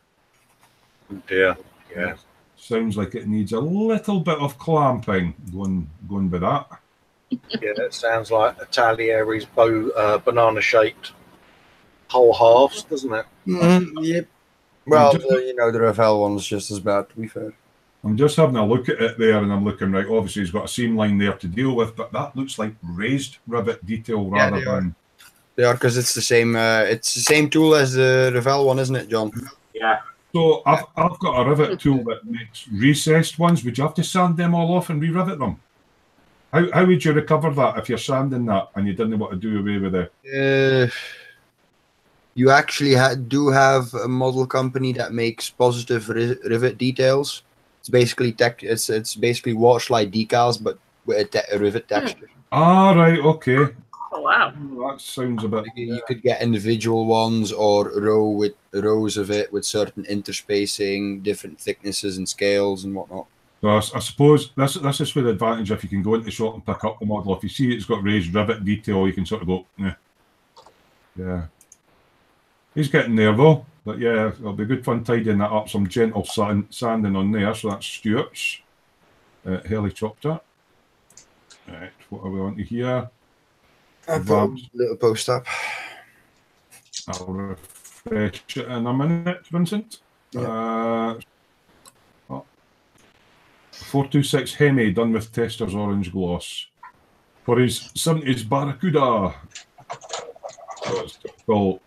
Yeah, yeah. Sounds like it needs a little bit of clamping going by that. Yeah, that sounds like a Taliere's banana-shaped whole halves, doesn't it? Yep. Well, the Ravel one's just as bad, to be fair. I'm just having a look at it there, and I'm looking right. Obviously, he's got a seam line there to deal with, but that looks like raised rivet detail rather than. They are, because it's the same. It's the same tool as the Ravel one, isn't it, John? Yeah. So I've got a rivet tool that makes recessed ones. Would you have to sand them all off and re-rivet them? How would you recover that if you're sanding that and you didn't know what to do away with it? You actually do have a model company that makes positive rivet details. It's basically it's basically waterslide decals, but with a rivet texture. Right, okay. wow. That sounds a bit. You could get individual ones or rows of it with certain interspacing, different thicknesses and scales and whatnot. So I suppose this is where the advantage if you can go into the shop and pick up the model. If you see it's got raised rivet detail, you can sort of go, yeah. He's getting there though, but yeah, it'll be good fun tidying that up. Some gentle sanding on there. So that's Stuart's helicopter. Right, what are we on to here? Little post up. I'll refresh it in a minute, Vincent. Yeah. 426 Hemi done with Tester's orange gloss for his 70s Barracuda. So it's called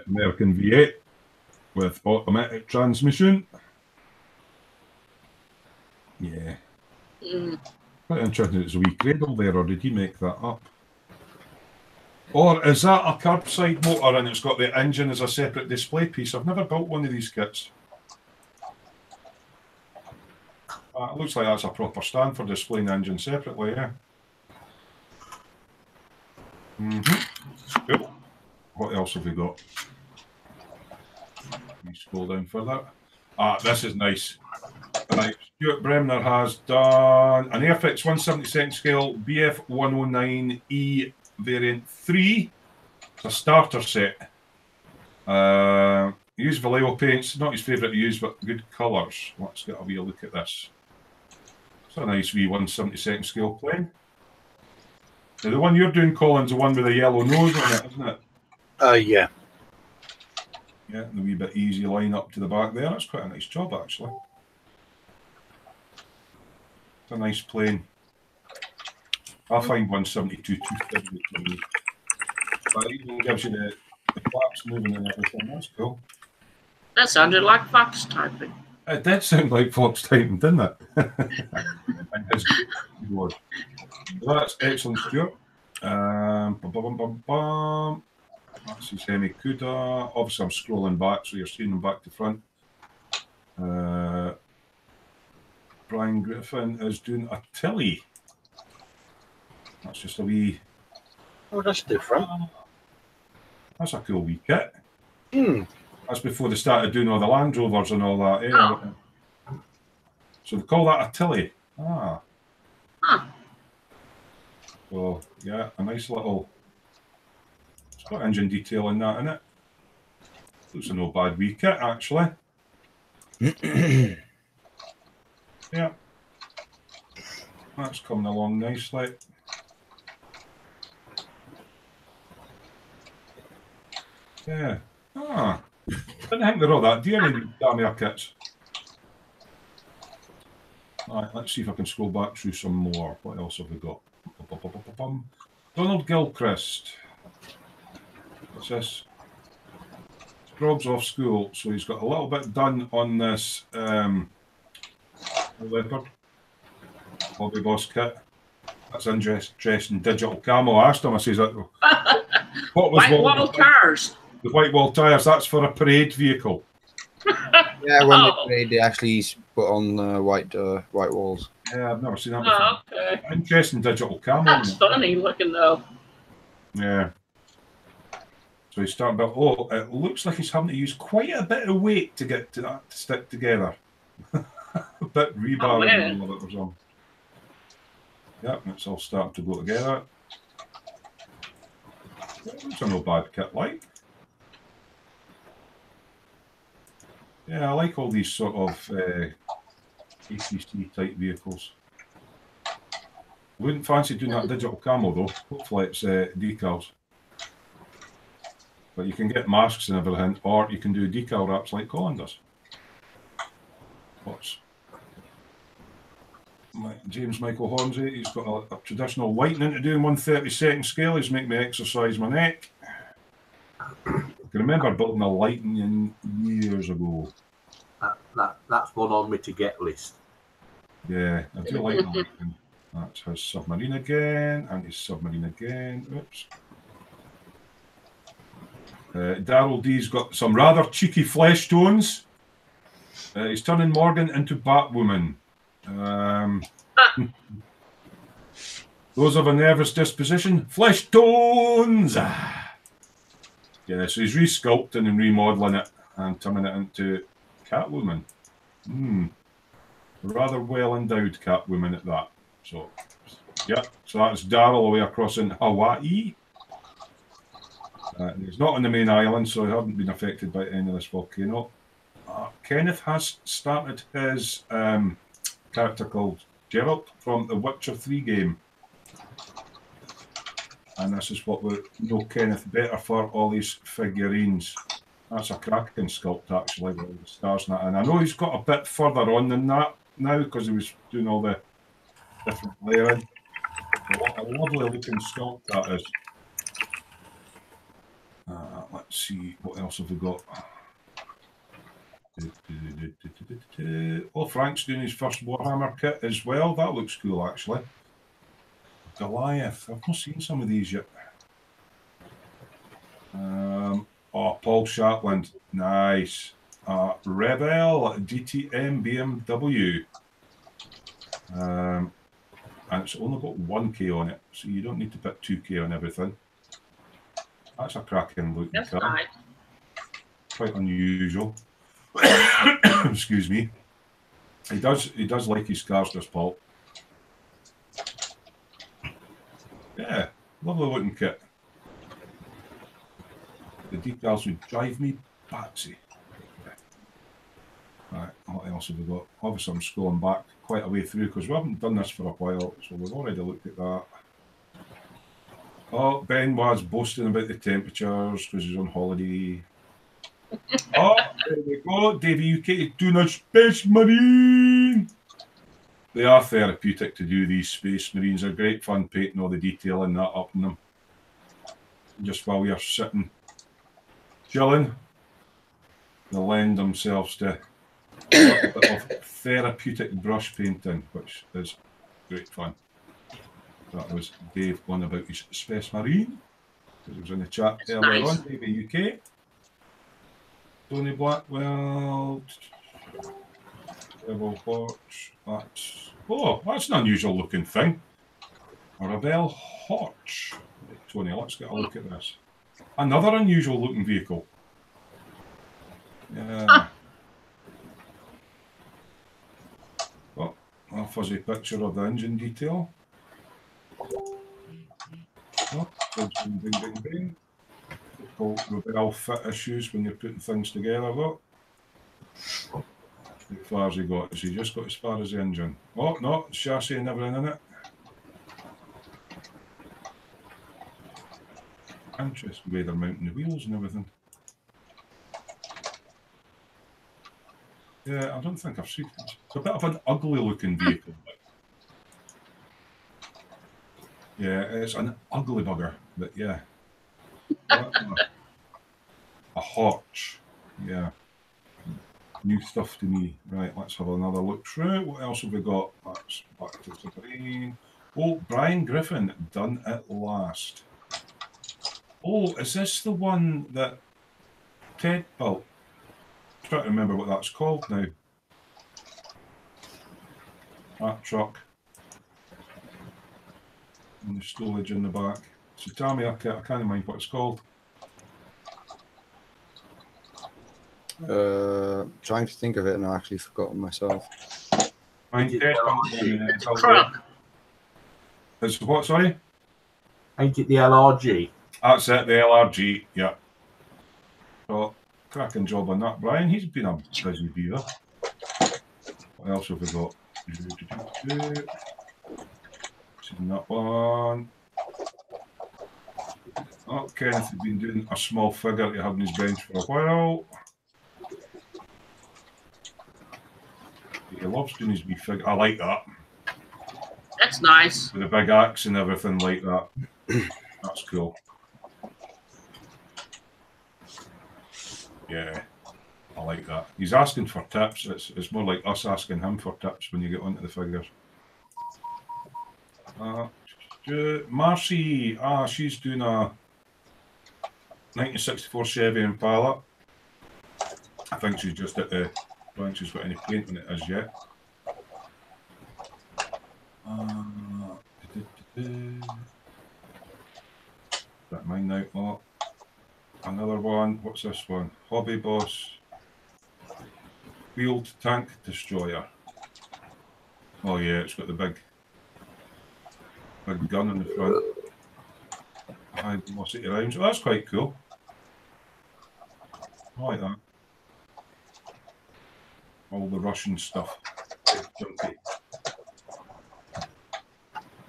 American V8 with automatic transmission. Yeah. Quite interesting. It's a wee cradle there, or did he make that up? Or is that a curbside motor and it's got the engine as a separate display piece? I've never built one of these kits. It looks like that's a proper stand for displaying the engine separately, yeah. Cool. What else have we got? Let me scroll down further. This is nice. Right, Stuart Bremner has done an Airfix 1/72 scale BF 109E variant 3. It's a starter set. He used Vallejo paints, not his favourite to use, but good colours. Let's get a wee look at this. It's a nice wee 1/72 scale plane. Now, the one you're doing, Colin's the one with the yellow nose on it, isn't it? Yeah. Yeah, and the wee bit easy line up to the back there. That's quite a nice job, actually. It's a nice plane. I find 172 too heavy for me. But it even gives you the flaps moving and everything. That's cool. That sounded like Fox typing. It did sound like Fox typing, didn't it? And his keyboard. So that's excellent, Stuart. That's his Hemi Cuda. Obviously, I'm scrolling back, so you're seeing them back to front. Brian Griffin is doing a Tilly. That's just a wee. Oh, that's different. That's a cool wee kit. That's before they started doing all the Land Rovers and all that. Eh? Oh. So they call that a Tilly. Ah. Huh. So, yeah, a nice little. It's got engine detail in that, innit? Looks a no bad wee kit, actually. Yeah. That's coming along nicely. Yeah. Didn't think they're all that dear in these damn air kits. Alright, let's see if I can scroll back through some more. What else have we got? Donald Gilchrist. What's this? Rob's off school, so he's got a little bit done on this leopard hobby boss kit. That's interesting. Digital camo. I asked him, I says, what was White wall tires. The white wall tyres, that's for a parade vehicle. Yeah, when they parade, they actually put on white walls. Yeah, I've never seen that before. Oh, okay. Interesting digital camo. That's funny looking though. Yeah. So he's starting about, it looks like he's having to use quite a bit of weight to get to that to stick together. A bit rebar and all that was on. Yep, it's all starting to go together. It's a no bad kit, like. Yeah, I like all these sort of APC type vehicles. Wouldn't fancy doing that digital camo though. Hopefully it's decals. But you can get masks and everything, or you can do decal wraps like Colin does. What's James Michael Hornsey? He's got a traditional whitening to do in 1/32 scale. He's making me exercise my neck. I can remember building a lightning years ago. That's one on me to get list. Yeah, I do like the lightning. That's his submarine again, and his submarine again. Oops. Daryl D's got some rather cheeky flesh tones. He's turning Morgan into Batwoman. Those of a nervous disposition, flesh tones. Yeah, so he's resculpting and remodeling it and turning it into Catwoman. Rather well endowed Catwoman at that. So, yeah, so that's Daryl away across in Hawaii. He's not on the main island, so he hasn't been affected by any of this volcano. Kenneth has started his character called Geralt from the Witcher 3 game. And this is what we know Kenneth better for, all these figurines. That's a cracking sculpt, actually, with the stars and that. And I know he's got a bit further on than that now, because he was doing all the different layering. What a lovely looking sculpt that is. Let's see, what else have we got? Oh, Frank's doing his first Warhammer kit as well. That looks cool, actually. Goliath. I've not seen some of these yet. Oh, Paul Shatland. Nice. Rebel DTM BMW. And it's only got 1K on it, so you don't need to put 2K on everything. That's a cracking looking car. Nice. Quite unusual. Excuse me. He does like his cars, does Paul. Yeah, lovely looking kit. The details would drive me batsy. Right, what else have we got? Obviously, I'm scrolling back quite a way through because we haven't done this for a while, so we've already looked at that. Oh, Ben was boasting about the temperatures because he's on holiday. Oh, there we go. Davey UK doing a Space Marine. They are therapeutic to do these Space Marines. They're great fun painting all the detail and that up in them. Just while we are sitting, chilling, they lend themselves to a little bit of therapeutic brush painting, which is great fun. That was Dave on about his Space Marine. It was in the chat earlier on. Davey UK. Tony Blackwell. Rebel Hotch. That's an unusual looking thing. A Rebel Hotch. Tony, let's get a look at this. Another unusual looking vehicle. Yeah. Oh, a fuzzy picture of the engine detail. Oh, bing, bing, bing, bing. Rebel fit issues when you're putting things together, look. How far has he got? Has he just got as far as the engine? Oh, no, chassis and everything in it. Interesting way they're mounting the wheels and everything. Yeah, I don't think I've seen it. It's a bit of an ugly looking vehicle. Yeah, it's an ugly bugger, but yeah. A Hotch. Yeah. New stuff to me. Right, let's have another look through. What else have we got? That's back to the brain. Oh, Brian Griffin, done at last. Oh, is this the one that Ted built? I'm trying to remember what that's called now. That truck. And the stowage in the back. So tell me, I can't mind what it's called. Trying to think of it and I actually forgotten myself. It's a truck. It's what, sorry? Ain't it the LRG? That's it, the LRG, yeah. So, cracking job on that, Brian. He's been a busy beaver. What else have we got? Seen that one. Oh, Kenneth has been doing a small figure to have on his bench for a while. He loves doing his wee figure. I like that. That's nice. With the big axe and everything like that. That's cool. Yeah, I like that. He's asking for tips. It's more like us asking him for tips when you get onto the figures. Marcy, she's doing a 1964 Chevy Impala. I think she's just at the, I don't think she's got any paint on it as yet. That mine now. Oh, another one. What's this one? Hobby Boss. Wheeled Tank Destroyer. Oh yeah, it's got the big gun in the front. High velocity rounds. Oh, that's quite cool. I like that. All the Russian stuff. Junky.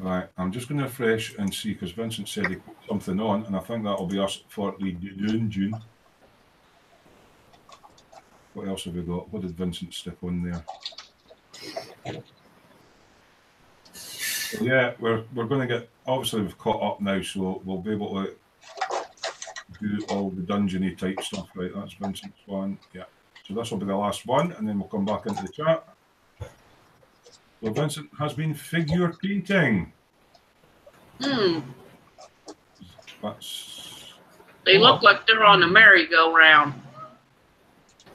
Right, I'm just going to refresh and see, because Vincent said he put something on, and I think that'll be us for the June. What else have we got? What did Vincent stick on there? So yeah, we're going to get, obviously we've caught up now, so we'll be able to do all the dungeony type stuff. Right, that's Vincent's one. Yeah. So this will be the last one, and then we'll come back into the chat. So Vincent has been figure painting. They look like they're on a merry-go-round.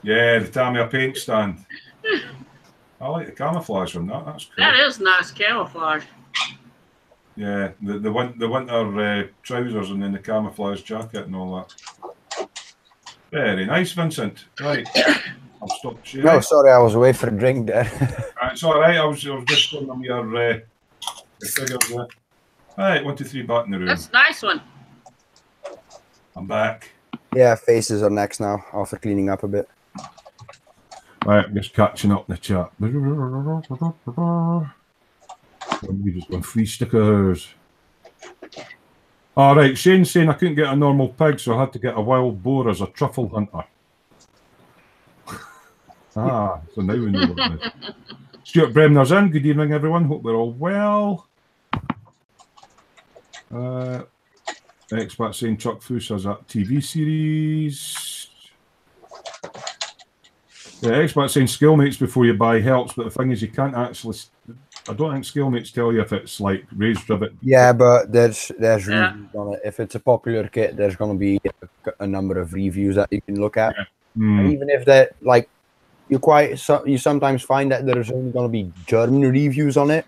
Yeah, the Tamiya paint stand. I like the camouflage on that. That's cool. That is nice camouflage. Yeah, the winter trousers and then the camouflage jacket and all that. Very nice, Vincent. Right, I'll stop sharing. No, sorry, I was away for a drink there. It's all right. I was just showing them your figures there. All right, 1, 2, 3, back in the room. That's a nice one. I'm back. Yeah, faces are next now, after cleaning up a bit. Right, just catching up in the chat. We just got free stickers. All right, Shane's saying I couldn't get a normal pig, so I had to get a wild boar as a truffle hunter. So now we know what it is. Stuart Bremner's in. Good evening, everyone. Hope we're all well. Expat saying Chuck Foose has that TV series. Yeah, Expat saying Skillmates before you buy helps, but the thing is you can't actually... I don't think Skillmates tell you if it's like raised rivet. Yeah, but there's reviews on it. If it's a popular kit, there's going to be a number of reviews that you can look at. Yeah. And even if that, like, you sometimes find that there's only going to be German reviews on it.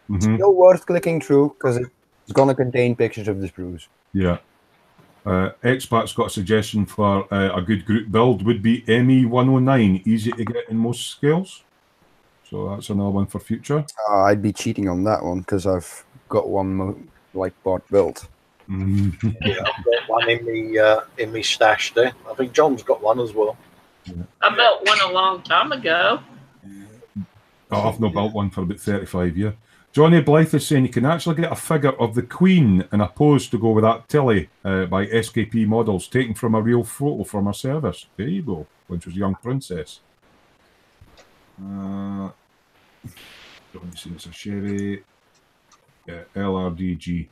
It's still worth clicking through because it's going to contain pictures of the sprues. Yeah. Expat's got a suggestion for a good group build would be ME109, easy to get in most scales. So that's another one for future. I'd be cheating on that one because I've got one like bot built. Yeah, I've got one in me stash there. I think John's got one as well. Yeah. I built one a long time ago. I've not built one for about 35 years. Johnny Blythe is saying you can actually get a figure of the Queen in a pose to go with that Tilly by SKP Models, taken from a real photo from her service. There you go, which was Young Princess. Don't see it's a Chevy. Yeah, LRDG.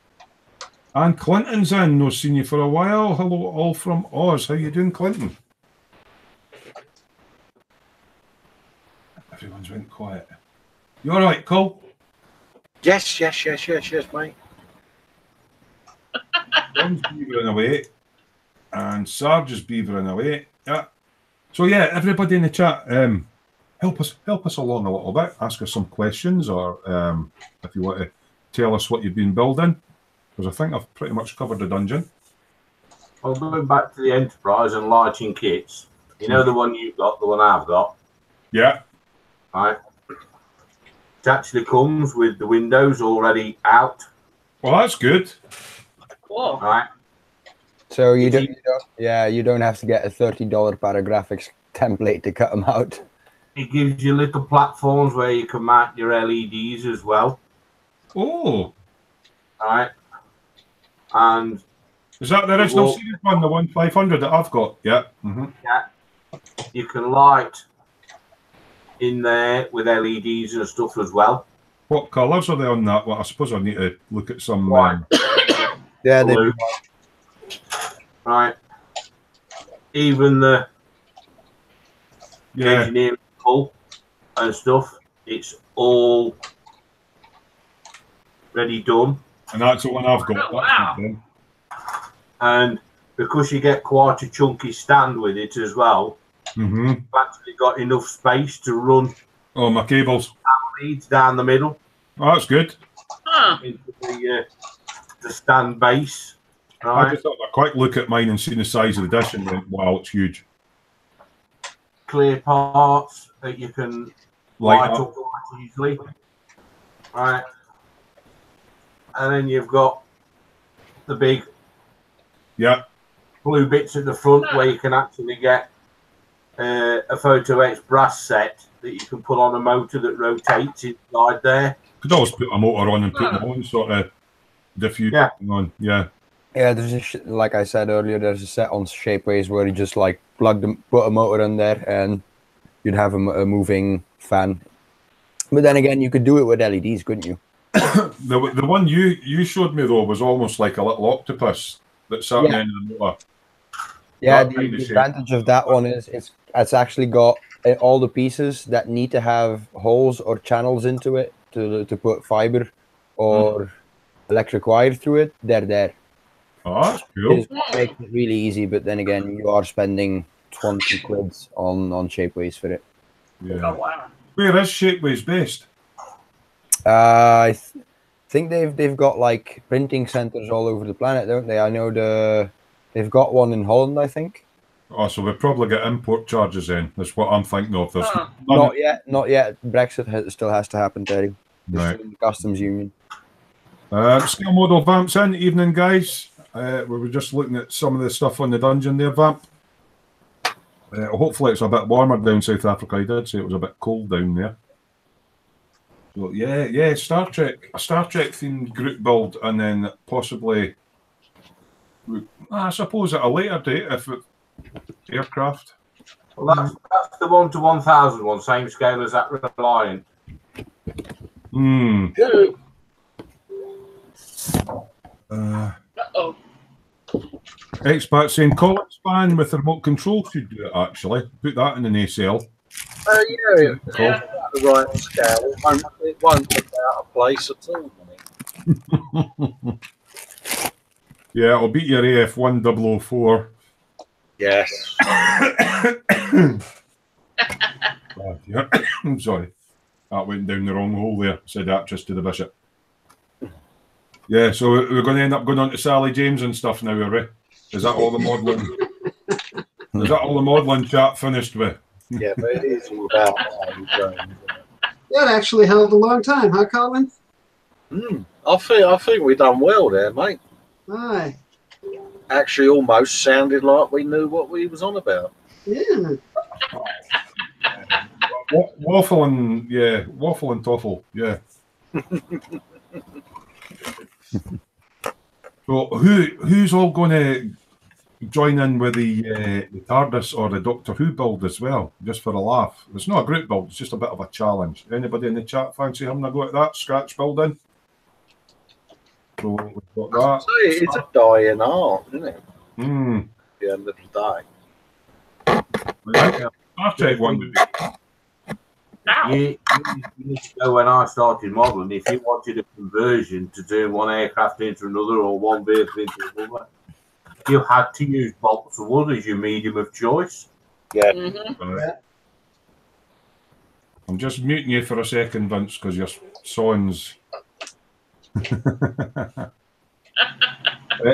And Clinton's in. No seen you for a while. Hello, all from Oz. How you doing, Clinton? Everyone's went quiet. You all right, Cole? Yes, mate. John's beavering away, and Sarge is beavering away. Yeah. So yeah, everybody in the chat, help us along a little bit. Ask us some questions, or if you want to tell us what you've been building, because I think I've pretty much covered the dungeon. Well, going back to the Enterprise and lighting kits, you know the one you've got, the one I've got. Yeah. Right. It actually comes with the windows already out. Well, that's good. Cool. Right. So you don't have to get a $30 paragraphics template to cut them out. It gives you little platforms where you can mount your LEDs as well. Oh. Right. And is that the original series one, the 1500 that I've got? Yeah. Yeah. You can light in there with LEDs and stuff as well. What colours are they on that? Well, I suppose I need to look at some. Yeah, blue. Right. Even the engineering hull and stuff, it's all ready done. And that's the one I've got. Oh, wow. And because you get quite a chunky stand with it as well, you've actually got enough space to run my cables leads down the middle. Oh, that's good. into the stand base. I Right, just had a quick look at mine and seen the size of the dish and went, wow, it's huge. clear parts that you can light up quite easily. Right, and then you've got the big blue bits at the front where you can actually get a Photo X brass set that you can put on a motor that rotates inside there. Could always put a motor on and put my own sort of diffuse on. Yeah. Yeah, there's like I said earlier, there's a set on Shapeways where you just like put a motor in there and you'd have a moving fan. But then again, you could do it with LEDs, couldn't you? The one you showed me though was almost like a little octopus that sat on the end of the motor. Yeah, the advantage of that one is it's actually got all the pieces that need to have holes or channels into it to put fiber or electric wire through it. They're there. Oh, that's cool. It makes it really easy, but then again, you are spending 20 quid on Shapeways for it. Yeah. Oh, wow. Where is Shapeways based? I think they've got like printing centers all over the planet, don't they? I know they've got one in Holland, I think. Oh, so we probably get import charges then. That's what I'm thinking of. There's Not yet. Brexit still has to happen, Terry. Right. The customs union. Scale model vamps in. Evening, guys. We were just looking at some of the stuff on the dungeon there, vamp. Hopefully it's a bit warmer down South Africa. He did say it was a bit cold down there. So yeah, a Star Trek themed group build, and then possibly, I suppose at a later date if it aircraft. Well, that's the 1 to 1,000 one, same scale as that Reliant. Uh-oh. Expat saying Colin span with the remote control should do it actually. Put that in an ACL. Yeah, the right scale. It won't look out of place at all. Yeah, I'll beat your AF1004. Yes. Yeah. I'm sorry. That went down the wrong hole there. Said actress to the bishop. Yeah, so we're going to end up going on to Sally James and stuff now, are we? Is that all the modelling? Is that all the modelling chat finished with? Yeah, but it is all about That actually held a long time, huh, Colin? I think we done well there, mate. Aye. Actually, almost sounded like we knew what we was on about. Yeah. Waffle and toffle, yeah. So who's all going to join in with the TARDIS or the Doctor Who build as well, just for a laugh? It's not a group build; it's just a bit of a challenge. Anybody in the chat fancy having a go at that scratch building? So we've got that. It's a dying art, isn't it? Mm. At the end of the day. Star Trek one would be. You need to know when I started modelling, if you wanted a conversion to turn one aircraft into another or one vehicle into another, you had to use bolts of wood as your medium of choice. Yeah. I'm just muting you for a second, Vince, because your son's.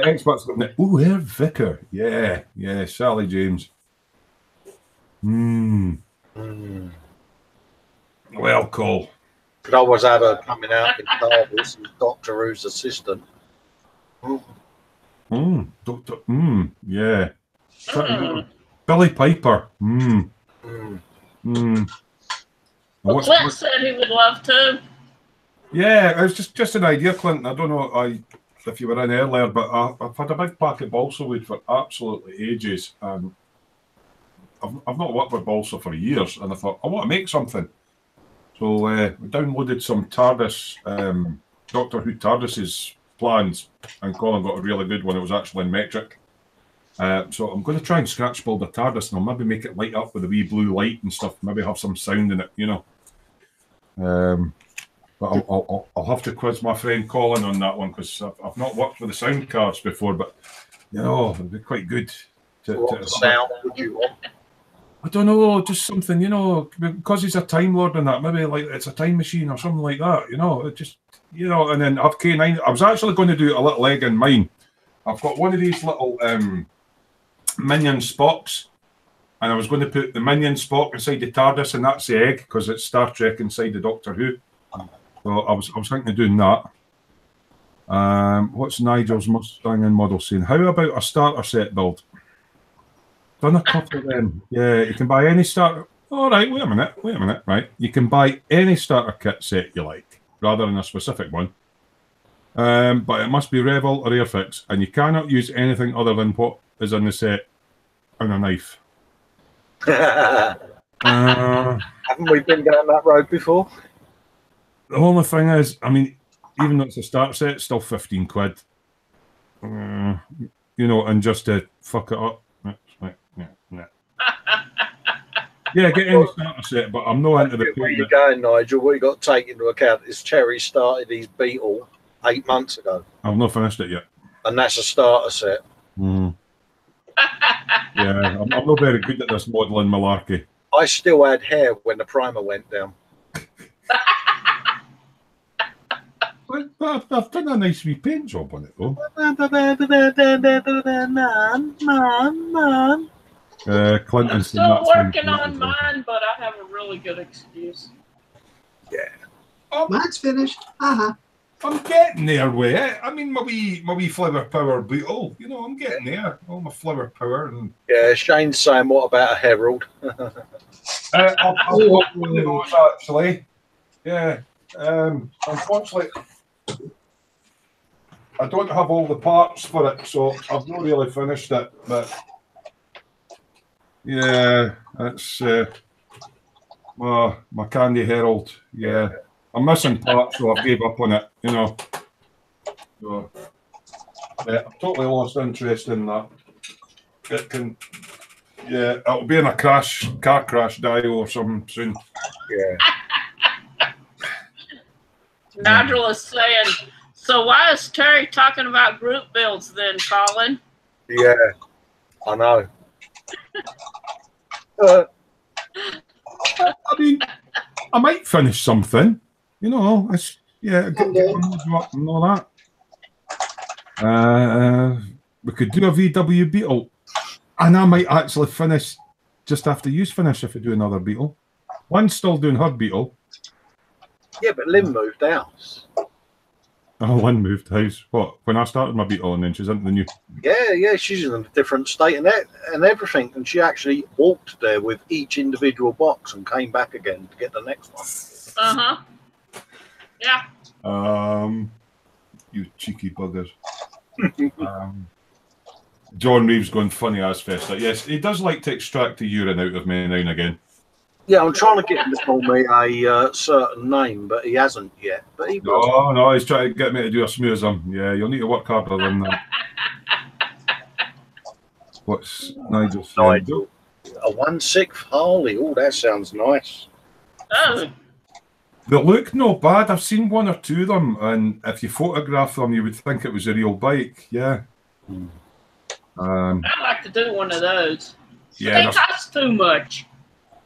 Experts looking at. Oh, Herr Vicker. Yeah, Sally James. Well, Cole. Could always have her coming out in TARDIS as Doctor Who's assistant. Doctor. Yeah. Billy Piper. Well, Clint said he would love to. Yeah, it was just an idea, Clinton. I don't know if you were in earlier, but I've had a big pack of balsa wood for absolutely ages, and I've not worked with balsa for years, and I thought I want to make something. So we downloaded some TARDIS, Doctor Who TARDIS's plans, and Colin got a really good one. It was actually in metric. So I'm going to try and scratch build a TARDIS, and I'll maybe make it light up with a wee blue light and stuff. Maybe have some sound in it, you know. But I'll have to quiz my friend Colin on that one, because I've not worked with the sound cards before. But you know, it'd be quite good. What sound would you want? I don't know, just something, you know, because he's a Time Lord and that. Maybe like it's a time machine or something like that. You know, it just you know, and then I've K9. I was actually going to do a little egg in mine. I've got one of these little Minion Spocks, and I was going to put the Minion Spock inside the TARDIS, and that's the egg because it's Star Trek inside the Doctor Who. So I was thinking of doing that. What's Nigel's Mustang and model saying? How about a starter set build? Done a couple of them. Yeah, you can buy any starter. All right, wait a minute. Right, you can buy any starter kit set you like, rather than a specific one. But it must be Revol or Airfix, and you cannot use anything other than what is in the set and a knife. Haven't we been down that road before? The only thing is, I mean, even though it's a start set, it's still 15 quid. You know, and just to fuck it up. Yeah, get any starter set, but I'm not into the... Where you going, Nigel? What you got to take into account is Terry started his Beetle 8 months ago. I've not finished it yet. And that's a starter set. Yeah, I'm not very good at this modelling malarkey. I still had hair when the primer went down. I've done a nice wee paint job on it, though. Clinton's I'm still working on mine, but I have a really good excuse. Yeah. Mine's finished. Uh-huh. I'm getting there with it. I mean, my wee flower power Beetle. You know, I'm getting there. All my flower power and... Yeah, Shane's saying, what about a Herald? I've got one of those, actually. Yeah. Unfortunately, I don't have all the parts for it, so I've not really finished it. But yeah, that's my Candy Herald. Yeah, I'm missing parts, so I've gave up on it. You know, so yeah, I've totally lost interest in that. It can, yeah, it'll be in a car crash dial or something soon. Yeah. Nigel is saying, so why is Terry talking about group builds then, Colin? Yeah, I know. I mean, I might finish something. You know, it's, yeah, get up and all that. We could do a VW Beetle. And I might actually finish just after you finish if we do another Beetle. One's still doing her Beetle. Yeah, but Lynn moved house. Oh, Lynn moved house. What? When I started my Beetle and then she's into the new... Yeah, she's in a different state and everything. And she actually walked there with each individual box and came back again to get the next one. Uh-huh. Yeah. You cheeky buggers. John Reeves going funny ass Festa. Yes, he does like to extract the urine out of me now and again. Yeah, I'm trying to get him to call me a certain name, but he hasn't yet. But he will. No, he's trying to get me to do a smoothism. Yeah, you'll need to work harder than that. What's Nigel saying? Nigel. A 1/6 Harley. Oh, that sounds nice. Oh. They look no bad. I've seen one or two of them, and if you photograph them, you would think it was a real bike. Yeah. I'd like to do one of those. Yeah, they cost too much.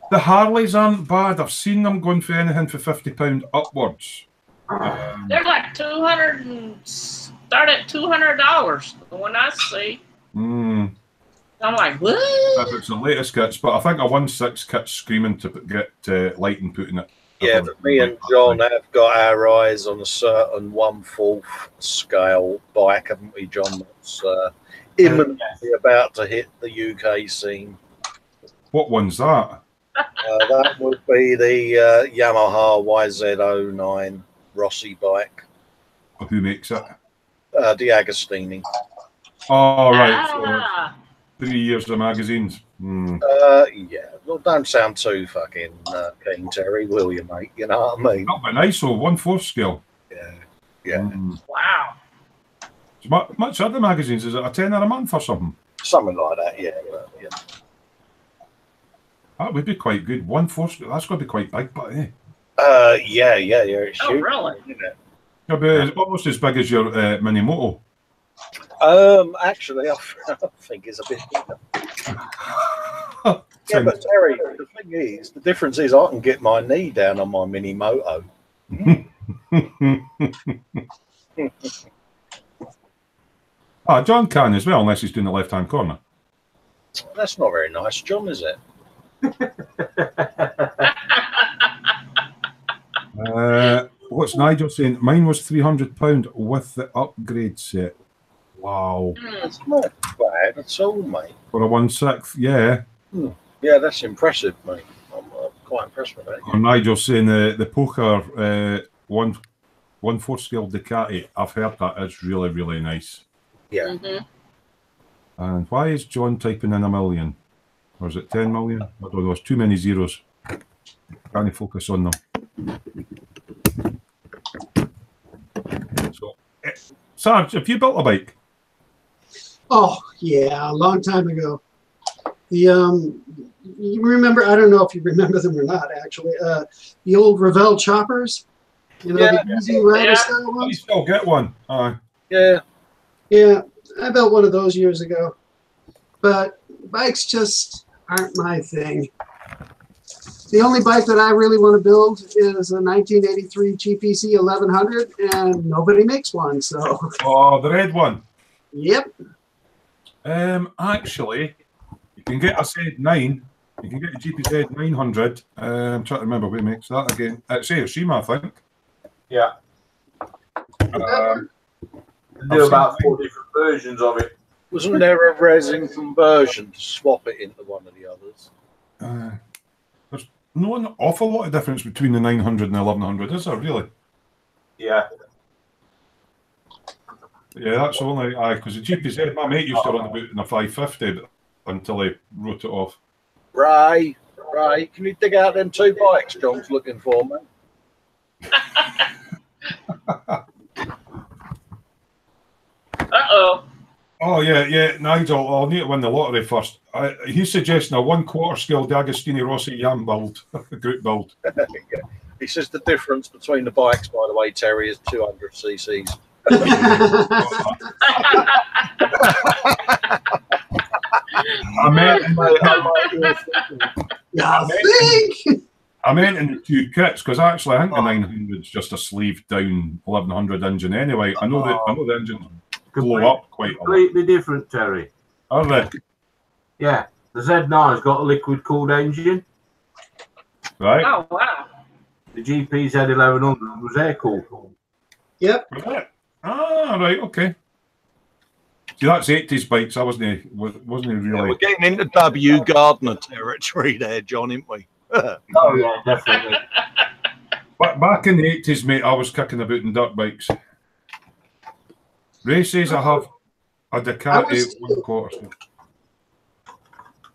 The Harleys aren't bad. I've seen them going for anything for £50 upwards. They're like $200 and start at $200. The one I see. I'm like, what? If it's the latest kits, but I think a 1/6 kit's screaming to get lighting put in it. Yeah, but me and John have got our eyes on a certain 1/4 scale bike, haven't we, John? That's imminently about to hit the UK scene. What one's that? That would be the Yamaha YZ09 Rossi bike. Who makes it? The Agostini. Oh, right. So 3 years of magazines. Yeah. Well, don't sound too fucking keen, Terry, will you, mate? You know what I mean? Not but nice, so 1/4 scale. Yeah. Wow. Much other magazines, is it a tenner a month or something? Something like that, yeah. Yeah. That would be quite good. 1/4 scale, that's going to be quite big, but Yeah. It's Oh, huge, really? isn't it? it's almost as big as your Mini Moto. Actually, I think it's a bit bigger. Yeah, but Terry, the thing is, the difference is I can get my knee down on my Mini Moto. John can as well, unless he's doing the left-hand corner. That's not very nice, John, is it? What's Nigel saying? Mine was £300 with the upgrade set. Wow. It's not bad at all, mate. For a 1/6, yeah. Yeah, that's impressive, mate. I'm quite impressed with that. And Nigel's saying the poker 1/4 scale Ducati. I've heard that is really, really nice. Yeah. Mm-hmm. And why is John typing in 1 million? Or is it 10 million? I don't know. There's too many zeros. Can't focus on them. So, Sarge, have you built a bike? Oh yeah, a long time ago. You remember? I don't know if you remember them or not. Actually, the old Revell choppers. You know, the easy rider style ones. You still get one. Yeah. Yeah, I built one of those years ago, but bikes just aren't my thing. The only bike that I really want to build is a 1983 GPC 1100, and nobody makes one. So. Oh, the red one. Yep. Actually, you can get a Z9. You can get a GPZ 900. I'm trying to remember who makes that again. It's Hiroshima, I think. Yeah. I've Do about seen 4 different versions of it. Wasn't there a resin conversion to swap it into one of the others? There's not an awful lot of difference between the 900 and the 1100, is there really? Yeah. Yeah, that's only because the GPZ, my mate used to run about in a 550 but, until he wrote it off. Ray, can you dig out them 2 bikes John's looking for, man? Uh-oh. Oh, yeah, Nigel, I'll need to win the lottery first. He's suggesting a 1/4 scale D'Agostini Rossi Yam build, group build. He says the difference between the bikes, by the way, Terry, is 200 cc's. I meant in the 2 kits because actually I think the 900 is just a sleeved down 1100 engine anyway. I know the engines blow up quite a lot. Completely different, Terry. Are they? Yeah. The Z9's got a liquid cooled engine. Right. Oh, wow. The GP Z1100 was air cooled. Yep. Right. Right, okay. See, that's 80s bikes. I wasn't really. Yeah, we're getting into W. Gardner territory there, John, aren't we? Oh, yeah, definitely. But back in the 80s, mate, I was kicking about in dirt bikes. Races, I have a Ducati 1/4.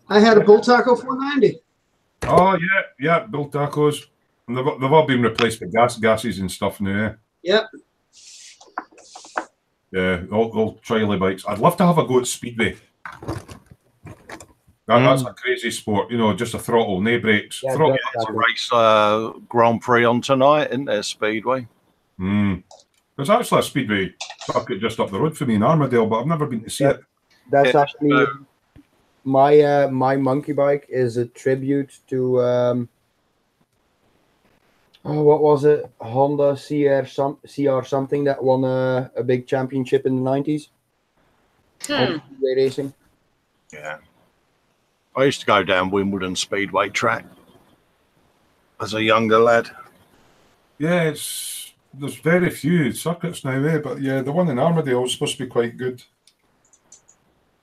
I had a Bull Taco 490. Oh, yeah, Bull Tacos. And they've all been replaced with gases and stuff now, Yep. Yeah, all trially bikes. I'd love to have a go at Speedway. That's a crazy sport, just a throttle, no brakes. Yeah, throttle. It's a race Grand Prix on tonight, isn't there, Speedway? There's actually a Speedway circuit just up the road for me in Armadale, but I've never been to see it. That's actually my monkey bike is a tribute to what was it? Honda CR something that won a big championship in the 90s. Racing. Yeah. I used to go down Wimbledon Speedway track as a younger lad. Yeah, there's very few circuits now, but yeah, the one in Armadale is supposed to be quite good.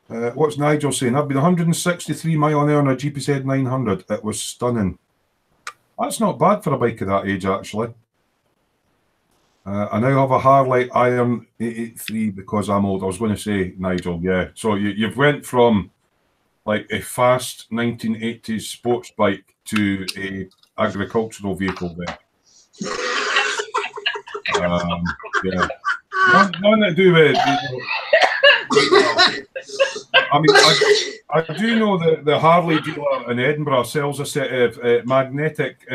What's Nigel saying? I've been 163 mile an hour on a GPZ 900. It was stunning. That's not bad for a bike of that age, actually. I now have a Harley Iron 883 because I'm old. I was going to say, Nigel, yeah. So you've went from like a fast 1980s sports bike to a agricultural vehicle there. Yeah. Nothing to do with I mean, I do know that the Harley dealer in Edinburgh sells a set of magnetic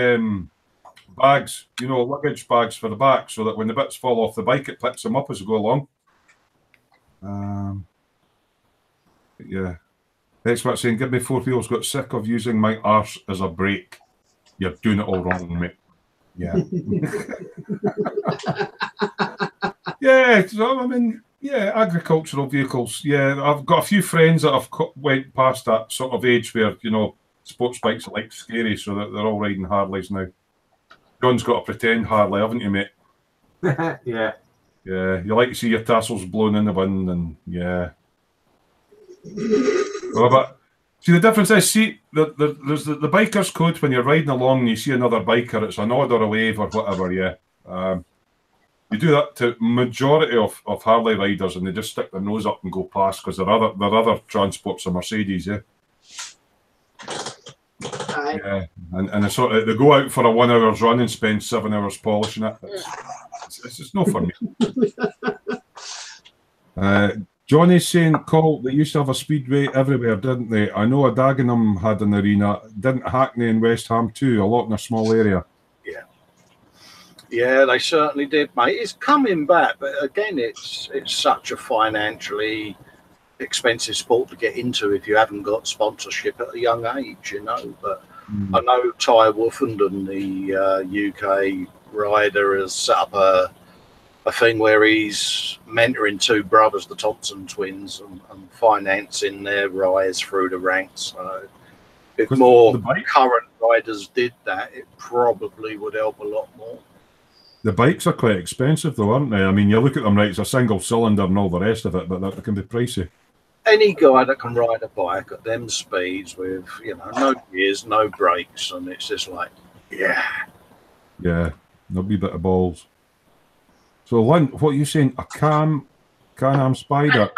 bags, luggage bags for the back, so that when the bits fall off the bike, it picks them up as we go along. Yeah. Expert saying, give me 4 wheels, got sick of using my arse as a brake. You're doing it all wrong, mate. Yeah. Yeah, so, I mean, yeah, agricultural vehicles. Yeah, I've got a few friends that have went past that sort of age where, you know, sports bikes are like scary, so that they're all riding Harleys now. John's got a pretend Harley, haven't you, mate? Yeah. Yeah, you like to see your tassels blown in the wind, and yeah. Well, but see, the difference is, see, there's the biker's code when you're riding along and you see another biker, it's a nod or a wave or whatever, yeah. You do that to majority of Harley riders, and they just stick their nose up and go past because their other transport's a Mercedes, yeah. Aye. Yeah, and they go out for a 1 hour's run and spend 7 hours polishing it. It's no fun. Johnny's saying, Cole, they used to have a speedway everywhere, didn't they? I know a Dagenham had an arena. Didn't Hackney and West Ham too? A lot in a small area. Yeah, they certainly did, mate. It's coming back, but again, it's such a financially expensive sport to get into if you haven't got sponsorship at a young age, you know. But I know Ty Woofenden, the UK rider, has set up a thing where he's mentoring two brothers, the Thompson twins, and financing their rise through the ranks. So if more current riders did that, it probably would help a lot more. The bikes are quite expensive, though, aren't they? I mean, you look at them, right, it's a single cylinder and all the rest of it, but that can be pricey. Any guy that can ride a bike at them speeds with, you know, no gears, no brakes, and it's just like, yeah. Yeah, no wee bit of balls. So, Lynn, what are you saying? A Can-Am Spider?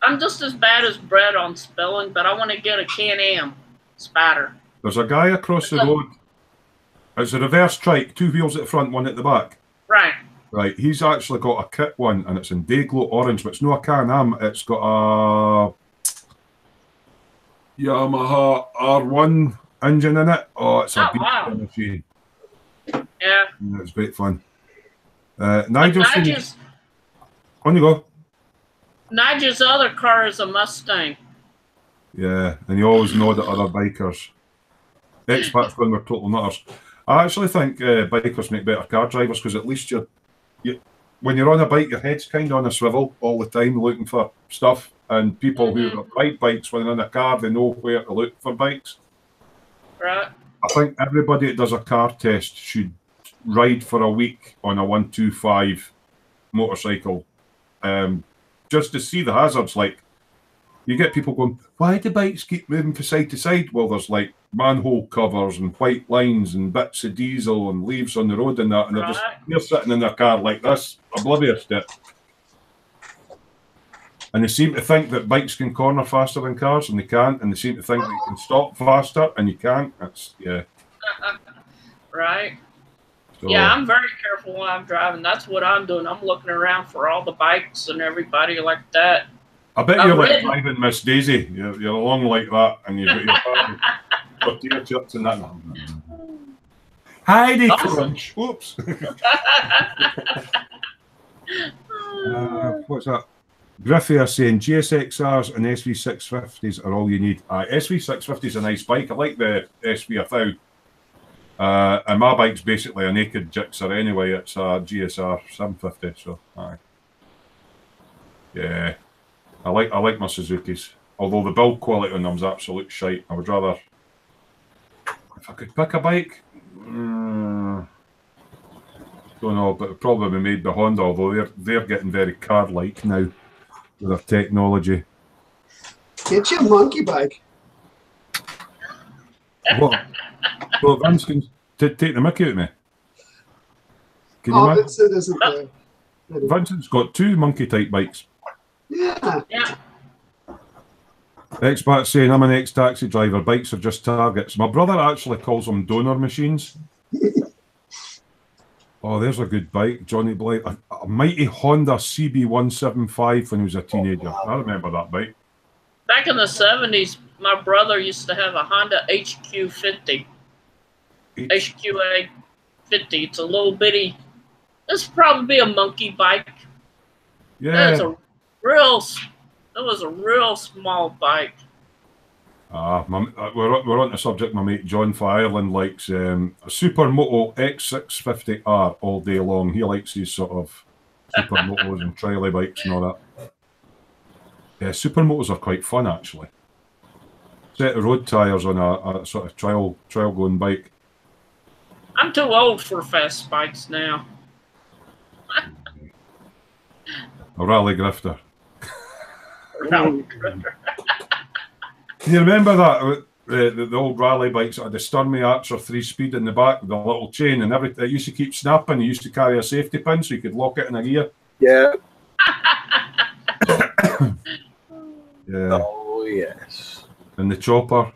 I'm just as bad as Brett on spelling, but I want to get a Can-Am Spider. There's a guy across the road. It's a reverse trike, 2 wheels at the front, 1 at the back. Right. Right, he's actually got a kit one, and it's in Dayglow orange, but it's not a Can-Am. It's got a Yamaha R1 engine in it. Oh, it's a beast machine. Yeah. It's great fun. Nigel's on you go. Nigel's other car is a Mustang. Yeah, and you always know that other bikers. Expats when we're total nutters. I actually think bikers make better car drivers because at least when you're on a bike, your head's kind of on a swivel all the time looking for stuff. And people who ride bikes when they're in a car, they know where to look for bikes. Right. I think everybody that does a car test should ride for a week on a 125 motorcycle just to see the hazards. Like, you get people going, why do bikes keep moving from side to side? Well, there's like manhole covers and white lines and bits of diesel and leaves on the road and that, and they're sitting in their car like this, oblivious to it. And they seem to think that bikes can corner faster than cars, and they can't, and they seem to think that you can stop faster, and you can't. That's, yeah. Right. So, yeah, I'm very careful when I'm driving. That's what I'm doing. I'm looking around for all the bikes and everybody like that. I bet you're like driving Miss Daisy. You're along like that, and you've got your tortilla chips and that. Heidi Crunch. Whoops. What's that? Griffey are saying GSXRs and SV650s are all you need. SV650 is a nice bike. I like the SV1000. And my bike's basically a naked Gixxer anyway. It's a GSR 750. So, aye. Yeah. I like my Suzukis. Although the build quality on them's absolute shite. I would rather, if I could pick a bike, don't know, but it'd probably be made by Honda, although they're getting very car-like now with their technology. Get you a monkey bike. What? Well, Vince can take the mickey out of me. Can you imagine? Vincent isn't there. Vincent's got 2 monkey-type bikes. Yeah. Expat saying, I'm an ex-taxi driver. Bikes are just targets. My brother actually calls them donor machines. Oh, there's a good bike. Johnny Blight. A mighty Honda CB175 when he was a teenager. I remember that bike. Back in the 70s, my brother used to have a Honda HQ50. HQA 50. It's a little bitty. This would probably be a monkey bike. Yeah. It was a real small bike. We're on the subject. My mate John from Ireland likes a Supermoto X650R all day long. He likes these sort of supermotos and trialy bikes and all that. Yeah, supermotos are quite fun actually. Set of road tyres on a sort of trial going bike. I'm too old for fast bikes now. A rally grifter. No. Can you remember that? The old rally bikes that had the Sturmey Archer 3-speed in the back with the little chain and everything. It used to keep snapping. You used to carry a safety pin so you could lock it in a gear. Yeah. Yeah. Oh, yes. And the chopper.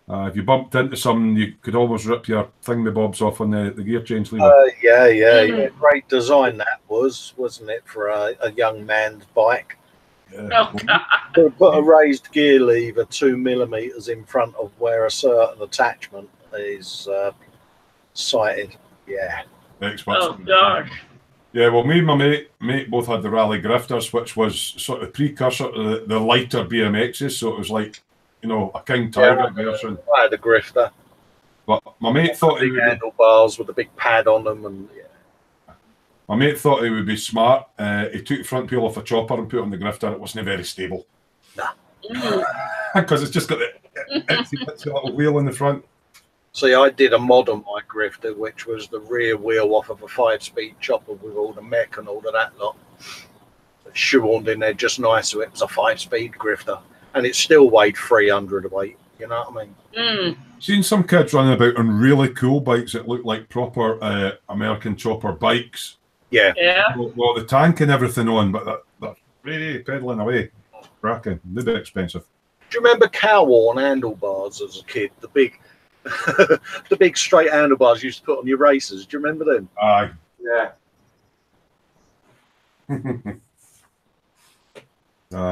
If you bumped into something, you could almost rip your thingamabobs off on the gear change lever. Yeah. Great design that was, wasn't it, for a young man's bike? Yeah. Oh, God. Put a raised gear lever 2 millimeters in front of where a certain attachment is sighted. Yeah. Oh, gosh. Yeah, well, me and my mate both had the Rally Grifters, which was sort of precursor to the lighter BMXs. So it was like, you know, a King Tiger version. I had a grifter. But my mate thought big handlebars with a big pad on them, and my mate thought he would be smart. He took the front wheel off a chopper and put it on the grifter. It wasn't very stable. Nah. Because it's just got the little wheel in the front. See, I did a mod on my grifter, which was the rear wheel off of a 5-speed chopper with all the mech and all of that lot. Shoehorned in there just nice, so it was a 5-speed grifter. And it still weighed 300 weight, you know what I mean? Seen some kids running about on really cool bikes that look like proper American chopper bikes. Yeah. Well, the tank and everything on, but they're really pedaling away. Cracking. A little bit expensive. Do you remember cow-worn handlebars as a kid? The big... the big straight handlebars you used to put on your racers. Do you remember them? Aye. Yeah.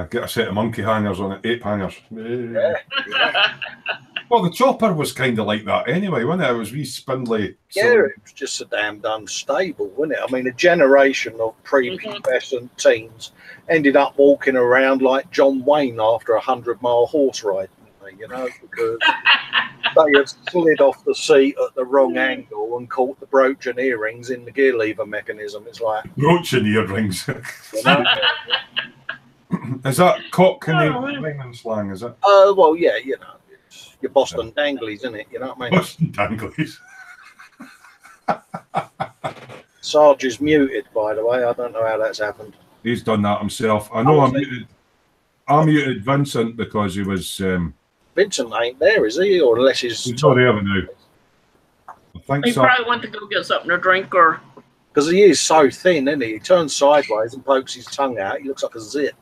Get a set of monkey hangers on it, 8 hangers. Yeah. Well, the chopper was kind of like that anyway, wasn't it? It was wee spindly. Yeah, it was just so damn unstable, wasn't it? I mean, a generation of prepubescent teens ended up walking around like John Wayne after 100-mile horse ride, you know, because they had slid off the seat at the wrong angle and caught the brooch and earrings in the gear lever mechanism. It's like brooch and earrings. You know? Is that Cockney ringing slang? Is it? Well, yeah, you know, it's your Boston danglies, isn't it? You know what I mean? Boston danglies. Sarge is muted, by the way. I don't know how that's happened. He's done that himself. I know. I muted Vincent because he was. Vincent ain't there, is he? Or unless he's not there now. I think He so. probably went to go get something to drink, or because he is so thin, isn't he? He turns sideways and pokes his tongue out. He looks like a zip.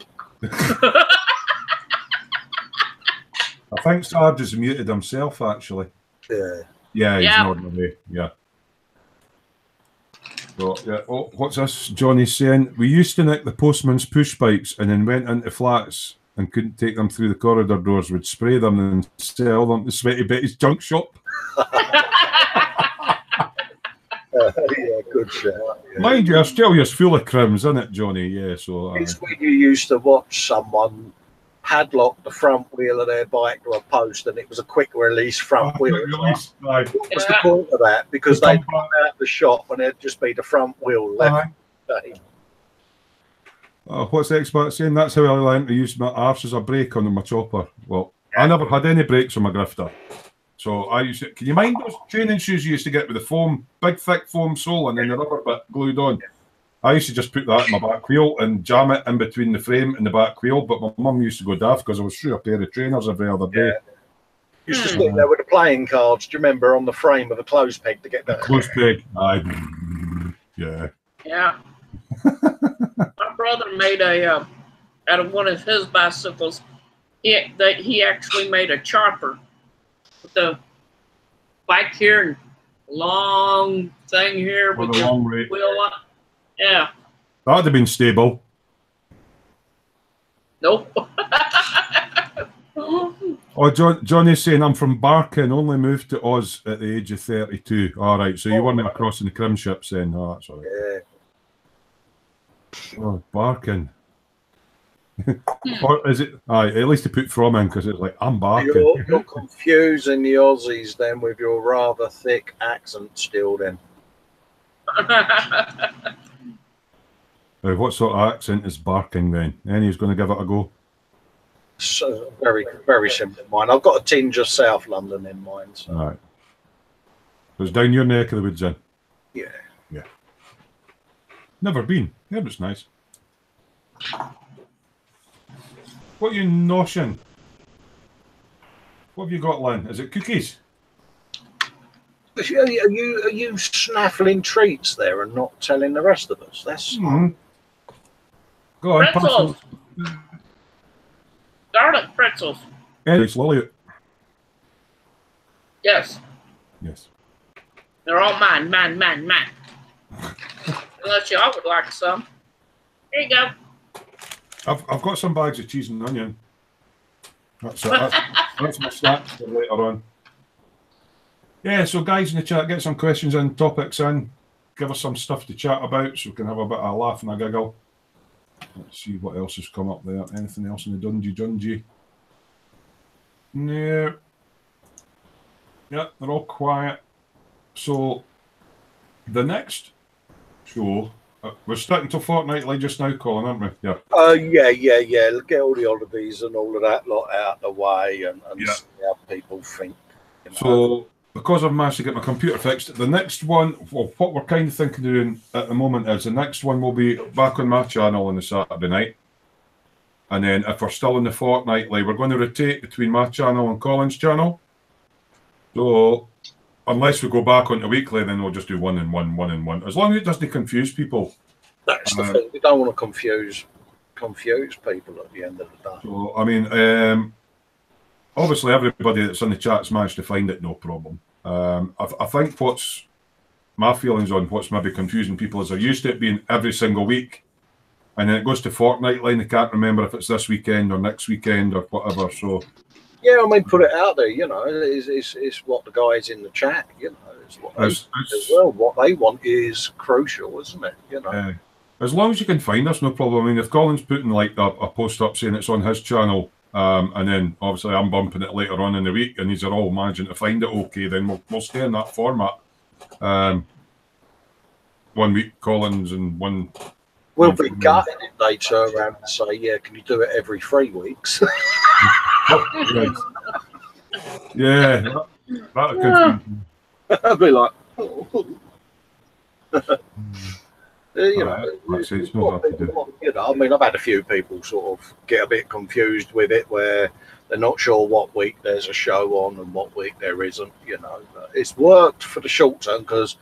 I think Sarge has muted himself, actually. Yeah. Yeah, he's nodding away. Yeah. So, yeah. Oh, what's this? Johnny's saying, we used to nick the postman's push bikes and then went into flats and couldn't take them through the corridor doors. We'd spray them and sell them to Sweaty Betty's junk shop. Yeah, good shout. Yeah. Mind you, Australia's full of crims, isn't it, Johnny? Yeah, so... It's when you used to watch someone padlock the front wheel of their bike to a post and it was a quick release front wheel. What's the point of that? Because they'd come out the shop and it'd just be the front wheel left. What's the expert saying? That's how I learned to use my arse as a brake on my chopper. Well, I never had any brakes on my grifter. So I used to, can you mind those training shoes you used to get with the foam, big thick foam sole and then the rubber bit glued on? I used to just put that in my back wheel and jam it in between the frame and the back wheel, but my mum used to go daft because I was through a pair of trainers every other day. Used to sit there with the playing cards, do you remember, on the frame of a clothes peg to get that? Clothes peg, aye. Yeah. Yeah. My brother made out of one of his bicycles, he actually made a chopper with the bike here and long thing here with the wheel on. Yeah. That'd have been stable. Nope. Oh, Johnny's saying, I'm from Barkin, only moved to Oz at the age of 32. All right, so you weren't crossing the crim ships then. Oh, that's all right. Yeah. Oh, Barkin. Or is it? Aye, at least to put from in because it's like I'm barking. You're confusing the Aussies then with your rather thick accent still then. What sort of accent is barking then? Who's going to give it a go? So very, very simple mine. I've got a tinge of South London in mind. So. All right. So it's down your neck of the woods then? Yeah. Yeah. Never been. Yeah, but it's nice. What are you noshing? What have you got, Lynn? Is it cookies? Are you snaffling treats there and not telling the rest of us? That's Go on, Pretzels. Garlic pretzels. It's Lily. Yes. Yes. They're all mine. Unless y'all would like some. Here you go. I've got some bags of cheese and onion. That's my snack for later on. Yeah, so guys in the chat, get some questions and topics in. Give us some stuff to chat about so we can have a bit of a laugh and a giggle. Let's see what else has come up there. Anything else in the Dungy? No. Yeah, they're all quiet. So, the next show, we're starting to fortnightly just now, Colin, aren't we? Yeah. Yeah. Get all the holidays and all of that lot out of the way and see how people think. You know? So, because I've managed to get my computer fixed, the next one, well, what we're kind of thinking of doing at the moment is the next one will be back on my channel on the Saturday night. And then if we're still in the fortnightly, we're going to rotate between my channel and Colin's channel. So, unless we go back on the weekly, then we'll just do one and one. As long as it doesn't confuse people. That's the thing. We don't want to confuse people at the end of the day. So, I mean, obviously everybody that's in the chat's managed to find it, no problem. I think what's my feelings on what's maybe confusing people is they're used to it being every single week, and then it goes to fortnightly and they can't remember if it's this weekend or next weekend or whatever. So yeah, I mean, put it out there. You know, it's what the guys in the chat. You know, it's what they as well. What they want is crucial, isn't it? You know, as long as you can find us, no problem. I mean, if Colin's putting like a post up saying it's on his channel. And then obviously I'm bumping it later on in the week, and these are all managing to find it okay. Then we'll stay in that format. 1 week Collins and one. We'll be gutted if they turn around and say, "Yeah, can you do it every 3 weeks?" Yeah, that could. I'd be like, you know, I mean, I've had a few people sort of get a bit confused with it, where they're not sure what week there's a show on and what week there isn't. You know, but it's worked for the short term because,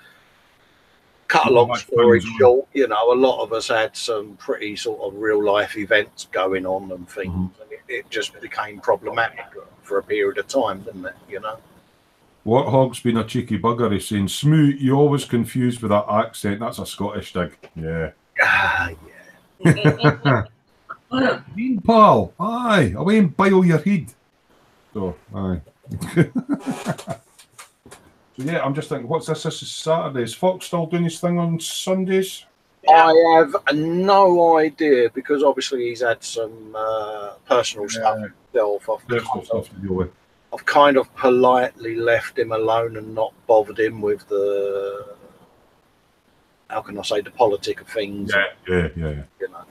cut a long story short, you know, a lot of us had some pretty sort of real life events going on and things, and it just became problematic for a period of time, didn't it? You know. Warthog's been a cheeky bugger. He's saying, "Smoo, you always confused with that accent. That's a Scottish dig." Yeah. Yeah. Mean pal. Aye. Away and bile your head. So, aye. So, yeah, I'm just thinking, what's this? This is Saturday. Is Fox still doing his thing on Sundays? I have no idea because obviously he's had some personal stuff himself. Stuff to deal with. I've kind of politely left him alone and not bothered him with the, how can I say, the politic of things. Yeah. You know,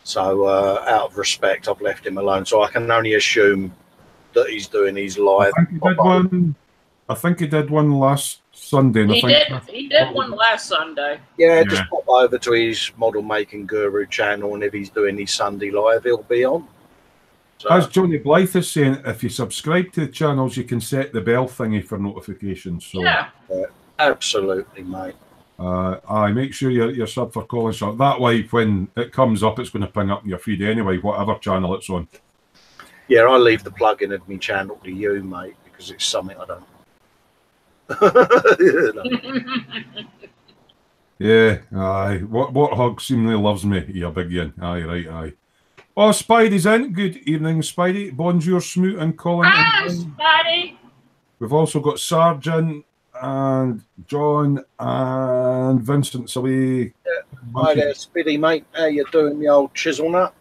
so out of respect, I've left him alone. So I can only assume that he's doing his live. I think he did one last Sunday. He did one last Sunday. Yeah, just pop over to his Model Making Guru channel, and if he's doing his Sunday live, he'll be on. So, as Johnny Blythe is saying, if you subscribe to the channels, you can set the bell thingy for notifications. So, yeah, absolutely, mate. I make sure you're sub for Colin. So that way, when it comes up, it's going to ping up in your feed anyway, whatever channel it's on. Yeah, I leave the plug-in of my channel to you, mate, because it's something I don't. Yeah, aye. Warthog seemingly loves me. Yeah, big yin. Aye. Oh, Spidey's in. Good evening, Spidey. Bonjour, Smoot and Colin. Hi, Spidey. We've also got Sarge in, and John and Vincent's away. Hi there, Spidey, mate. How you doing, the old chisel nut?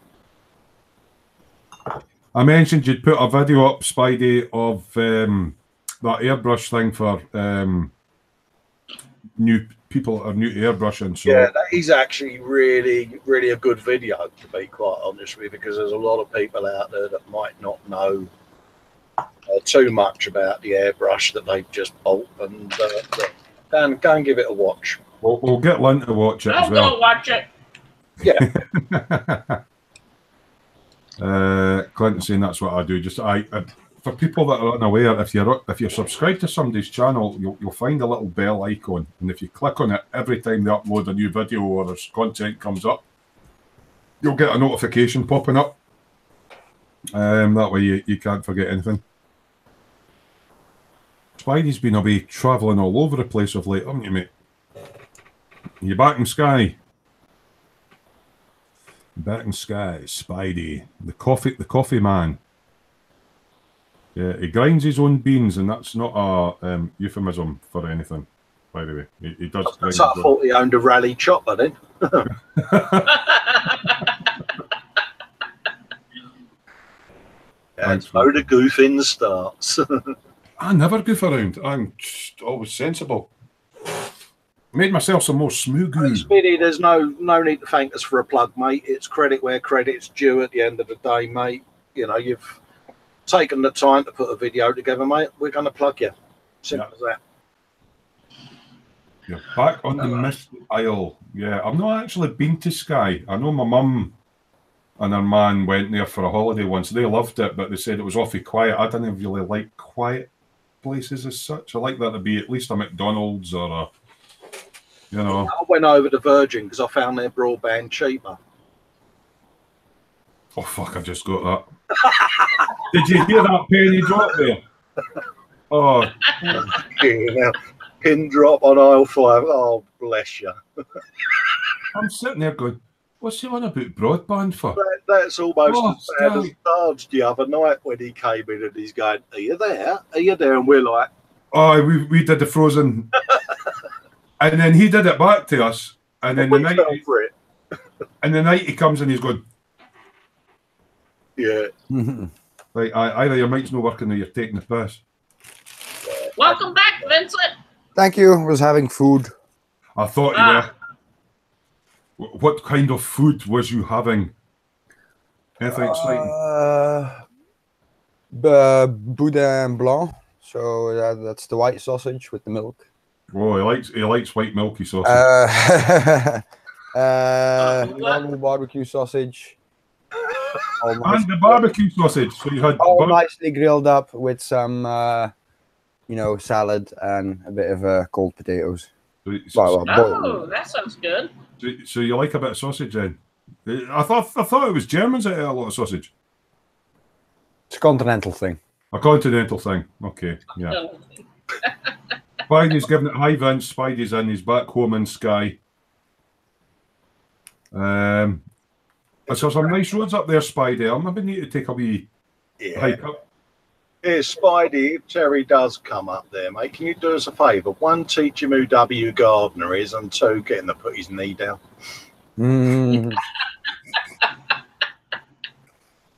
I mentioned you'd put a video up, Spidey, of that airbrush thing for new people that are new to airbrushing. So Yeah, that is actually really, really a good video, to be quite honest with you, because there's a lot of people out there that might not know too much about the airbrush that they just bought, and go and give it a watch. we'll get Lynn to watch it as I'll well. go watch it. Yeah. Clinton saying that's what I do. Just for people that are unaware, if you're subscribed to somebody's channel, you'll find a little bell icon, and if you click on it every time they upload a new video or there's content comes up, you'll get a notification popping up. That way you can't forget anything. Spidey's been away travelling all over the place of late, haven't you, mate? You back in Sky? Back in Sky, Spidey, the coffee man. Yeah, he grinds his own beans, and that's not a euphemism for anything, by the way. He does. I thought he owned a rally chopper then. That's how the goofing starts. I never goof around. I'm just always sensible. Made myself some more smoo goo. Speedy, there's no need to thank us for a plug, mate. It's credit where credit's due at the end of the day, mate. You know, you've taken the time to put a video together, mate. We're going to plug you. Simple as that. You're back on the Misty Isle. Yeah, I've not actually been to Skye. I know my mum and her man went there for a holiday once. They loved it, but they said it was awfully quiet. I didn't really like quiet places as such. I like that to be at least a McDonald's or a, you know. I went over to Virgin because I found their broadband cheaper. Oh, fuck, I just got that. Did you hear that penny drop there? Oh. Yeah, pin drop on aisle 5. Oh, bless you. I'm sitting there going, what's he on about broadband for? That's almost as bad Sky. as Sarge the other night when he came in and he's going, are you there? Are you there? And we're like, Oh, we did the Frozen. And then he did it back to us. And then we fell for it. and the night he comes in, he's going, Yeah. like, either your mic's not working or you're taking the piss. Welcome back, Vincent. Thank you. I was having food. I thought you were. What kind of food was you having? Anything exciting? Boudin blanc. So that's the white sausage with the milk. Oh, he likes white milky sausage. Normal barbecue sausage. And the barbecue sausage. So you had all nicely grilled up with some, salad and a bit of cold potatoes. Oh, that sounds good. So you like a bit of sausage then? I thought it was Germans that ate a lot of sausage. It's a continental thing. A continental thing. Okay, yeah. Spidey's giving it hi Vince. Spidey's in. He's back home in Skye. So some nice roads up there, Spidey. I'll maybe need to take a wee hike up. Here, Spidey, if Terry does come up there, mate, can you do us a favour? 1, teach him who W. Gardner is, and 2, get him to put his knee down.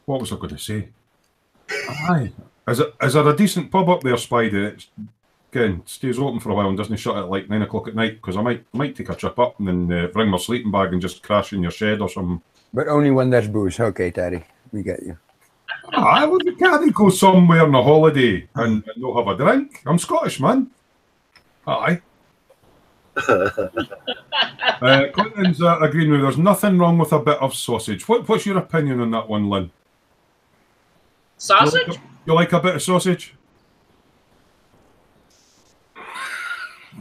What was I going to say? Aye. Is there a decent pub up there, Spidey? It's, again, stays open for a while and doesn't shut at like 9 o'clock at night, because I might take a trip up and then bring my sleeping bag and just crash in your shed or something. But only when there's booze. Okay, Teddy, we get you. Well, you can't go somewhere on a holiday and not have a drink. I'm Scottish, man. Aye. Clinton's agreeing with there's nothing wrong with a bit of sausage. What's your opinion on that one, Lynn? Sausage? You like a bit of sausage?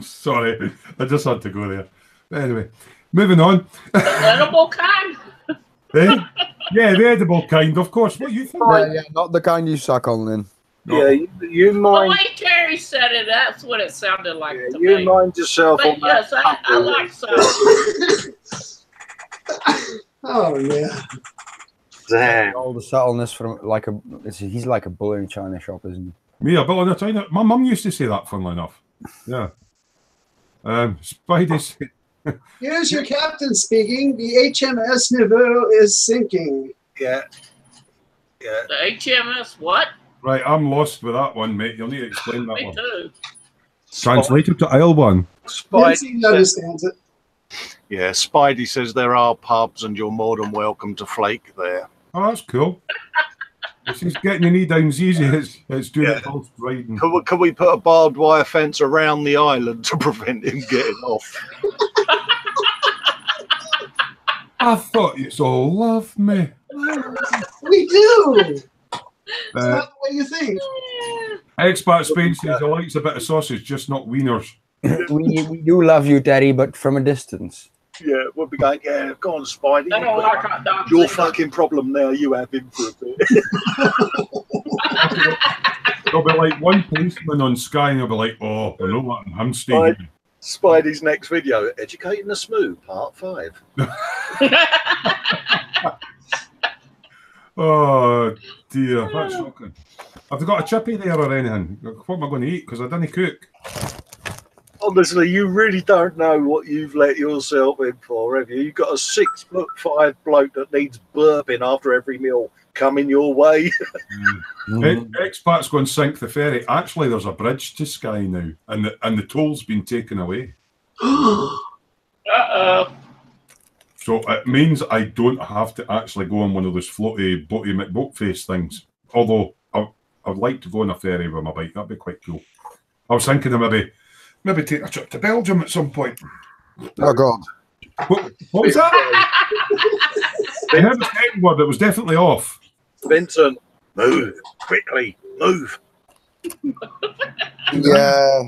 Sorry, I just had to go there. Anyway, moving on. The edible kind? Eh? Yeah, the edible kind, of course. What you think? Yeah, not the kind you suck on, Lynn. No. Yeah, you The mind. way Terry said it, that's what it sounded like to You me. mind yourself But on that. yes, I like sausage. Oh yeah. Damn. All the subtleness from he's like a bull in a china shop, isn't he? Me, a bill in a china. My mum used to say that, funnily enough. Yeah. Spidey's. Here's your captain speaking. The HMS Niveau is sinking. Yeah. Yeah. The HMS what? Right, I'm lost with that one, mate. You'll need to explain that Me one. too. Translated to Isle One. Vincent Spidey says, understands it. yeah, Spidey says there are pubs and you're more than welcome to flake there. Oh, that's cool. If he's getting your knee downs easy, it's doing it horse riding. Can we put a barbed wire fence around the island to prevent him getting off? I thought you all loved me. We do. It's not the way you think. Expat Spain says he likes a bit of sausage, just not wieners. We do love you, Daddy, but from a distance. Yeah, we'll be going, yeah, go on, Spidey. I don't like hot dogs. Your either. fucking problem now. You have him for a bit. There'll be like one policeman on Sky and he'll be like, oh, I know what, I'm staying. Spidey's next video, Educating the Smoo, Part 5. Oh, dear, that's shocking. Have they got a chippy there or anything? What am I going to eat? Because I didn't cook. Honestly, you really don't know what you've let yourself in for, have you? You've got a 6'5" bloke that needs burping after every meal coming your way. Expat's going to sink the ferry. Actually, there's a bridge to Skye now, and the toll's been taken away. Uh-oh. So it means I don't have to actually go on one of those floaty, boaty McBoatface things. Although I'd like to go on a ferry with my bike. That'd be quite cool. I was thinking of maybe take a trip to Belgium at some point. Oh, God. What was that? I heard the second word. It was definitely off. Vincent, move, quickly, move. Yeah.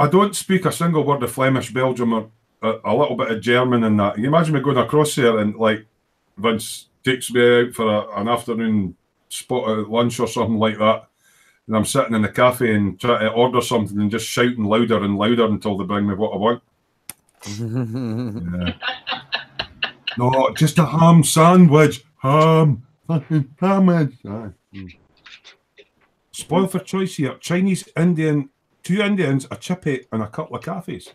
I don't speak a single word of Flemish, Belgium, or a little bit of German and that. Can you imagine me going across there and like Vince takes me out for an afternoon spot at lunch or something like that, and I'm sitting in the cafe and trying to order something and just shouting louder and louder until they bring me what I want. Yeah. No, just a ham sandwich. Ham. Fucking sandwich. Spoil for choice here. Chinese, Indian, 2 Indians, a chippy, and a couple of cafes.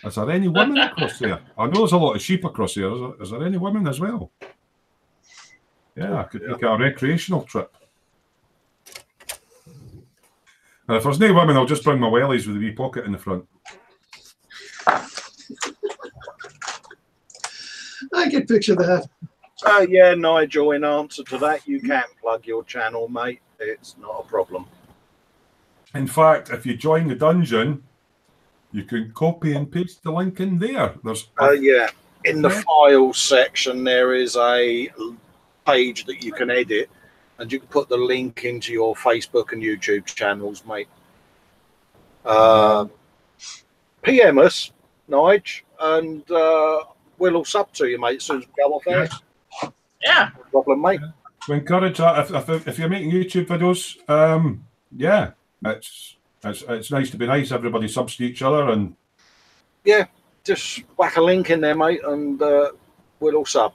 Is there any women across there? I know there's a lot of sheep across there. Is there any women as well? Yeah, I could take a recreational trip. And if there's no women, I'll just bring my wellies with a wee pocket in the front. I can picture that. Yeah, Nigel, in answer to that, you can plug your channel, mate. It's not a problem. In fact, if you join the dungeon, you can copy and paste the link in there. There's Yeah, in the files section, there is a page that you can edit, and you can put the link into your Facebook and YouTube channels, mate. PM us, Nige, and we'll all sub to you, mate, as soon as we go off air. Yeah. No problem, mate. We encourage that. If you're making YouTube videos, yeah, it's nice to be nice. Everybody subs to each other, and Yeah, just whack a link in there, mate, and we'll all sub.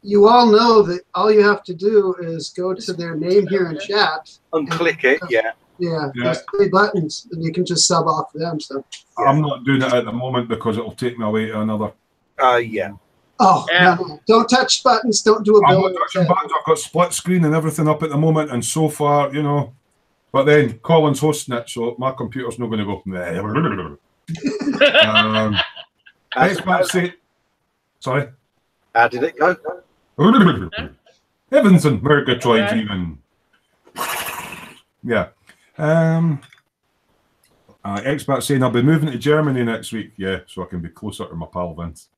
You all know that all you have to do is go to their name here in chat And click it, yeah. Yeah, Yeah. there's 3 buttons, and you can just sub off them. So. I'm not doing it at the moment because it'll take me away to another. Yeah. Oh, Yeah. no. Don't touch buttons. Don't do a I'm bill. not touching buttons. I've got split screen and everything up at the moment, and so far, you know. But then Colin's hosting it, so my computer's not going to go. Sorry. How did it go? Vincent Murgatroyd even. Yeah. Expat saying I'll be moving to Germany next week. Yeah, so I can be closer to my pal Vince.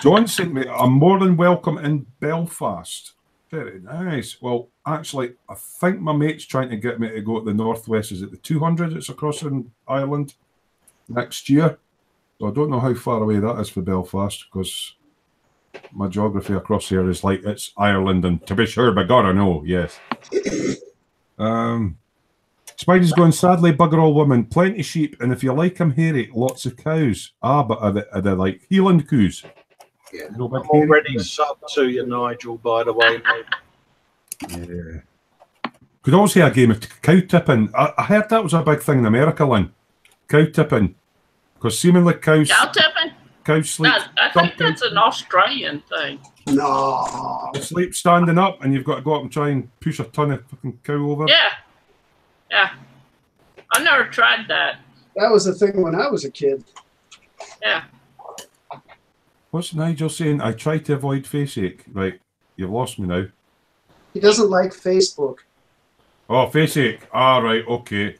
John sent me I'm more than welcome in Belfast. Very nice. Well, actually, I think my mate's trying to get me to go to the Northwest. Is it the 200? It's across in Ireland next year. So I don't know how far away that is for Belfast because my geography across here is like it's Ireland, and to be sure, by God, I know. Yes. Spidey's going, sadly, bugger all women, plenty sheep, and if you like them hairy, lots of cows. Ah, but are they like Heeland cows? Yeah. You know, I'm already subbed to you, Nigel, by the way, mate. Yeah. Could also have a game of cow tipping. I heard that was a big thing in America, Lynn. Cow tipping. Because seemingly cows... Cow tipping? Cows sleep. I think that's an Australian thing. No. They sleep standing up, and you've got to go up and try and push a ton of fucking cow over. Yeah. Yeah. I never tried that. That was the thing when I was a kid. Yeah. What's Nigel saying? I try to avoid face ache. Right, you've lost me now. He doesn't like Facebook. Oh, face ache. All right, okay.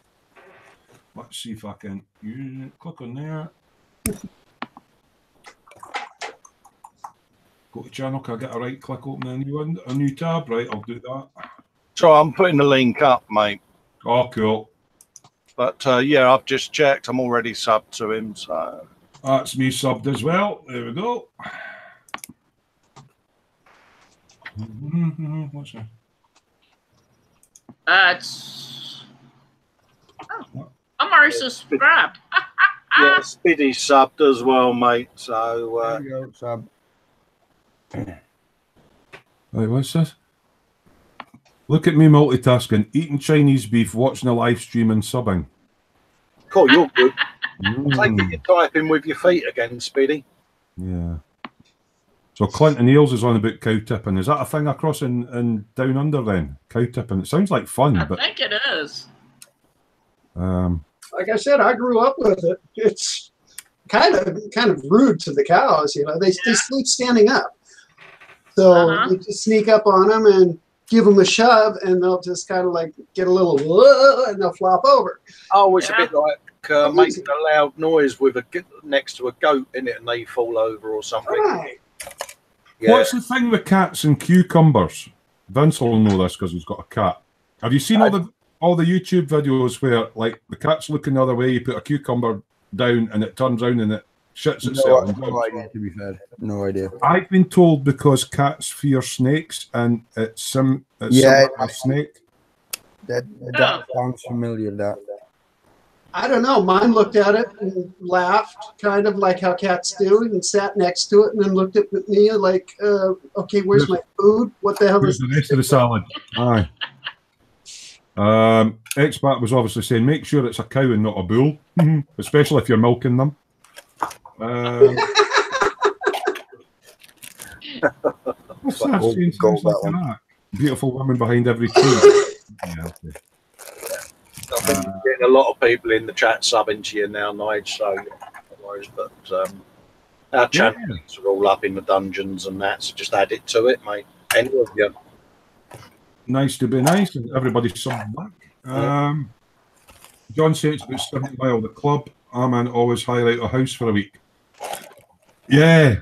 Let's see if I can use it. Click on there. Go to channel. Can I get a right click, open a new one, a new tab? Right, I'll do that. So I'm putting the link up, mate. Oh, cool. But yeah, I've just checked. I'm already subbed to him, so That's me subbed as well. There we go. What's that? It's. Oh, I'm already subscribed. yeah, Speedy subbed as well, mate. So There you go, sub. Right, what's this? Look at me multitasking, eating Chinese beef, watching a live stream and subbing. cool, you're good. Take it, you're typing with your feet again, Speedy. Yeah. So Clinton Eels is on about cow tipping. Is that a thing across in down under then? Cow tipping. It sounds like fun, I but think it is. Like I said, I grew up with it. It's kind of rude to the cows. You know, they sleep standing up. So you just sneak up on them and give them a shove, and they'll just kind of like get a little whoa, and they'll flop over. Oh, it's a bit like making a loud noise with next to a goat in it, and they fall over or something. Right. Yeah. What's the thing with cats and cucumbers? Vince will know this because he's got a cat. Have you seen all the YouTube videos where like the cat's looking the other way, you put a cucumber down and it turns around and it shits itself? No idea, to be fair. No idea. I've been told because cats fear snakes and it's similar to a snake. That sounds familiar, that. I don't know. Mine looked at it and laughed, kind of like how cats do, and sat next to it and then looked at me like, okay, where's my food? What the hell Where's is the rest of the salad? Aye. Expat was obviously saying, make sure it's a cow and not a bull, especially if you're milking them. What's that? Beautiful woman behind every tree. Yeah, okay. I think you're getting a lot of people in the chat subbing to you now, Nige, so but our channels are all up in the dungeons and that, so just add it to it, mate. Any of you. Nice to be nice, and everybody's subbing back. John said it's about 70 mile the club. I'm in always highlight a house for a week. Yeah.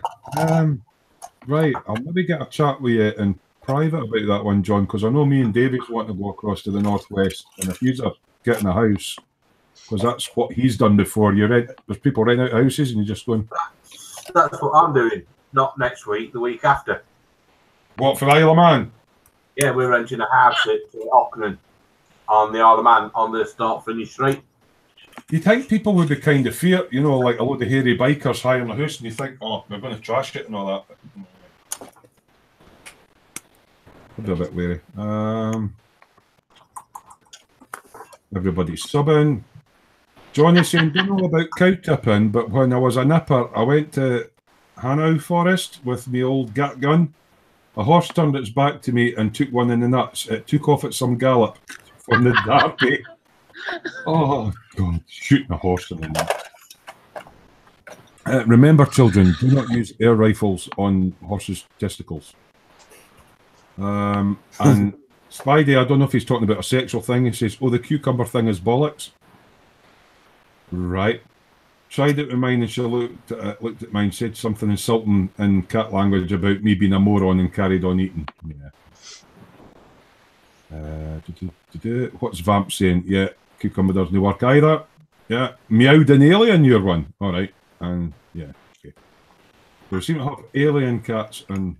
Right, I'll maybe get a chat with you in private about that one, John, because I know me and David's want to go across to the northwest, and if you're getting a house, because that's what he's done before. There's people renting out houses, and you're just going. That's what I'm doing. Not next week, the week after. What, for Isle of Man? Yeah, we're renting a house at Ockenden on the Isle of Man on the start-finish street. You think people would be kind of fear, you know, like a load of hairy bikers hiring a house, and you think, oh, we're going to trash it and all that. I'd be a bit wary. Everybody's subbing. Johnny's saying, don't know about cow tipping, but when I was a nipper, I went to Hanow Forest with my old gat gun. A horse turned its back to me and took one in the nuts. It took off at some gallop from the Derby. Oh, God, shooting a horse in the nuts. Remember, children, do not use air rifles on horses' testicles. And Spidey, I don't know if he's talking about a sexual thing. He says, oh, the cucumber thing is bollocks. Right. Tried it with mine and she looked at mine, said something insulting in cat language about me being a moron and carried on eating. Yeah. What's Vamp saying? Yeah, cucumber doesn't work either. Yeah. Meowed an alien, your one. All right. And yeah. Okay. So we seem to have alien cats and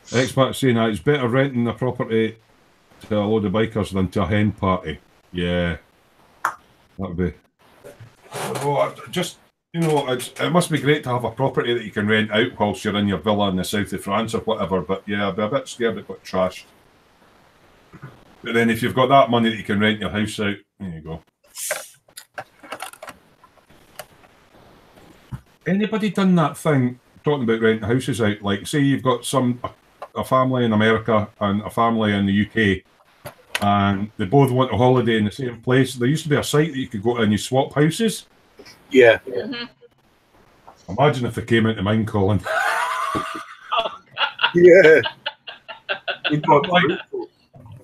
Expat saying that it's better renting a property to a load of bikers than to a hen party. Yeah. That would be. Oh, just, you know, it must be great to have a property that you can rent out whilst you're in your villa in the south of France or whatever, but yeah, I'd be a bit scared it got trashed. But then if you've got that money that you can rent your house out, there you go. Anybody done that thing, talking about renting houses out? Like, say you've got a family in America and a family in the UK, and they both want a holiday in the same place. There used to be a site that you could go to and you swap houses. Yeah. Imagine if they came into mine, Colin. Yeah.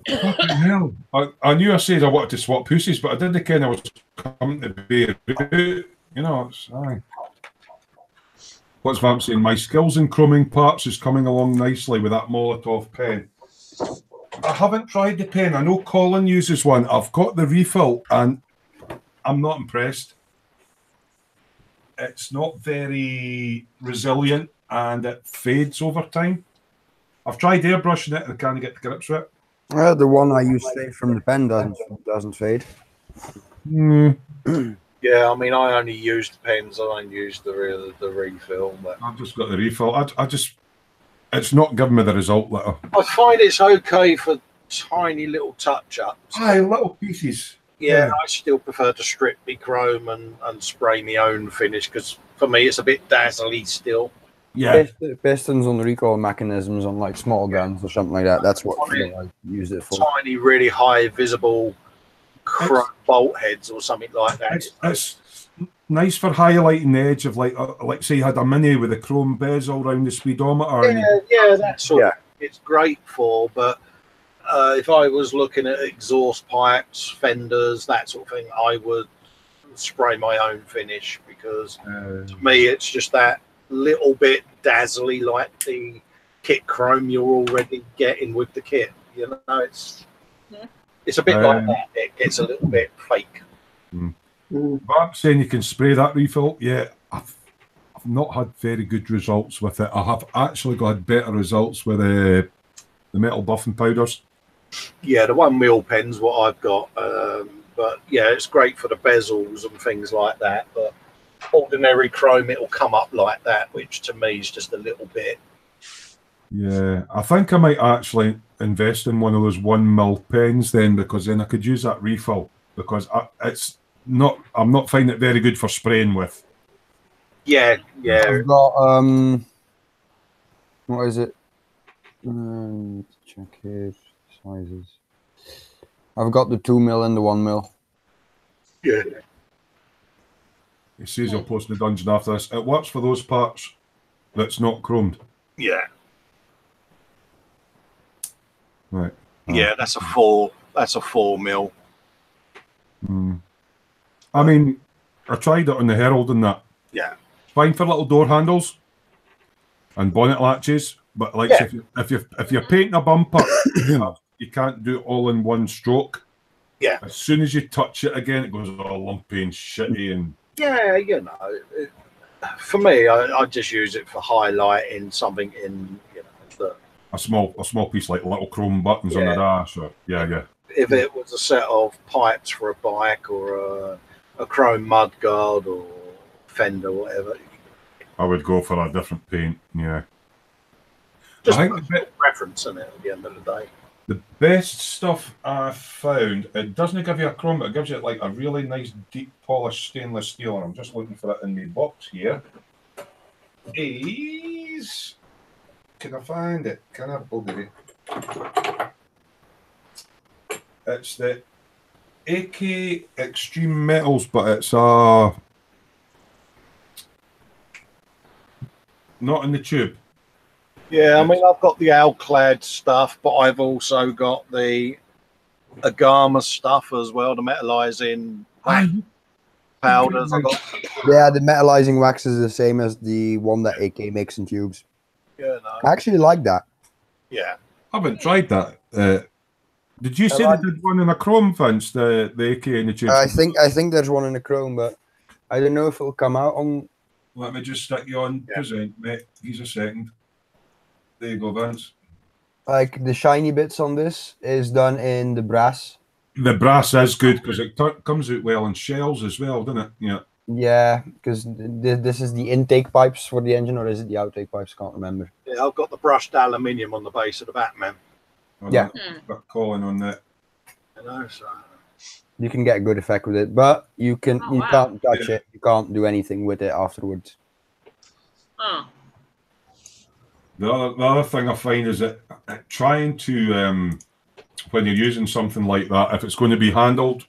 Fucking hell. I knew I said I wanted to swap houses, but I didn't think I was coming to be you know, it's aye. What's Vamp saying? My skills in chroming parts is coming along nicely with that Molotov pen. I haven't tried the pen. I know Colin uses one. I've got the refill and I'm not impressed. It's not very resilient and it fades over time. I've tried airbrushing it and I can't get the grips with it. The one I use straight from the pen doesn't fade. Yeah, I mean, I only use the pens. I don't use the refill. But I've just got the refill. It's not giving me the result that I find it's okay for tiny little touch-ups. aye, little pieces. Yeah, I still prefer to strip me chrome and spray my own finish because for me it's a bit dazzly still. Yeah. Pistons on the recoil mechanisms on like small guns or something like that. That's what I use it for. Tiny, really high visible chrome bolt heads or something like that. It's nice for highlighting the edge of like say you had a mini with a chrome bezel around the speedometer. Yeah, that's what it's great for. But if I was looking at exhaust pipes, fenders, that sort of thing, I would spray my own finish because to me it's just that little bit dazzly, like the kit chrome you're already getting with the kit. You know, it's a bit like that. It gets a little bit fake. Vamp saying you can spray that refill. Yeah, I've not had very good results with it. I have actually got better results with the metal buffing powders. Yeah, the 1 mil pen's what I've got. But yeah, it's great for the bezels and things like that. But ordinary chrome, it'll come up like that, which to me is just a little bit. Yeah, I think I might actually invest in one of those 1 mil pens then, because then I could use that refill because I'm not finding it very good for spraying with. Yeah. I've got what is it? Check here sizes. I've got the 2 mil and the 1 mil. Yeah. He says he'll post the dungeon after this. It works for those parts that's not chromed. Yeah. Right. Yeah, that's a 4 mil. I mean, I tried it on the Herald and that. Yeah. Fine for little door handles and bonnet latches, but like if you're painting a bumper, you can't do it all in one stroke. Yeah. As soon as you touch it again, it goes all lumpy and shitty and. Yeah, you know, for me, I just use it for highlighting something in, you know, a small piece like little chrome buttons on the dash. Or, yeah. If it was a set of pipes for a bike or a chrome mudguard or fender, or whatever, I would go for a different paint. Yeah. Just I think reference in it at the end of the day. The best stuff I've found, it doesn't give you a chrome, but it gives you like a really nice deep polished stainless steel. And I'm just looking for it in the box here. Can I find it? Can I bugger it? It's the AK Extreme Metals, but it's not in the tube. Yeah, I mean, I've got the Alclad stuff, but I've also got the Agama stuff as well, the metallizing powders. Yeah, the metallizing wax is the same as the one that AK makes in tubes. Yeah, no. I actually like that. Yeah. I haven't tried that. Did you say they did one in a chrome, Vince, the AK in the tube? I think there's one in the chrome, but I don't know if it'll come out on. Let me just stick you on present, mate. He's a second. There you go, Vince. Like the shiny bits on this is done in the brass. The brass is good because it comes out well in shells as well, doesn't it? Yeah. Yeah, because this is the intake pipes for the engine, or is it the outtake pipes? Can't remember. Yeah, I've got the brushed aluminium on the base of the Batman. Yeah. Got Colin on that. You know, so you can get a good effect with it, but you can't touch it. You can't do anything with it afterwards. Oh. The other thing I find is that trying to, when you're using something like that, if it's going to be handled,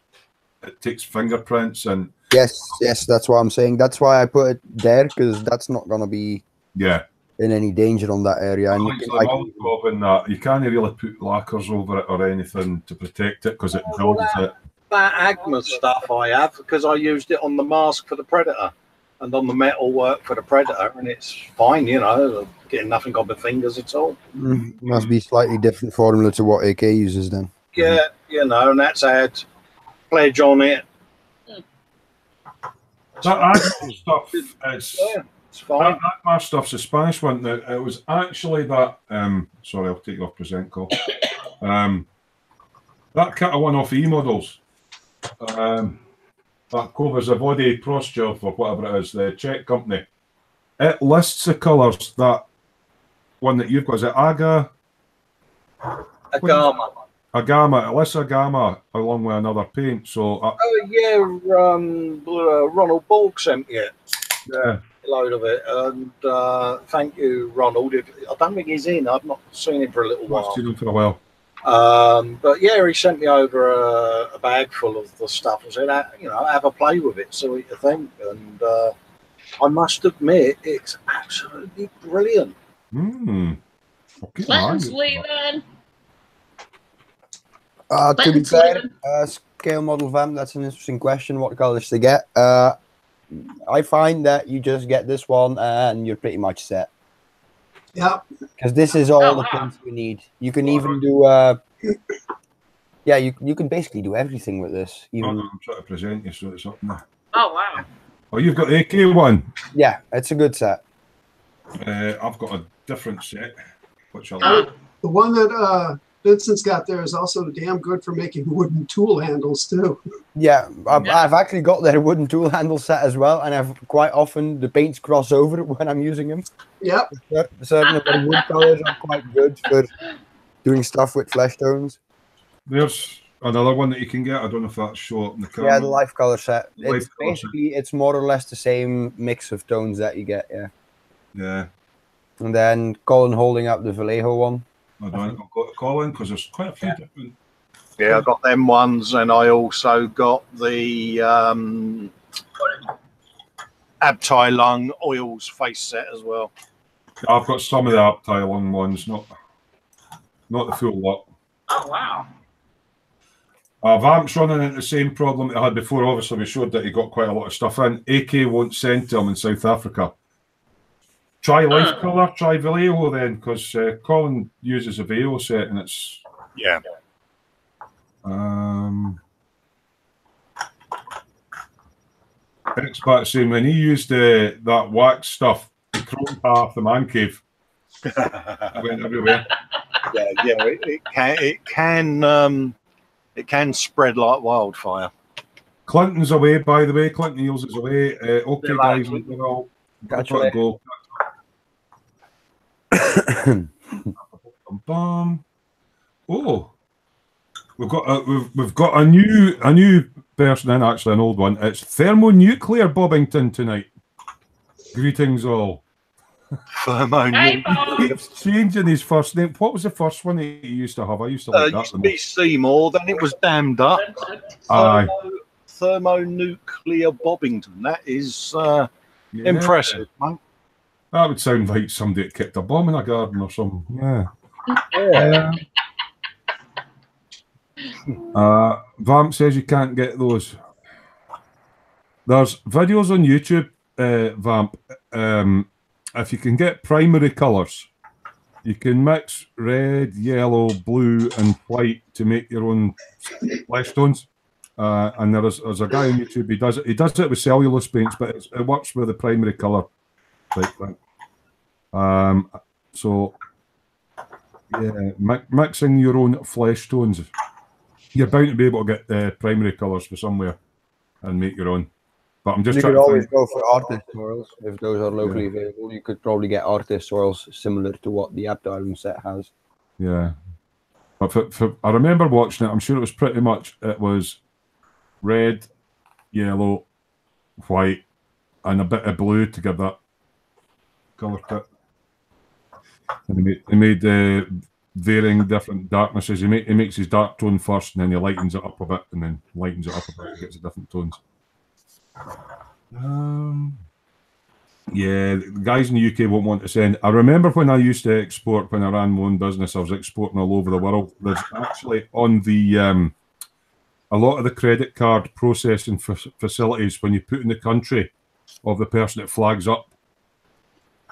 it takes fingerprints and... Yes, that's what I'm saying. That's why I put it there, because that's not going to be in any danger on that area. And you can't really put lacquers over it or anything to protect it because it builds it. That Agma stuff I have, because I used it on the mask for the Predator and on the metal work for the Predator, and it's fine, you know, getting nothing on the fingers at all. Must be slightly different formula to what AK uses then. Yeah, you know, and that's had pledge on it. That Agma stuff, it's fine. That Agma stuff's a Spanish one. Now, it was actually that, sorry, I'll take you off present call. That kit I won off E-Models. That covers a body posture for whatever it is, the Czech company. It lists the colours. That one that you've got, is it Agama? Agama. It lists Agama along with another paint. So, Ronald Borg sent me it. Yeah. A load of it. And thank you, Ronald. I don't think he's in. I've not seen him for a little while. I've seen him for a while. But yeah, he sent me over a bag full of the stuff and said, you know, have a play with it, see what you think. And I must admit, it's absolutely brilliant. Clinton's leaving. To be fair, scale model vamp, that's an interesting question. What colors to get? I find that you just get this one and you're pretty much set. Yeah. Because this is all the things you need. You can even do, you can basically do everything with this. Even... I'm trying to present you so it's up there. Oh, wow. Oh, you've got the AK one? Yeah, it's a good set. I've got a different set, which I like. The one that Vincent's got there is also damn good for making wooden tool handles, too. Yeah, I've actually got their wooden tool handle set as well, and I've quite often the paints cross over when I'm using them. Yep. Certain of the wood colors are quite good for doing stuff with flesh tones. There's another one that you can get. I don't know if that's show up in the camera. Yeah, the life color set. It's more or less the same mix of tones that you get. Yeah. Yeah. And then Colin holding up the Vallejo one. I've got Colin because there's quite a few different. Yeah, I got them ones, and I also got the Abtai Lung oils face set as well. I've got some of the Abtai Lung ones, not the full lot. Oh, wow. Vamp's running into the same problem it had before. Obviously, we showed that he got quite a lot of stuff in. AK won't send to him in South Africa. Try Life Colour, try Vallejo then, because Colin uses a Vallejo set and it's... Yeah. Expat saying when he used that wax stuff, he chromed half the man cave. It went everywhere. It can spread like wildfire. Clinton's away, by the way. Clinton Eels is away. Okay, guys, we're all got to go. Oh, we've got a new person in, actually an old one. It's Thermonuclear Bobbington tonight. Greetings all. He's changing his first name. What was the first one he used to have? I used to like that. Used to be Seymour, then it was Damned Up. Thermonuclear Bobbington. That is impressive, mate. That would sound like somebody that kicked a bomb in a garden or something. Yeah. Vamp says you can't get those. There's videos on YouTube, Vamp. If you can get primary colours, you can mix red, yellow, blue, and white to make your own flesh tones. And there's a guy on YouTube. He does it with cellulose paints, but it works with the primary colour type thing. So yeah, mixing your own flesh tones. You're bound to be able to get primary colours for somewhere and make your own. But I'm just you trying could to always go for artist oils if those are locally available. You could probably get artist oils similar to what the Abdalon set has. Yeah, but I remember watching it. I'm sure it was red, yellow, white, and a bit of blue to give that colour kit. And he made varying different darknesses. He makes his dark tone first, and then he lightens it up a bit, and then lightens it up a bit. He gets the different tones. Yeah, the guys in the UK won't want to send. I remember when I used to export, when I ran my own business, I was exporting all over the world. There's actually on the a lot of the credit card processing facilities, when you put in the country of the person, it flags up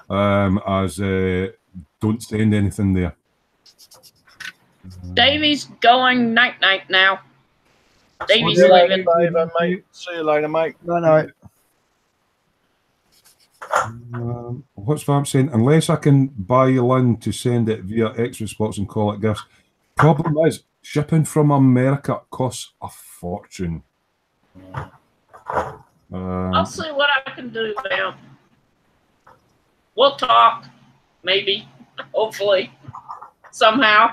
as don't send anything there. Davey's going night-night now. Davey's See you leaving. later, mate. See you later, mate. No. What's Vamp saying? Unless I can buy Lynn to send it via extra spots and call it gifts. Problem is, shipping from America costs a fortune. I'll see what I can do, man. We'll talk, maybe, hopefully, somehow.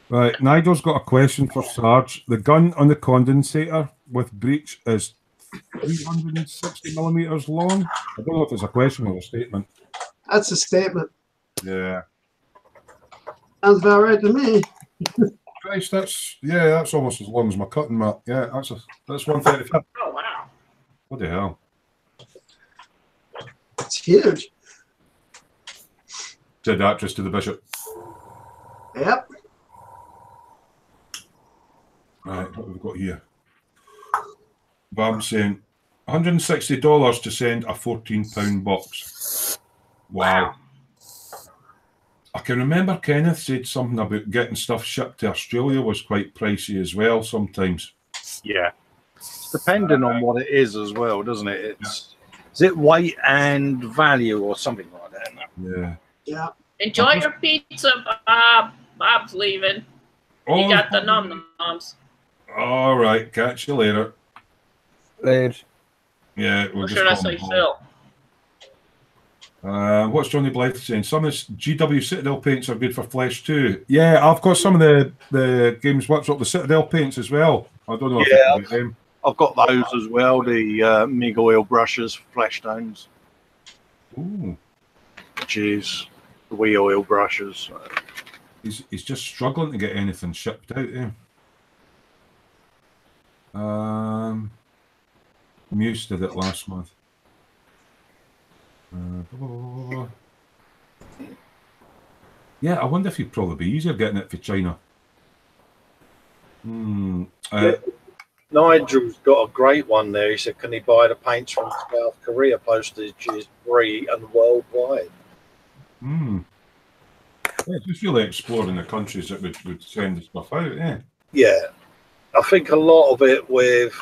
Right, Nigel's got a question for Sarge. The gun on the condensator with breech is 360 millimeters long. I don't know if it's a question or a statement. That's a statement. Yeah. Sounds about right to me. Christ, that's almost as long as my cutting mat. Yeah, that's 135. Oh, wow. What the hell? It's huge. Said the actress to the bishop. Yep. Right, what have we got here? Bam saying $160 to send a £14 box. Wow. I can remember Kenneth said something about getting stuff shipped to Australia was quite pricey as well sometimes. Yeah. It's depending on what it is as well, doesn't it? Is it weight and value or something like that? Yeah. Yeah. Enjoy your pizza, Bob. Bob's leaving. He got the num-nums. All right, catch you later. Later. Yeah, Or should I say Phil? What's Johnny Blythe saying? Some of the GW Citadel paints are good for Flesh too. Yeah, I've got some of the Games Workshop, the Citadel paints as well. I don't know if you can get them. I've got those as well, the MIG oil brushes, flesh tones. Ooh. Which is the wee oil brushes. He's just struggling to get anything shipped out there. Muse did it last month. Yeah, I wonder if it'd probably be easier getting it for China. Nigel's got a great one there. He said, can he buy the paints from South Korea? Postage is free and worldwide. Yeah, just really exploring the countries that would send the stuff out, yeah. Yeah. I think a lot of it with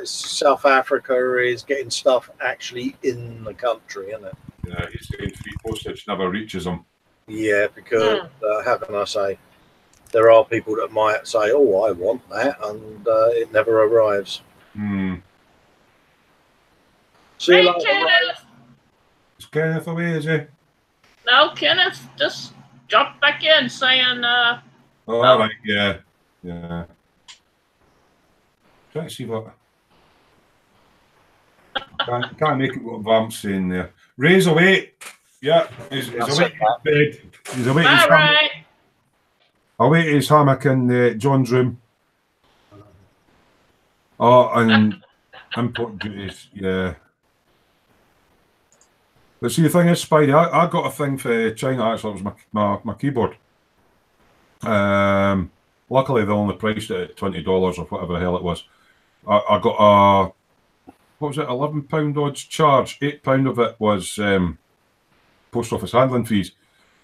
South Africa is getting stuff actually in the country, isn't it? Yeah, he's saying free postage never reaches him. Yeah, because how can I say? There are people that might say, "Oh, I want that," and it never arrives. See you later, Kenneth. Is Kenneth away? Is he? No, Kenneth just jumped back in saying, Oh, all right, yeah. Trying to see what. Can't make it what Vamp's saying there. Ray's away. Yeah, he's away in bed. He's away. all right. Away his hammock in John's room. Oh, and import duties, yeah. But see, the thing is, Spidey, I got a thing for China. Actually, it was my keyboard. Luckily, they only priced it at $20 or whatever the hell it was. I got a, what was it, £11 odds charge. £8 of it was post office handling fees.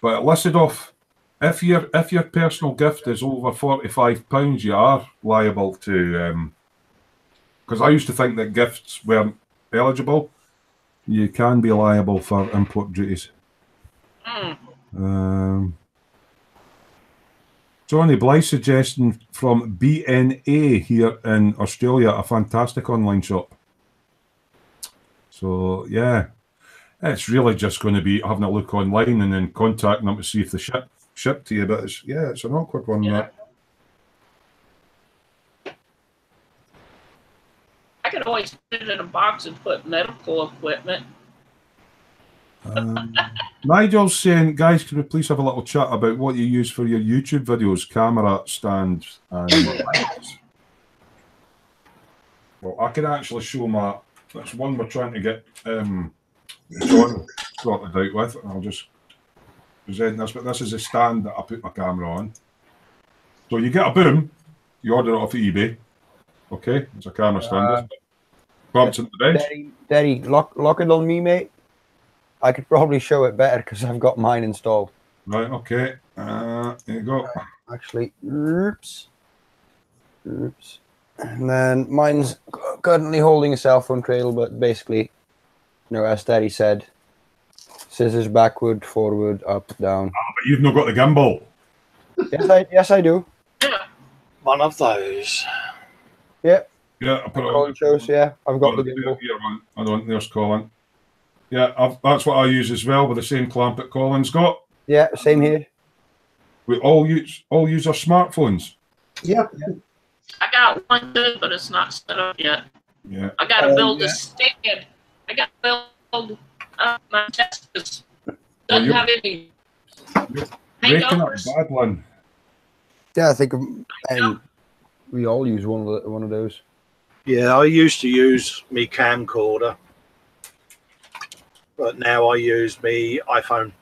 But it listed off, if your personal gift is over £45, you are liable to, because I used to think that gifts weren't eligible. You can be liable for import duties. Johnny Blythe suggestion from BNA here in Australia, a fantastic online shop. So yeah, it's really just going to be having a look online and then contacting them to see if they ship to you. But it's an awkward one. Yeah. I could always put it in a box and put medical equipment. Nigel's saying, guys, can we please have a little chat about what you use for your YouTube videos, camera, stand, and lights? Well, I can actually show my. That's one we're trying to get John sorted out with. I'll just present this, but this is a stand that I put my camera on. So you get a boom, you order it off of eBay. Okay, it's a camera stand. Bumps into the bench. Daddy, lock it on me, mate. I could probably show it better because I've got mine installed. Right, okay. There you go. Actually, oops. And then mine's currently holding a cell phone cradle, but basically, you know, as Daddy said, scissors backward, forward, up, down. But you've not got the gimbal. Yes, I do. One of those. Yeah. Yeah, I put it Colin on. shows, yeah. I've got the gimbal. I don't. There's Colin. Yeah, that's what I use as well, with the same clamp that Colin's got. Yeah, same here. We all use our smartphones. Yeah. I got one good, but it's not set up yet. Yeah. I got to build a stand. I got to build my desk. Doesn't have any Breaking up hangovers. bad one. Yeah, I think we all use one of those. Yeah, I used to use me camcorder, but now I use me iPhone.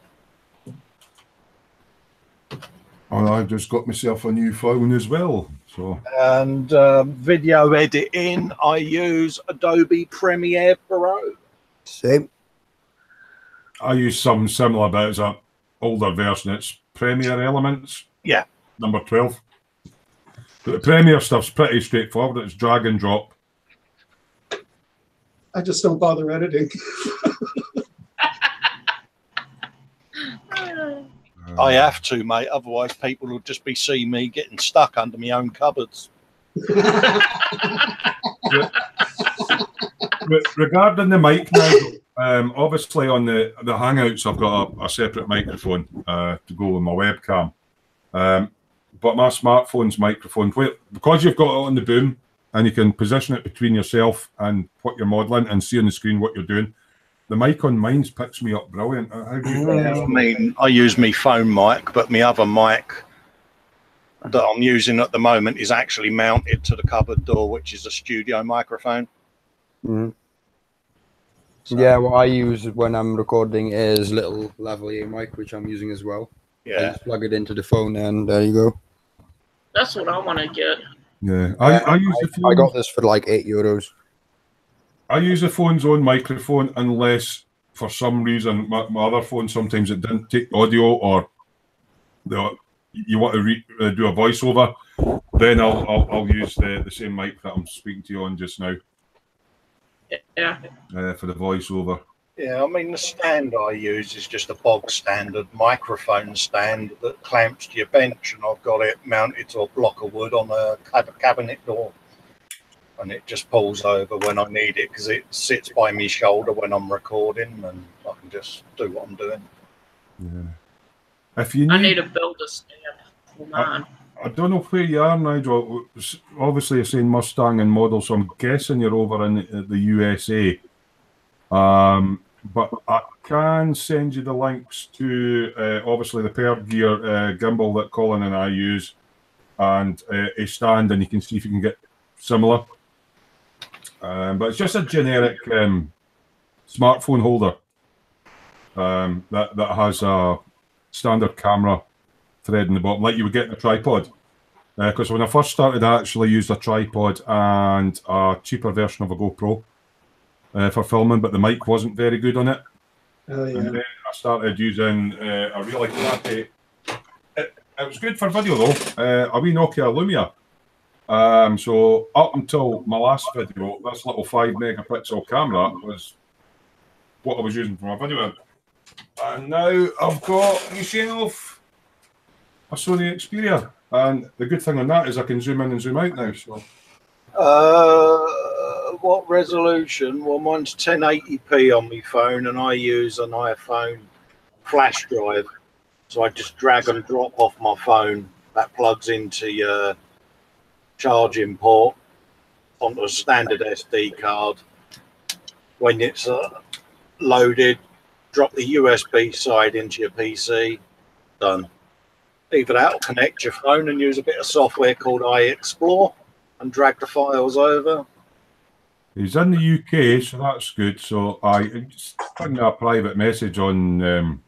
And I've just got myself a new phone as well. So. And video editing, I use Adobe Premiere Pro. Same. I use something similar, but it's an older version. It's Premiere Elements. Yeah. Number 12. But the Premiere stuff's pretty straightforward. It's drag and drop. I just don't bother editing. I have to, mate. Otherwise, people will just be seeing me getting stuck under my own cupboards. Regarding the mic now, obviously on the Hangouts, I've got a separate microphone to go with my webcam. But my smartphone's microphone, because you've got it on the boom and you can position it between yourself and what you're modelling and see on the screen what you're doing, the mic on mine picks me up brilliant. How do you I mean, I use my phone mic, but my other mic that I'm using at the moment is actually mounted to the cupboard door, which is a studio microphone. Mm-hmm. So, yeah, what I use when I'm recording is little lavalier mic, which I'm using as well. Yeah. I just plug it into the phone and there you go. That's what I want to get. Yeah, I use the phone. I got this for like €8. I use the phone's own microphone unless, for some reason, my other phone sometimes it didn't take audio or you want to do a voiceover. Then I'll use the same mic that I'm speaking to you on just now. Yeah. For the voiceover. Yeah, I mean, the stand I use is just a bog standard microphone stand that clamps to your bench, and I've got it mounted to a block of wood on a cabinet door. And it just pulls over when I need it because it sits by my shoulder when I'm recording, and I can just do what I'm doing. Yeah. If you I need to build a stand for mine. I don't know where you are, Nigel. Obviously, you're saying Mustang and model, so I'm guessing you're over in the USA. But I can send you the links to obviously the Pair Gear gimbal that Colin and I use, and a stand, and you can see if you can get similar. But it's just a generic smartphone holder that has a standard camera thread in the bottom, like you would get in a tripod. Because when I first started, I actually used a tripod and a cheaper version of a GoPro for filming, but the mic wasn't very good on it. Oh, yeah. And then I started using a really crappy. It was good for video though. A wee Nokia Lumia. So up until my last video, this little 5 megapixel camera was what I was using for my video. And now I've got myself a Sony Xperia, and the good thing on that is I can zoom in and zoom out now. So, what resolution? Well, mine's 1080p on my phone, and I use an iPhone flash drive. So I just drag and drop off my phone. That plugs into your charging port onto a standard SD card. When it's loaded, drop the USB side into your PC, done. Either that or connect your phone and use a bit of software called iExplore and drag the files over. He's in the UK, so that's good. So I just send a private message on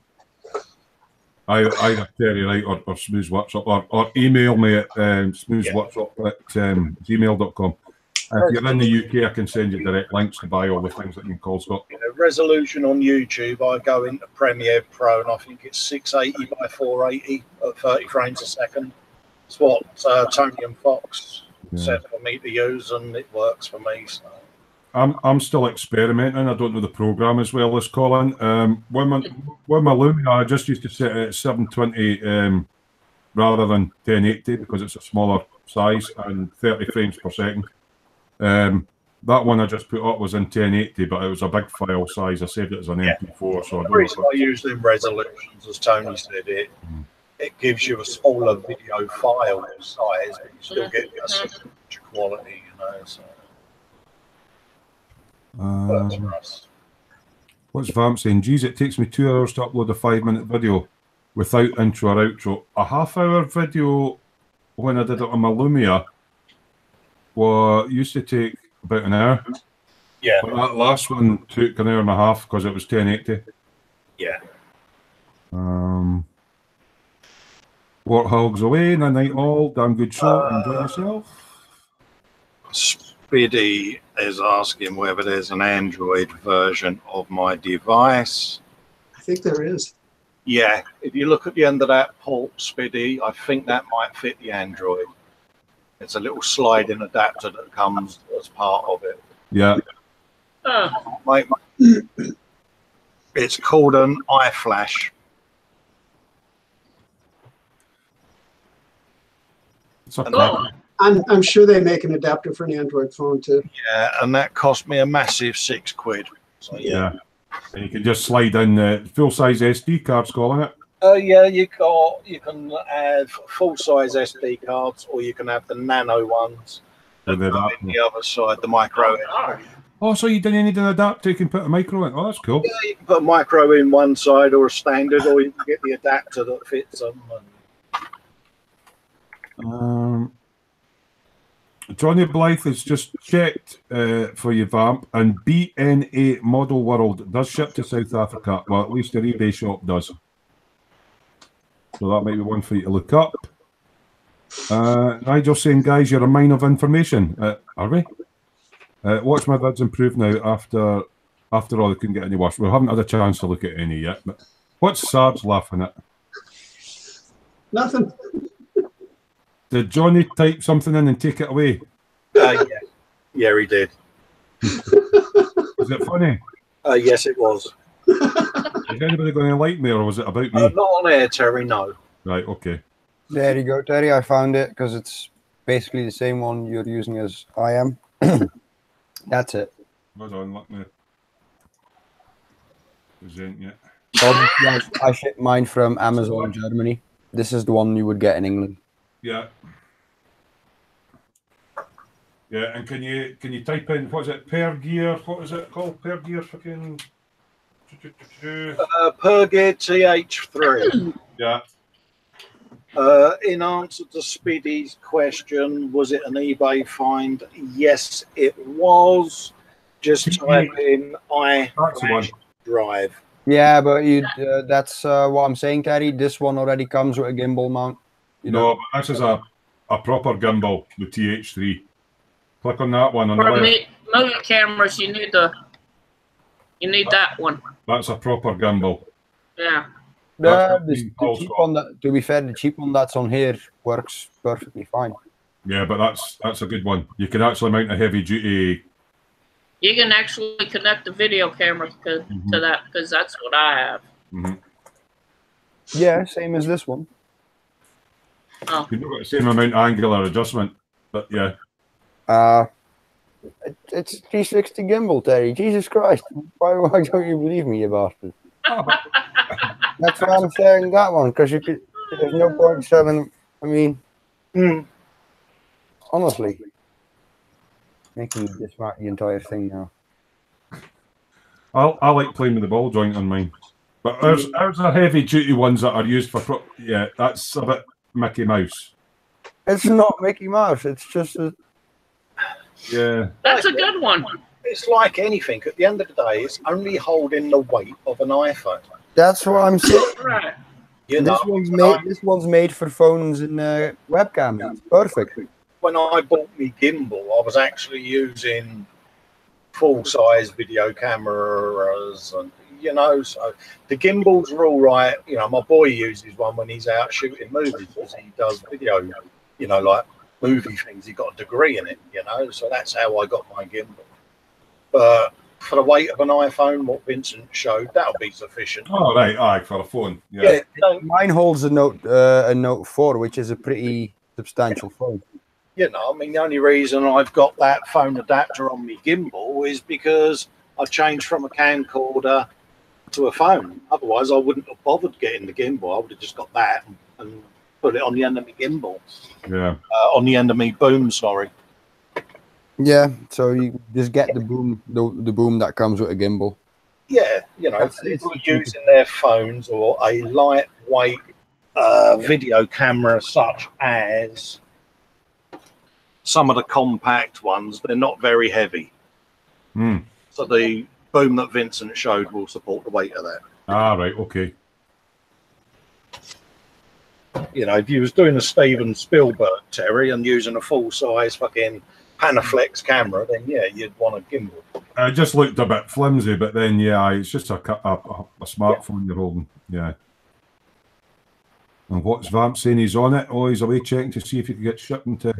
either Terry Wright or Smooth's Workshop, or email me at smoothsworkshop@gmail.com. If you're in the UK, I can send you direct links to buy all the things that you can call Scott. Resolution on YouTube, I go into Premiere Pro and I think it's 680 by 480 at 30 frames a second. It's what Tony and Fox said for me to use, and it works for me. So. I'm still experimenting. I don't know the program as well as Colin. When my Lumia, I just used to set it at 720 rather than 1080 because it's a smaller size and 30 frames per second. That one I just put up was in 1080, but it was a big file size. I saved it as an MP4. So the reason I use them resolutions, as Tony said, it gives you a smaller video file size, but you still get a certain quality, you know. So. What's Vamp saying? Geez, it takes me 2 hours to upload a 5-minute video without intro or outro. A half-hour video when I did it on my Lumia used to take about an hour. Yeah. But that last one took an hour and a half because it was 1080. Yeah. Warthogs away, night all, damn good show. Enjoy yourself. Speedy is asking whether there's an Android version of my device. I think there is. Yeah, if you look at the end of that port, Speedy, I think that might fit the Android. It's a little sliding adapter that comes as part of it. Yeah. Mate, it's called an iFlash. It's okay. I'm sure they make an adapter for an Android phone too. Yeah, and that cost me a massive £6. So yeah. And you can just slide in full-size SD cards, calling it. Yeah, you can have full-size SD cards, or you can have the nano ones. And then on the other side, the micro. Oh, so you didn't need an adapter? You can put a micro in. Oh, that's cool. Yeah, you can put a micro in one side or a standard, or you can get the adapter that fits them. Johnny Blythe has just checked for you, Vamp, and BNA Model World does ship to South Africa. Well, at least their eBay shop does. So that might be one for you to look up. Nigel saying, guys, you're a mine of information. Are we? Watch My Vids improve now after all, they couldn't get any worse. We haven't had a chance to look at any yet. But what's Sarge laughing at? Nothing. Did Johnny type something in and take it away? Yeah, he did. Was it funny? Yes, it was. Is anybody going to like me, or was it about me? Not on air, Terry, no. Right, okay. There you go, Terry. I found it because it's basically the same one you're using as I am. That's it. Hold on, let me present you. Obviously, I shipped mine from Amazon Germany. This is the one you would get in England. Yeah. Yeah, and can you type in, what is it, per gear? What is it called? Per gear fucking... Per gear TH3. Yeah. In answer to Speedy's question, was it an eBay find? Yes, it was. Just type in iDrive. Yeah, but that's what I'm saying, Terry. This one already comes with a gimbal mount. No, but this is a proper gimbal, the TH3. Click on that one. On the left. Movie cameras, you need that one. That's a proper gimbal. Yeah. The cheap one to be fair, the cheap one that's on here works perfectly fine. Yeah, but that's a good one. You can actually mount a heavy duty. You can actually connect the video camera to that, because that's what I have. Yeah, same as this one. Oh. You've not got the same amount of angular adjustment, but yeah. It's 360 gimbal, Terry. Jesus Christ! Why don't you believe me, you bastard? That's why I'm sharing that one, because there's no point selling. I mean, honestly, making me dismount the entire thing now. I like playing with the ball joint on mine. But ours are heavy duty ones that are used for. Yeah, that's a bit Mickey Mouse. It's not Mickey Mouse. It's just a. Yeah. That's a good one. It's like anything. At the end of the day, it's only holding the weight of an iPhone. That's what I'm saying. Right. You know, This one's made for phones and webcams. It's perfect. when I bought my gimbal, I was actually using full-size video cameras, and so the gimbals are all right. My boy uses one when he's out shooting movies, because he does video, like movie things. He got a degree in it, so that's how I got my gimbal. But for the weight of an iPhone, what Vincent showed, that'll be sufficient. Oh, right, aye, for a phone. Yeah. Mine holds a Note 4, which is a pretty substantial phone. The only reason I've got that phone adapter on my gimbal is because I've changed from a camcorder to a phone. Otherwise, I wouldn't have bothered getting the gimbal. I would have just got that and put it on the end of my gimbal. Yeah. On the end of me boom, sorry. Yeah, so you just get the boom that comes with a gimbal. Yeah, people are using their phones or a lightweight video camera, such as some of the compact ones. They're not very heavy. So the boom that Vincent showed will support the weight of that. Ah, right, okay. If you was doing a Steven Spielberg, Terry, and using a full-size fucking Panaflex camera, then yeah, you'd want a gimbal. It just looked a bit flimsy, but then yeah, it's just a smartphone you're holding. Yeah. And what's Vamp saying? He's on it. Oh, he's away checking to see if he can get shipped into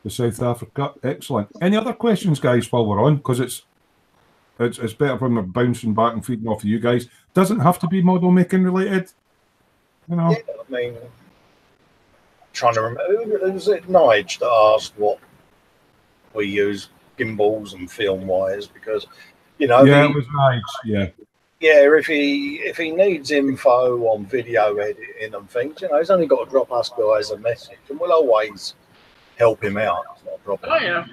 South Africa. Excellent. Any other questions, guys, while we're on? Because it's better when we're bouncing back and feeding off of you guys. Doesn't have to be model making related. Yeah, trying to remember. Was it Nige that asked what we use gimbals and film wires? Because it was Nige. Yeah. Yeah, if he needs info on video editing and things, he's only got to drop us guys a message, and we'll always help him out. It's not a problem. Oh yeah.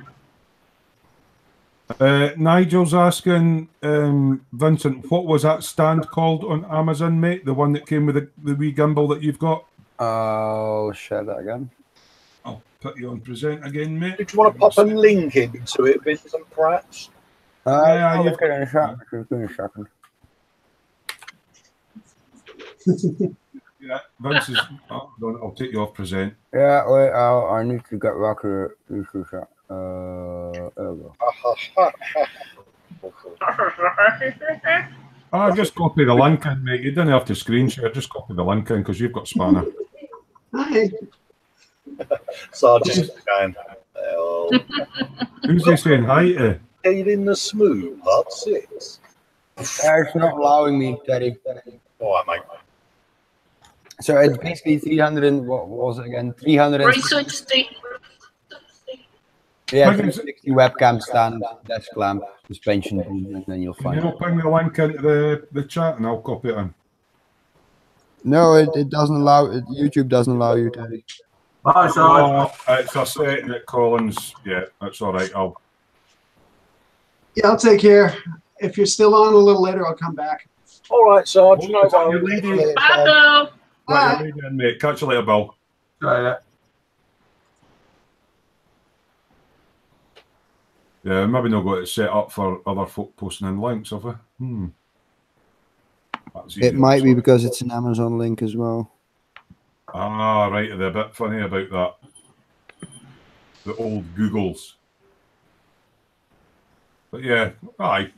Nigel's asking, Vincent, what was that stand called on Amazon, mate? The one that came with the wee gimbal that you've got? I'll share that again. I'll put you on present again, mate. Do you want to pop a link into it, Vincent, perhaps? Yeah, you've got a second. Yeah, Vince is. I'll take you off present. Yeah, wait, I need to get back to this shot. There we go. Just copy the link in, mate. You don't have to screen share. Just copy the link in because you've got Spanner. Hi. So just going. Who's he saying hi to? In the smoo, part 6. It's not allowing me, Teddy. All right, mate. So it's basically 300 and what was it again? 360. Yeah, 360 webcam stand, desk lamp, suspension, and then you'll find. Can you ping the link into the chat and I'll copy it in? No, it doesn't allow it. YouTube doesn't allow you, Teddy. Bye, Sarge. It's a setting at Colin's. Yeah, that's all right. I'll take care. If you're still on a little later, I'll come back. All right, Sarge. Bye, Bill. Bye, mate. Catch you later, Bill. Yeah, maybe not got it set up for other folk posting in links, have we? It might be because it's an Amazon link as well. Ah, right. They're a bit funny about that. The old Googles. But yeah, aye.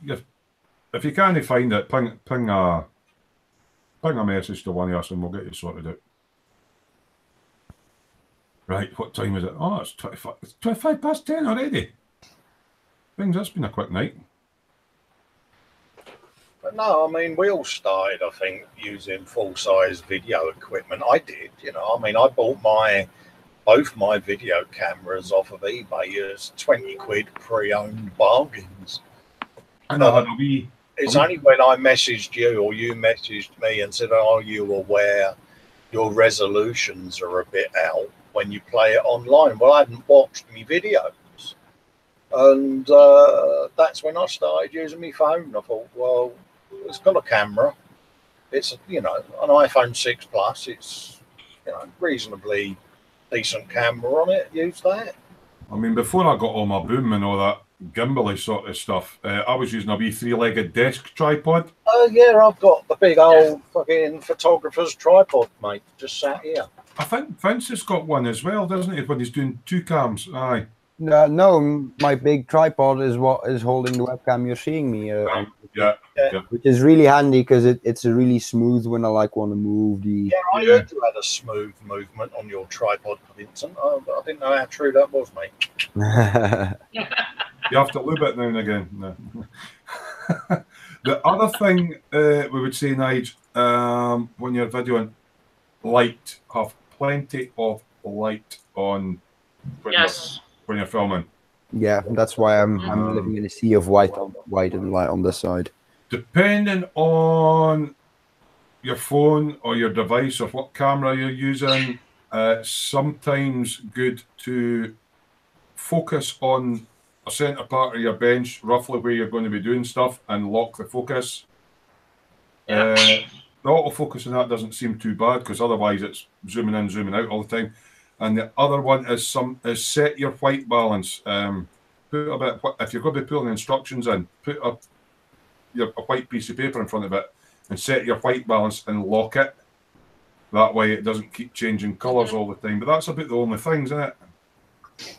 If you can't find it, ping a message to one of us and we'll get you sorted out. Right, what time is it? Oh, it's 25 past 10 already. Things, that's been a quick night. But no, we all started, I think, using full-size video equipment. I did, I bought both my video cameras off of eBay as 20 quid pre-owned bargains. It's only when I messaged you or you messaged me and said, are you aware your resolutions are a bit out when you play it online? Well, I hadn't watched my videos. And that's when I started using my phone. I thought, well, it's got a camera. it's, you know, an iPhone 6 Plus. It's, you know, reasonably decent camera on it. Use that. I mean, before I got all my boom and all that gimbally sort of stuff, I was using a wee three-legged desk tripod. Oh, yeah, I've got the big old fucking photographer's tripod, mate, just sat here. I think Vince has got one as well, doesn't he, when he's doing 2 cams? Aye. No, my big tripod is what is holding the webcam you're seeing me on. Yeah. Which is really handy because it's a really smooth when I like want to move the. Yeah, I heard you had a smooth movement on your tripod, Vincent. I didn't know how true that was, mate. You have to lube it now and again. No. The other thing we would say, Nige, when you're videoing, light. Have plenty of light on when you're filming. Yeah, that's why I'm living in a sea of white and light on this side. Depending on your phone or your device or what camera you're using, sometimes good to focus on a center part of your bench, roughly where you're going to be doing stuff, and lock the focus. The autofocus on that doesn't seem too bad because otherwise it's zooming in, zooming out all the time. And the other one is set your white balance. Put a bit, if you're going to be pulling instructions in, put a white piece of paper in front of it and set your white balance and lock it. That way it doesn't keep changing colours all the time. But that's about the only things, isn't it?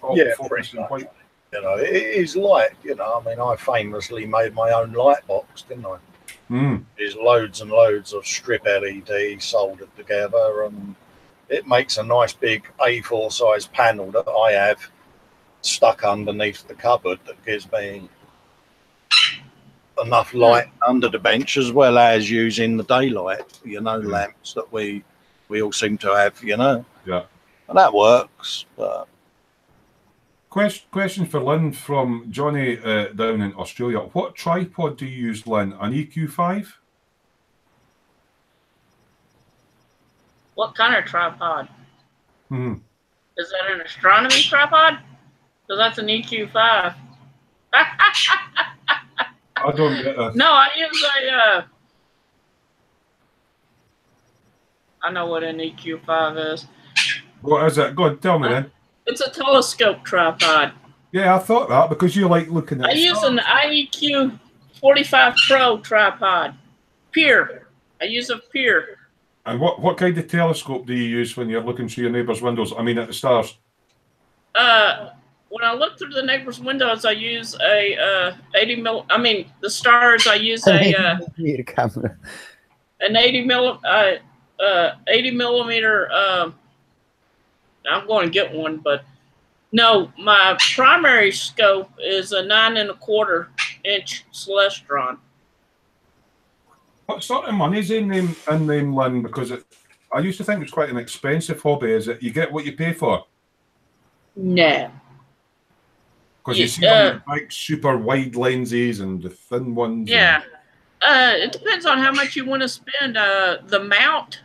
Pretty much. White. You know, it is light. You know, I mean, I famously made my own light box, didn't I? There's loads and loads of strip LED soldered together, and it makes a nice big A4 size panel that I have stuck underneath the cupboard that gives me enough light under the bench, as well as using the daylight, you know, lamps that we all seem to have, you know. Yeah. And that works. But Question for Lynn from Johnny down in Australia. What tripod do you use, Lynn? An EQ5? What kind of tripod? Hmm. Is that an astronomy tripod? Because that's an EQ5. I don't get that. No, I use a. I know what an EQ5 is. What is it? Go on, tell me then. It's a telescope tripod. Yeah, I thought that because you like looking at. I use an IEQ 45 Pro tripod. Peer. I use a peer. And what kind of telescope do you use when you're looking through your neighbour's windows? I mean, at the stars. When I look through the neighbor's windows, I use a 80 mil. I mean, the stars. I use a camera. An 80 millimeter. I'm going to get one, but no, my primary scope is a 9 1/4 inch Celestron. What sort of money is in them, Lynn? Because I used to think it was quite an expensive hobby. Is it? You get what you pay for? No. Because you see all the big, super wide lenses and the thin ones. Yeah. It depends on how much you want to spend. The mount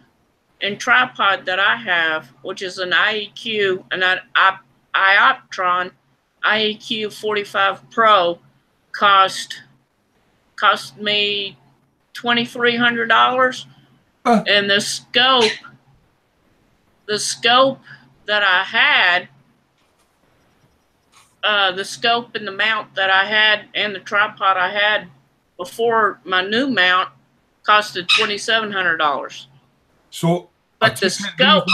and tripod that I have, which is an IEQ and an Ioptron IEQ 45 Pro, cost me $2,300. And the scope that I had, the scope and the mount that I had and the tripod I had before my new mount costed $2,700. So, but the scope,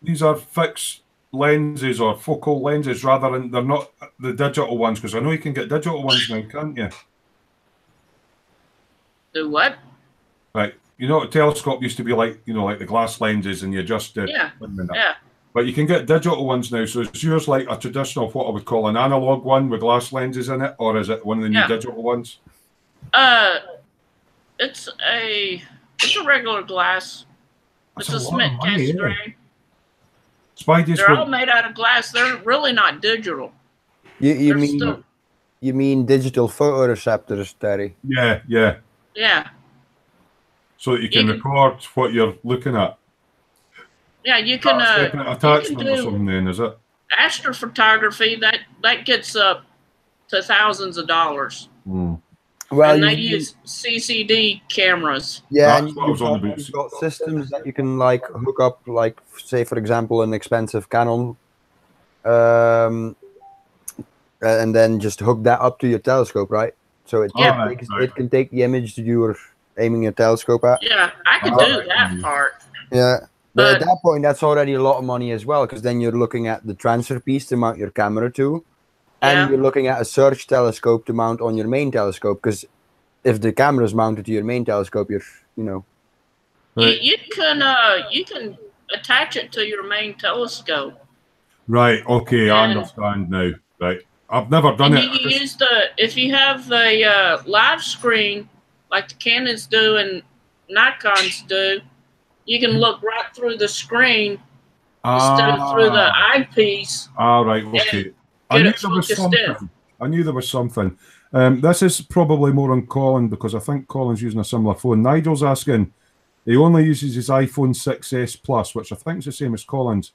these are fixed lenses or focal lenses rather than they're not the digital ones, because I know you can get digital ones now, can't you? Do what? Right. You know, a telescope used to be like, you know, like the glass lenses, and you just yeah. But you can get digital ones now. So is yours like a traditional, what I would call an analog one with glass lenses in it, or is it one of the new digital ones? It's a regular glass. It's a cement cast screen. They're all made out of glass. They're really not digital. You mean digital photoreceptors, Terry? Yeah, yeah. Yeah. So that you can record what you're looking at. Yeah, you can. Like an attachment or something, then, is it? Astrophotography that gets up to thousands of dollars. Well, and they use CCD cameras. yeah, That's and what I was on about. you've got systems that you can like hook up, like say for example, an expensive Canon, and then just hook that up to your telescope, right? So it Yeah. it can take the image that you were aiming your telescope at. Yeah, I could do that part. Yeah, but But- at that point, that's already a lot of money as well, because then you're looking at the transfer piece to mount your camera to, and Yeah. you're looking at a search telescope to mount on your main telescope. Because if the camera is mounted to your main telescope, you're, you know, Right. You can attach it to your main telescope. Right. Okay. I And- understand now. Right. I've never done And it. you can use if you have a live screen like the Canons do and Nikons do, you can look right through the screen instead of through the eyepiece. Ah, right. Okay. I Get knew it there was focused something. in. I knew there was something. This is probably more on Colin because I think Colin's using a similar phone. Nigel's asking, he only uses his iPhone 6S Plus, which I think is the same as Colin's.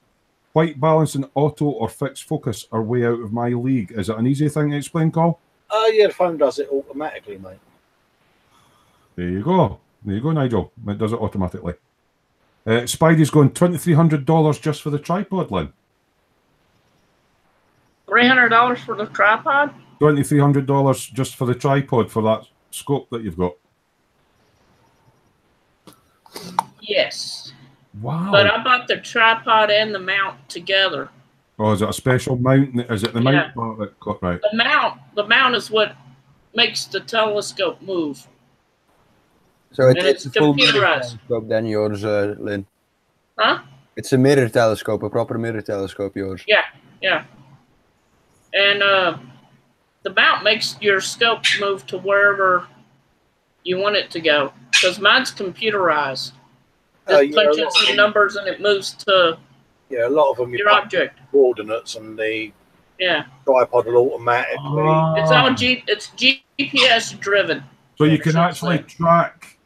White balance and auto or fixed focus are way out of my league. Is it an easy thing to explain, Col? Yeah, the phone does it automatically, mate. There you go. There you go, Nigel. It does it automatically. Spidey's going $2,300 just for the tripod, Lynn. $300 for the tripod? $2,300 just for the tripod for that scope that you've got. Yes. Wow. But I bought the tripod and the mount together. Oh, is it a special mount? Is it the mount part that got right? The mount is what makes the telescope move. so And it's it's a full mirror computerized. telescope. Then yours, Lynn. Huh? It's a mirror telescope, a proper mirror telescope. Yours. Yeah. And the mount makes your scope move to wherever you want it to go. Because mine's computerized. Just punch in some numbers and it moves to Yeah, a lot of them. your object. Coordinates and the Yeah. tripod will automatically. It's all it's GPS driven. So you can actually track.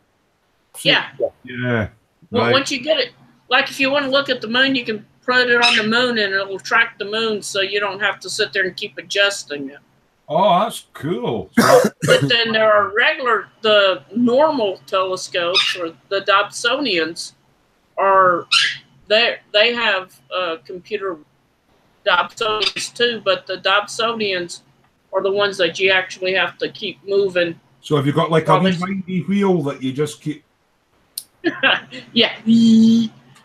Yeah. Yeah. Well, Right. once you get it, like if you want to look at the moon, you can put it on the moon and it will track the moon so you don't have to sit there and keep adjusting it. Oh, that's cool. But then there are the normal telescopes or the Dobsonians they have computer Dobsonians too, but the Dobsonians are the ones that you actually have to keep moving. So have you got like a wee windy wheel that you just keep Yeah.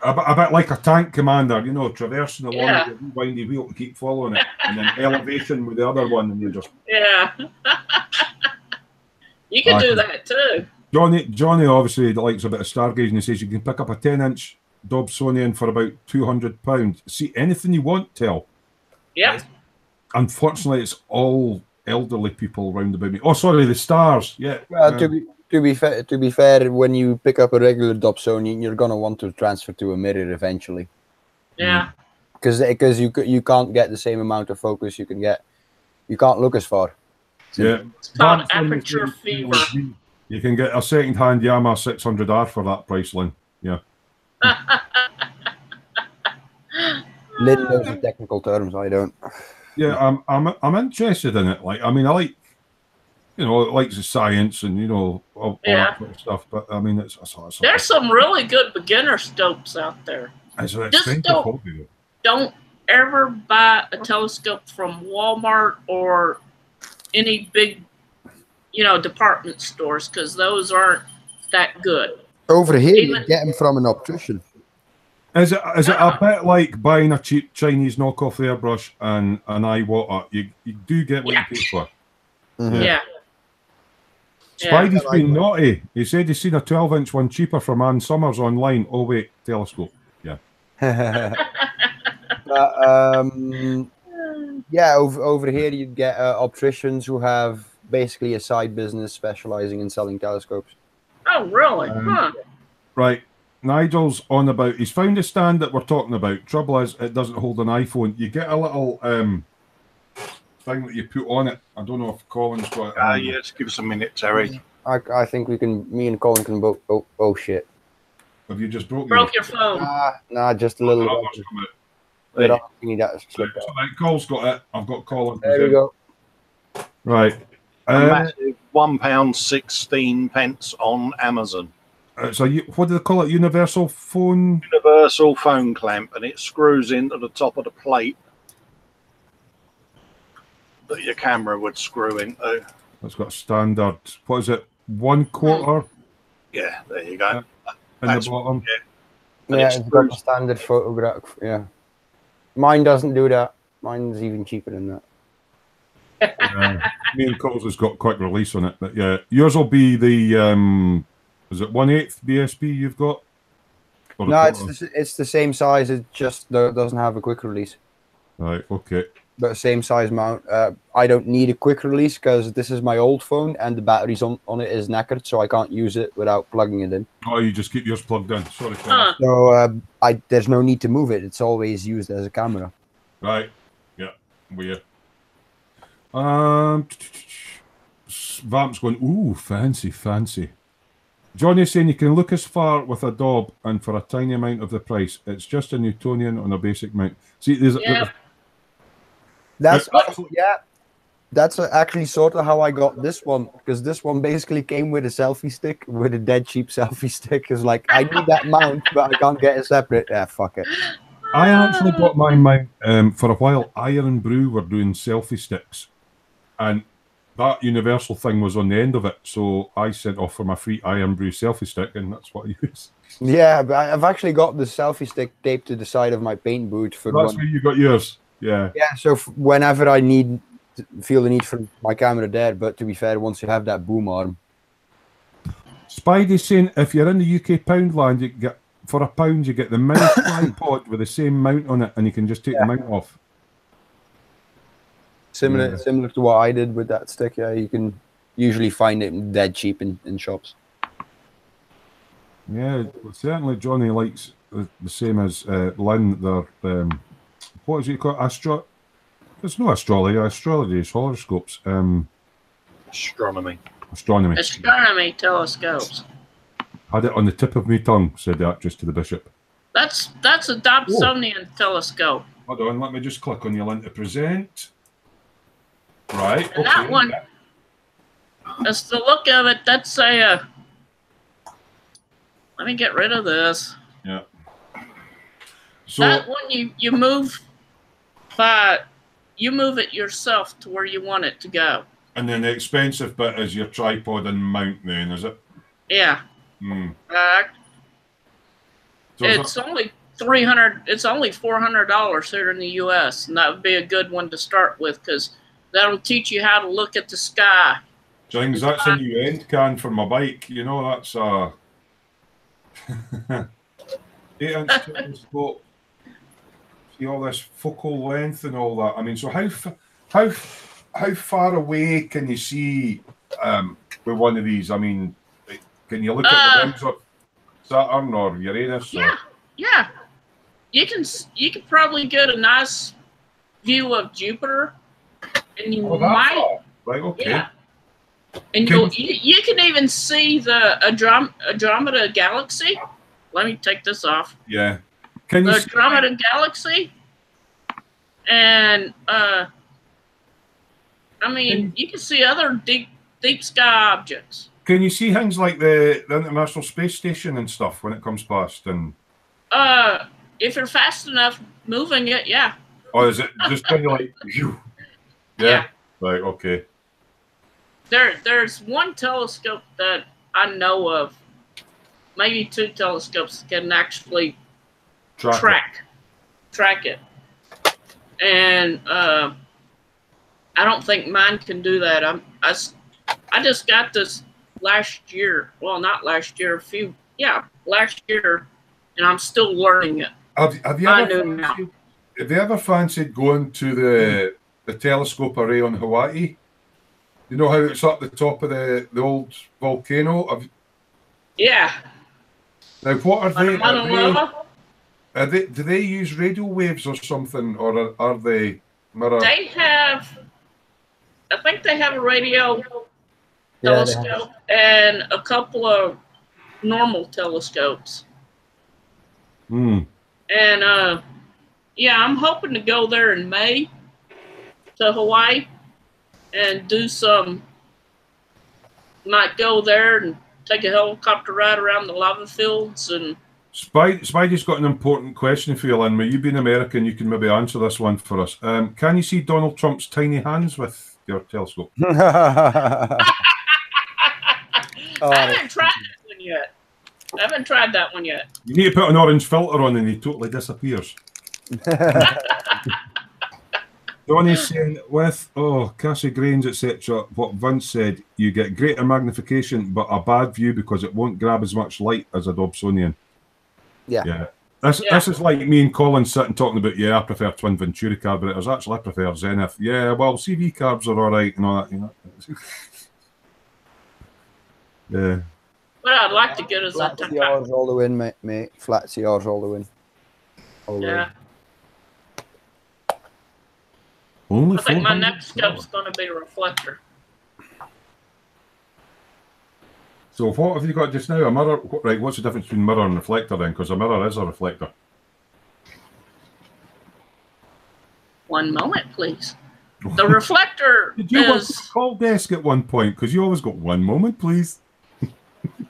a bit like a tank commander, you know, traversing along Yeah. with a wee windy wheel to keep following it, and then elevation with the other one, and you just Yeah. You can do that too. Johnny obviously likes a bit of stargazing. He says you can pick up a 10-inch Dobsonian for about £200. See anything you want, Tel. Yep. Unfortunately, it's all elderly people round about me. Oh, sorry, the stars. Yeah. Well, to be fair, when you pick up a regular Dobsonian, you're gonna want to transfer to a mirror eventually. Yeah. Because you can't get the same amount of focus you can't look as far. Yeah. It's called That's when aperture the fever. You can get a second-hand Yamaha 600R for that price, Lynn. Yeah. Lynn knows the technical terms. I don't. Yeah, I'm interested in it. Like, I mean, I like, you know, it likes the science and all that sort of stuff. But I mean, it's There's some really good beginner scopes out there. It's an Just expensive don't- hobby. Don't ever buy a telescope from Walmart or any big, department stores because those aren't that good. Over here, you Even- get them from an optician. Is it a bit like buying a cheap Chinese knockoff airbrush and an eye water? You do get what you pay for. Mhm. Yeah. Spidey's been naughty. He said he's seen a 12-inch one cheaper from Ann Summers online. Oh wait, telescope. Yeah. But, yeah, over here you get opticians who have basically a side business specializing in selling telescopes. Oh, really? Huh. Right. Nigel's on about. He's found a stand that we're talking about. Trouble is, it doesn't hold an iPhone. You get a little thing that you put on it. I don't know if Colin's got it. Yeah, just give us a minute, Terry. I think me and Colin can both. Oh shit. Have you just broke Broke your phone. Nah, just a little Oh, bit of thingy that so, slipped out. Cole's got it. I've got Colin. There we go. Right. A massive £1.16 on Amazon. So what do they call it? Universal phone? Universal phone clamp, and it screws into the top of the plate that your camera would screw into. It's got standard. What is it? 1/4? Yeah, there you go. In the bottom. Yeah, it's got the standard photograph. Yeah, mine doesn't do that. Mine's even cheaper than that. Me and Coles has got quick release on it, but yeah, yours will be the is it 1/8 BSP you've got? Or No, it's the same size. It just doesn't have a quick release. Right. Okay. But same size mount. I don't need a quick release because this is my old phone and the batteries on it is knackered, so I can't use it without plugging it in. Oh, you just keep yours plugged in. Sorry. So there's no need to move it. It's always used as a camera. Right. Yeah. Weird. Vamp's going, ooh, fancy. Johnny's saying you can look as far with a daub and for a tiny amount of the price. It's just a Newtonian on a basic mount. See, there's That's actually sort of how I got this one, because this one basically came with a selfie stick, with a dead cheap selfie stick. It's like, I need that mount, but I can't get it separate. Yeah, fuck it. I actually got my mount for a while. Iron Brew were doing selfie sticks, and that universal thing was on the end of it. So I sent off for my free Iron Brew selfie stick, and that's what I use. Yeah, but I've actually got the selfie stick taped to the side of my paint boot. That's where you got yours. Yeah. Yeah, so whenever I feel the need for my camera there, but to be fair, once you have that boom arm. Spidey's saying if you're in the UK Poundland, you get for £1 you get the mini tripod with the same mount on it, and you can just take the mount off. Similar to what I did with that stick. Yeah, you can usually find it dead cheap in shops. Yeah, well, certainly Johnny likes the same as Lynn. Their what is it called? It's no astrology. Astrology is horoscopes. Astronomy telescopes. Had it on the tip of my tongue, said the actress to the bishop. That's a Dobsonian telescope. Hold on, let me just click on your link to present. Right. And that one, that's the look of it. That's a. Let me get rid of this. Yeah. So that one you move it yourself to where you want it to go. And then the expensive bit is your tripod and mount. Then is it? Yeah. So it's only $300. It's only $400 here in the U.S. and that would be a good one to start with because that'll teach you how to look at the sky. Jings, that's a new end can for my bike. You know, that's a 8-inch telescope. See all this focal length and all that. I mean, so how far away can you see with one of these? I mean, can you look at the rings of Saturn or Uranus? Yeah. You can probably get a nice view of Jupiter, and you might. Right. Okay. Yeah. And you can even see the Andromeda Galaxy. Let me take this off. Yeah. The Andromeda Galaxy, and I mean, you can see other deep sky objects. Can you see things like the International Space Station and stuff when it comes past? And if you're fast enough moving it, yeah. Or is it just kind of like you? Yeah. Right. Okay. There's one telescope that I know of, maybe two telescopes that can actually track it, and I don't think mine can do that. I just got this last year. Well, not last year. Last year, and I'm still learning it. Have you ever fancied going to the telescope array on Hawaii? You know how it's up the top of the old volcano? Yeah. Now, what are they? Do they use radio waves or something, or are they? They have. I think they have a radio telescope and a couple of normal telescopes. And I'm hoping to go there in May to Hawaii and do some might go there and take a helicopter ride around the lava fields. And Spidey's got an important question for you, Lynn. Will you being American, you can maybe answer this one for us. Can you see Donald Trump's tiny hands with your telescope? I haven't tried that one yet. I haven't tried that one yet. You need to put an orange filter on and he totally disappears. Johnny's saying with Cassie Grains, etc. What Vince said, you get greater magnification but a bad view because it won't grab as much light as a Dobsonian. Yeah. This is like me and Colin sitting talking about, I prefer twin Venturi carburetors. Actually, I prefer Zenith. Yeah, well, CV carbs are all right and all that, Yeah. What I'd like to get is Flat CRs all the win, mate. Flat CRs all the win. Yeah. Only I think my 400? next scope's going to be a reflector. So what have you got just now? A mirror? Right, what's the difference between mirror and reflector then? Because a mirror is a reflector. One moment, please. The reflector Did you want is... to call desk at one point? Because you always got one moment, please.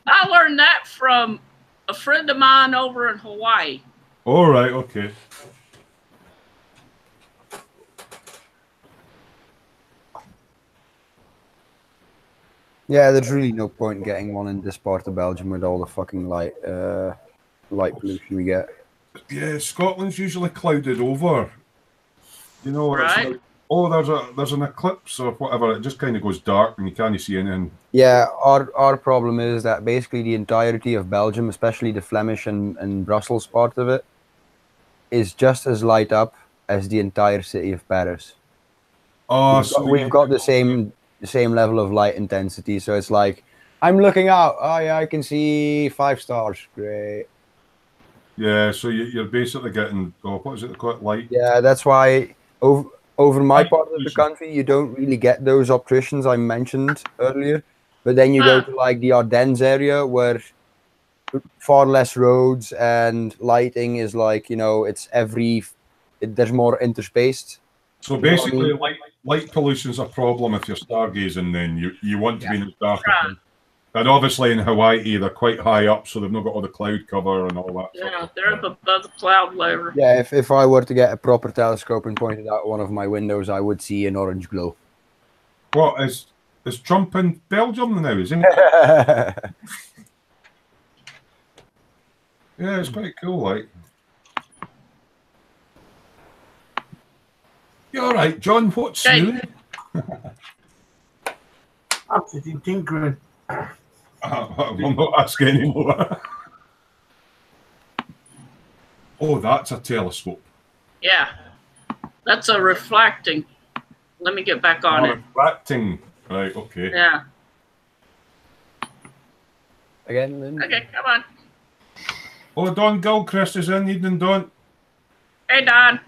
I learned that from a friend of mine over in Hawaii. All right, okay. Yeah, there's really no point in getting one in this part of Belgium with all the fucking light pollution we get. Yeah, Scotland's usually clouded over. You know, it's Right. like, there's an eclipse or whatever. It just kind of goes dark and you can't see anything. Yeah, our problem is that basically the entirety of Belgium, especially the Flemish and Brussels part of it, is just as light up as the entire city of Paris. Oh, We've got the same level of light intensity, so it's like I'm looking out. Oh yeah, I can see 5 stars. Great. Yeah, so you're basically getting what is it called, light? Yeah, that's why over my part of the country you don't really get those opticians I mentioned earlier. But then you go to like the Ardennes area where far less roads and lighting is like, it's there's more interspaced. So basically, light pollution's a problem if you're stargazing. Then you want to be in the dark. Right. And obviously in Hawaii, they're quite high up, so they've not got all the cloud cover and all that. Yeah, they're up above the cloud layer. Yeah, if I were to get a proper telescope and point it out one of my windows, I would see an orange glow. What is Trump in Belgium now? Is he? Yeah, Yeah, it's quite cool. Like, you all right, John? What's new? I'm sitting tinkering. I'm not asking anymore. Oh, that's a telescope. Yeah, that's a reflecting. Let me get back on it. Refracting. Right, okay. Yeah. again, Lynn? Okay, come on. Oh, Don Gilchrist is in. Evening, Don. Hey, Don.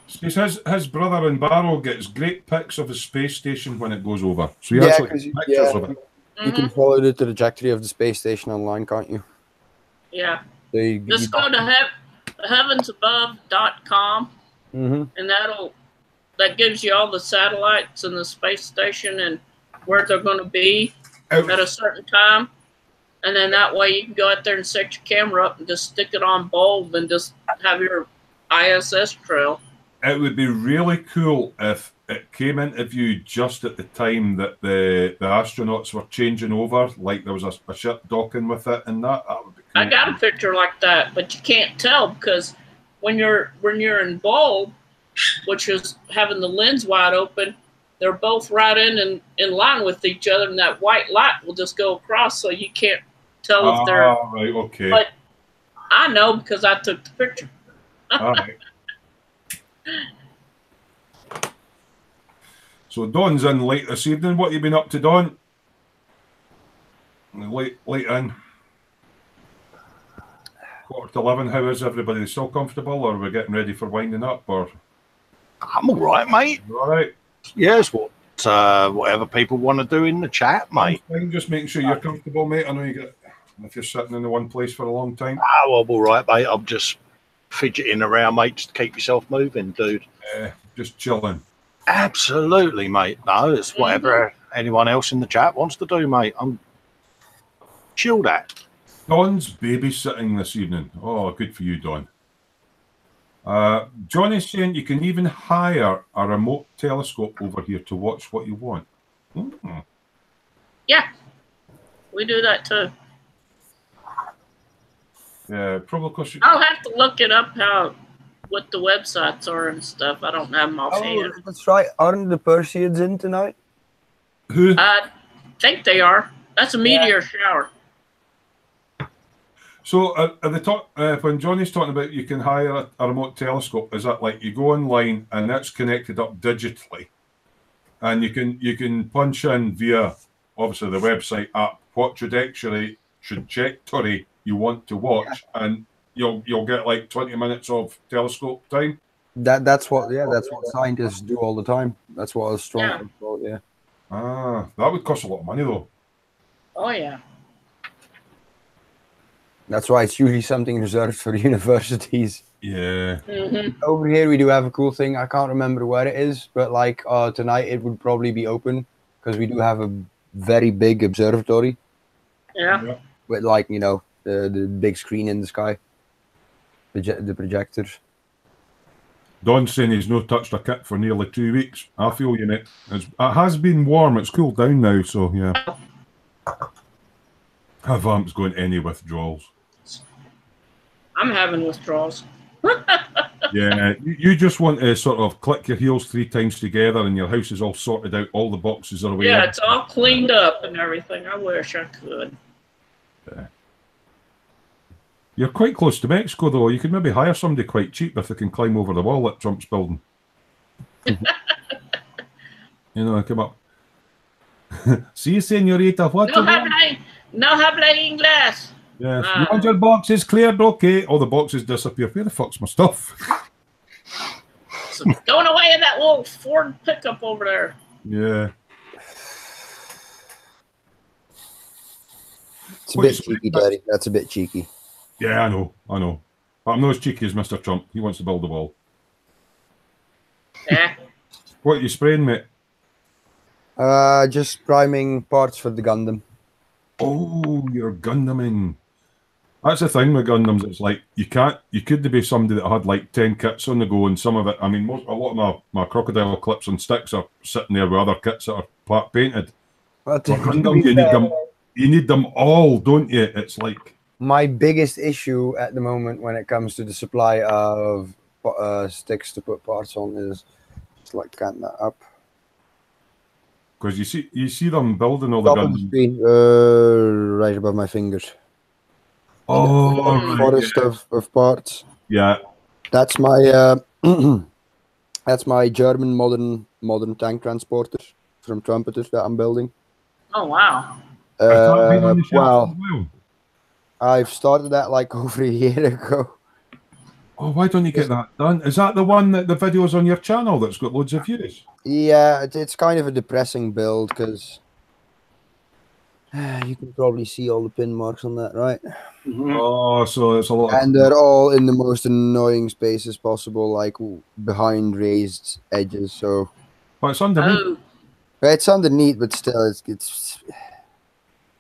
Says his brother in Barrow gets great pics of the space station when it goes over. So he Yeah, actually 'cause gets pictures of it. You can follow the trajectory of the space station online, can't you? Yeah. So Just go to heavensabove.com and that gives you all the satellites and the space station and where they're going to be at a certain time. And then that way you can go out there and set your camera up and just stick it on bulb and just have your ISS trail. It would be really cool if it came into view just at the time that the astronauts were changing over, like there was a ship docking with it, and that would be cool. I got a picture like that, but you can't tell because when you're in bulb, which is having the lens wide open, they're both right in line with each other, and that white light will just go across, so you can't tell if they're. Right, okay. But I know because I took the picture. All right. So Don's in late this evening. What have you been up to, Don? Late in. 11:15. How is everybody? Still comfortable, or are we getting ready for winding up? Or I'm all right, mate. all right? Yes, whatever people want to do in the chat, mate. Fine, just making sure you're comfortable, mate. I know you get if you're sitting in the one place for a long time. Oh, I'm all right, mate. I'm just fidgeting around, mate, just to keep yourself moving, dude. Just chilling. Absolutely, mate. No, it's whatever anyone else in the chat wants to do, mate. I'm chilled at. Don's babysitting this evening. Oh, good for you, Don. Johnny's saying you can even hire a remote telescope over here to watch what you want. Mm. Yeah, we do that too. Yeah, probably because I'll have to look it up what the websites are and stuff. I don't have them offhand. Oh, that's right. Aren't the Perseids in tonight? who? I think they are. That's a meteor shower. So when Johnny's talking about you can hire a remote telescope, is that like you go online and that's connected up digitally, and you can punch in via obviously the website app what trajectory you want to watch, and you'll get like 20 minutes of telescope time. That's what scientists do all the time. That's what astronomers do. Yeah. Ah, that would cost a lot of money though. Oh yeah. That's why it's usually something reserved for universities. Yeah. Mm-hmm. Over here we do have a cool thing. I can't remember where it is, but like tonight it would probably be open because we do have a very big observatory. Yeah. With like the big screen in the sky, the projectors. Don's saying he's no touched a kit for nearly 2 weeks. I feel you, mate. It has been warm. It's cooled down now, so yeah. Have Vamp's going any withdrawals? I'm having withdrawals. Yeah, you just want to sort of click your heels 3 times together and your house is all sorted out, all the boxes are away. Yeah, it's all cleaned up and everything. I wish I could. Yeah. You're quite close to Mexico, though. You could maybe hire somebody quite cheap if they can climb over the wall at Trump's building. Come up. See, senorita, what? No habla inglés. Yes. You want your boxes cleared? Okay. All the boxes disappear. Where the fuck's my stuff? So going away in that little Ford pickup over there. Yeah. It's a bit cheeky, Daddy. That's a bit cheeky. Yeah, I know. But I'm not as cheeky as Mr. Trump. He wants to build a wall. Yeah. What are you spraying, mate? Just priming parts for the Gundam. Oh, you're Gundaming. That's the thing with Gundams. It's like you could be somebody that had like 10 kits on the go, and some of it. I mean, a lot of my crocodile clips and sticks are sitting there with other kits that are painted. But Gundam, you need them all, don't you? It's like my biggest issue at the moment when it comes to the supply of sticks to put parts on is just like getting that up. Because you see them building all the Gundam. Right above my fingers. Oh, forest of parts. Yeah, that's my that's my German modern tank transporter from Trumpeters that I'm building. Oh wow! Well, I've started that like over a year ago. Oh, why don't you get that done? Is that the one that the video's on your channel that's got loads of views? Yeah, it's kind of a depressing build because you can probably see all the pin marks on that, right? Mm-hmm. Oh, so it's a lot. And they're all in the most annoying spaces possible, like behind raised edges. So, but it's underneath. Oh. It's underneath, but still, it's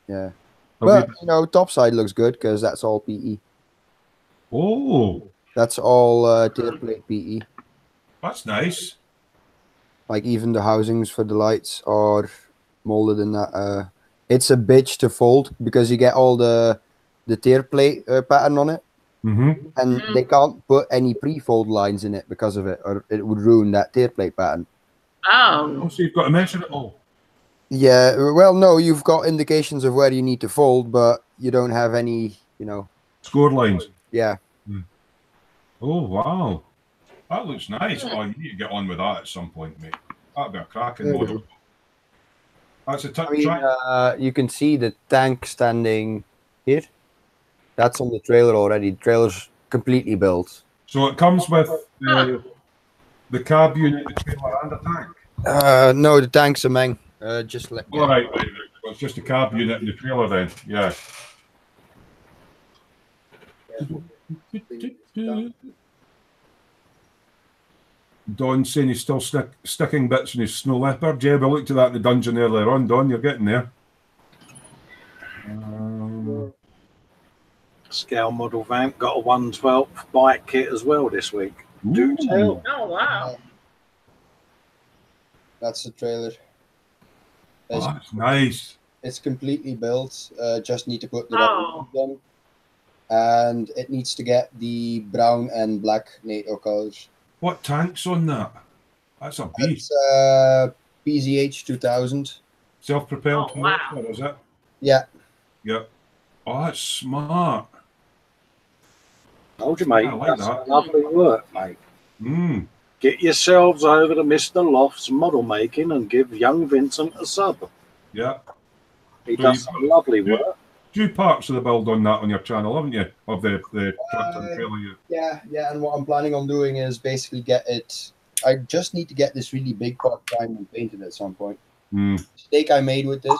yeah. But top side looks good because that's all PE. Oh, that's all tier plate PE. That's nice. Like even the housings for the lights are molded in that. It's a bitch to fold because you get all the tier plate pattern on it, and they can't put any pre-fold lines in it because of it, or it would ruin that tier plate pattern. Oh, so you've got to measure it all. Yeah, well, no, you've got indications of where you need to fold, but you don't have any, score lines. Yeah. Oh wow, that looks nice. Oh, you need to get on with that at some point, mate. That'd be a cracking model. That's a track. You can see the tank standing here. That's on the trailer already. The trailer's completely built. So it comes with the cab unit, the trailer, and the tank. No, the tank's a Meng. Just let. All right. Well, it's just the cab unit and the trailer then. Yeah. Don saying he's still sticking bits in his snow leopard. Yeah, we looked at that in the dungeon earlier on. Don, you're getting there. Scale model vamp got a 1/12 bike kit as well this week. Do tell. Oh wow! That's the trailer. Oh, that's nice. It's completely built. Just need to put the Oh. on, and it needs to get the brown and black NATO colors. What tank's on that? That's a beast. It's PZH 2000. Self-propelled Oh, wow. motor, is it? Yeah. Yep. Oh, that's smart. Told you, mate. I like That's that. lovely work, mate. Mm. Get yourselves over to Mr. Loft's model making and give young Vincent a sub. Yeah. He So does you've some lovely work. Few parts of the build on that on your channel, haven't you? Of the tractor and trailer. Yeah, and what I'm planning on doing is basically get it. I just need to get this really big part primed and painted at some point. Mm. Mistake I made with this,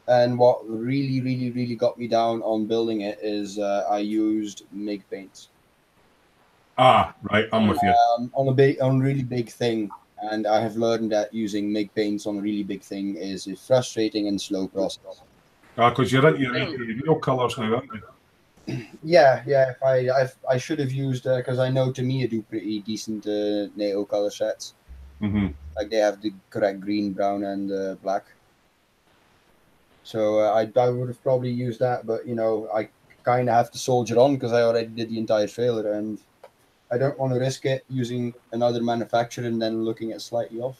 and what really got me down on building it is I used MIG paints Ah, right. I'm with you. on a really big thing, and I have learned that using MIG paints on a really big thing is a frustrating and slow process. Because you're into your real colours now, aren't you? Yeah. If I should have used because I know Tamiya do pretty decent NATO color sets. Mm-hmm. Like they have the correct green, brown, and black. So I would have probably used that, but I kind of have to soldier on because I already did the entire trailer, and I don't want to risk it using another manufacturer and then looking at slightly off.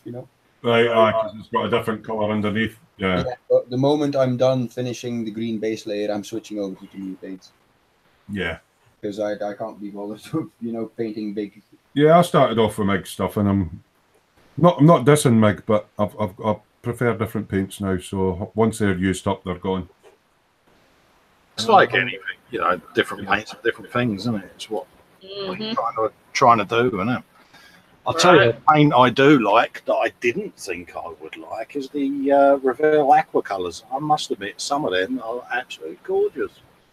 Right, because it's got a different colour underneath. Yeah. But the moment I'm done finishing the green base layer, I'm switching over to new paints. Yeah. Because I can't be bothered with painting big. Yeah, I started off with MIG stuff, and I'm not dissing MIG, but I prefer different paints now. So once they're used up, they're gone. It's like anything, different paints for different things, isn't it? It's what we're trying to do, isn't it? I'll tell you, the paint I do like that I didn't think I would like is the Revell Aqua colours. I must admit, some of them are absolutely gorgeous.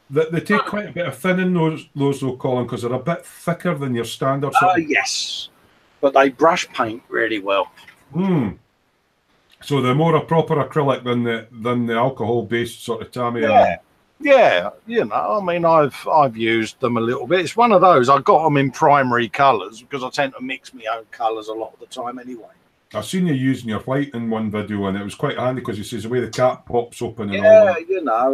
They take quite a bit of thinning those though, Colin, because they're a bit thicker than your standard. Oh, yes. But they brush paint really well. So they're more a proper acrylic than the alcohol-based sort of Tamiya. Yeah. Yeah, I mean, I've used them a little bit. It's one of those. I got them in primary colours because I tend to mix my own colours a lot of the time anyway. I've seen you using your white in one video, and it was quite handy because he says the way the cap pops open and all that.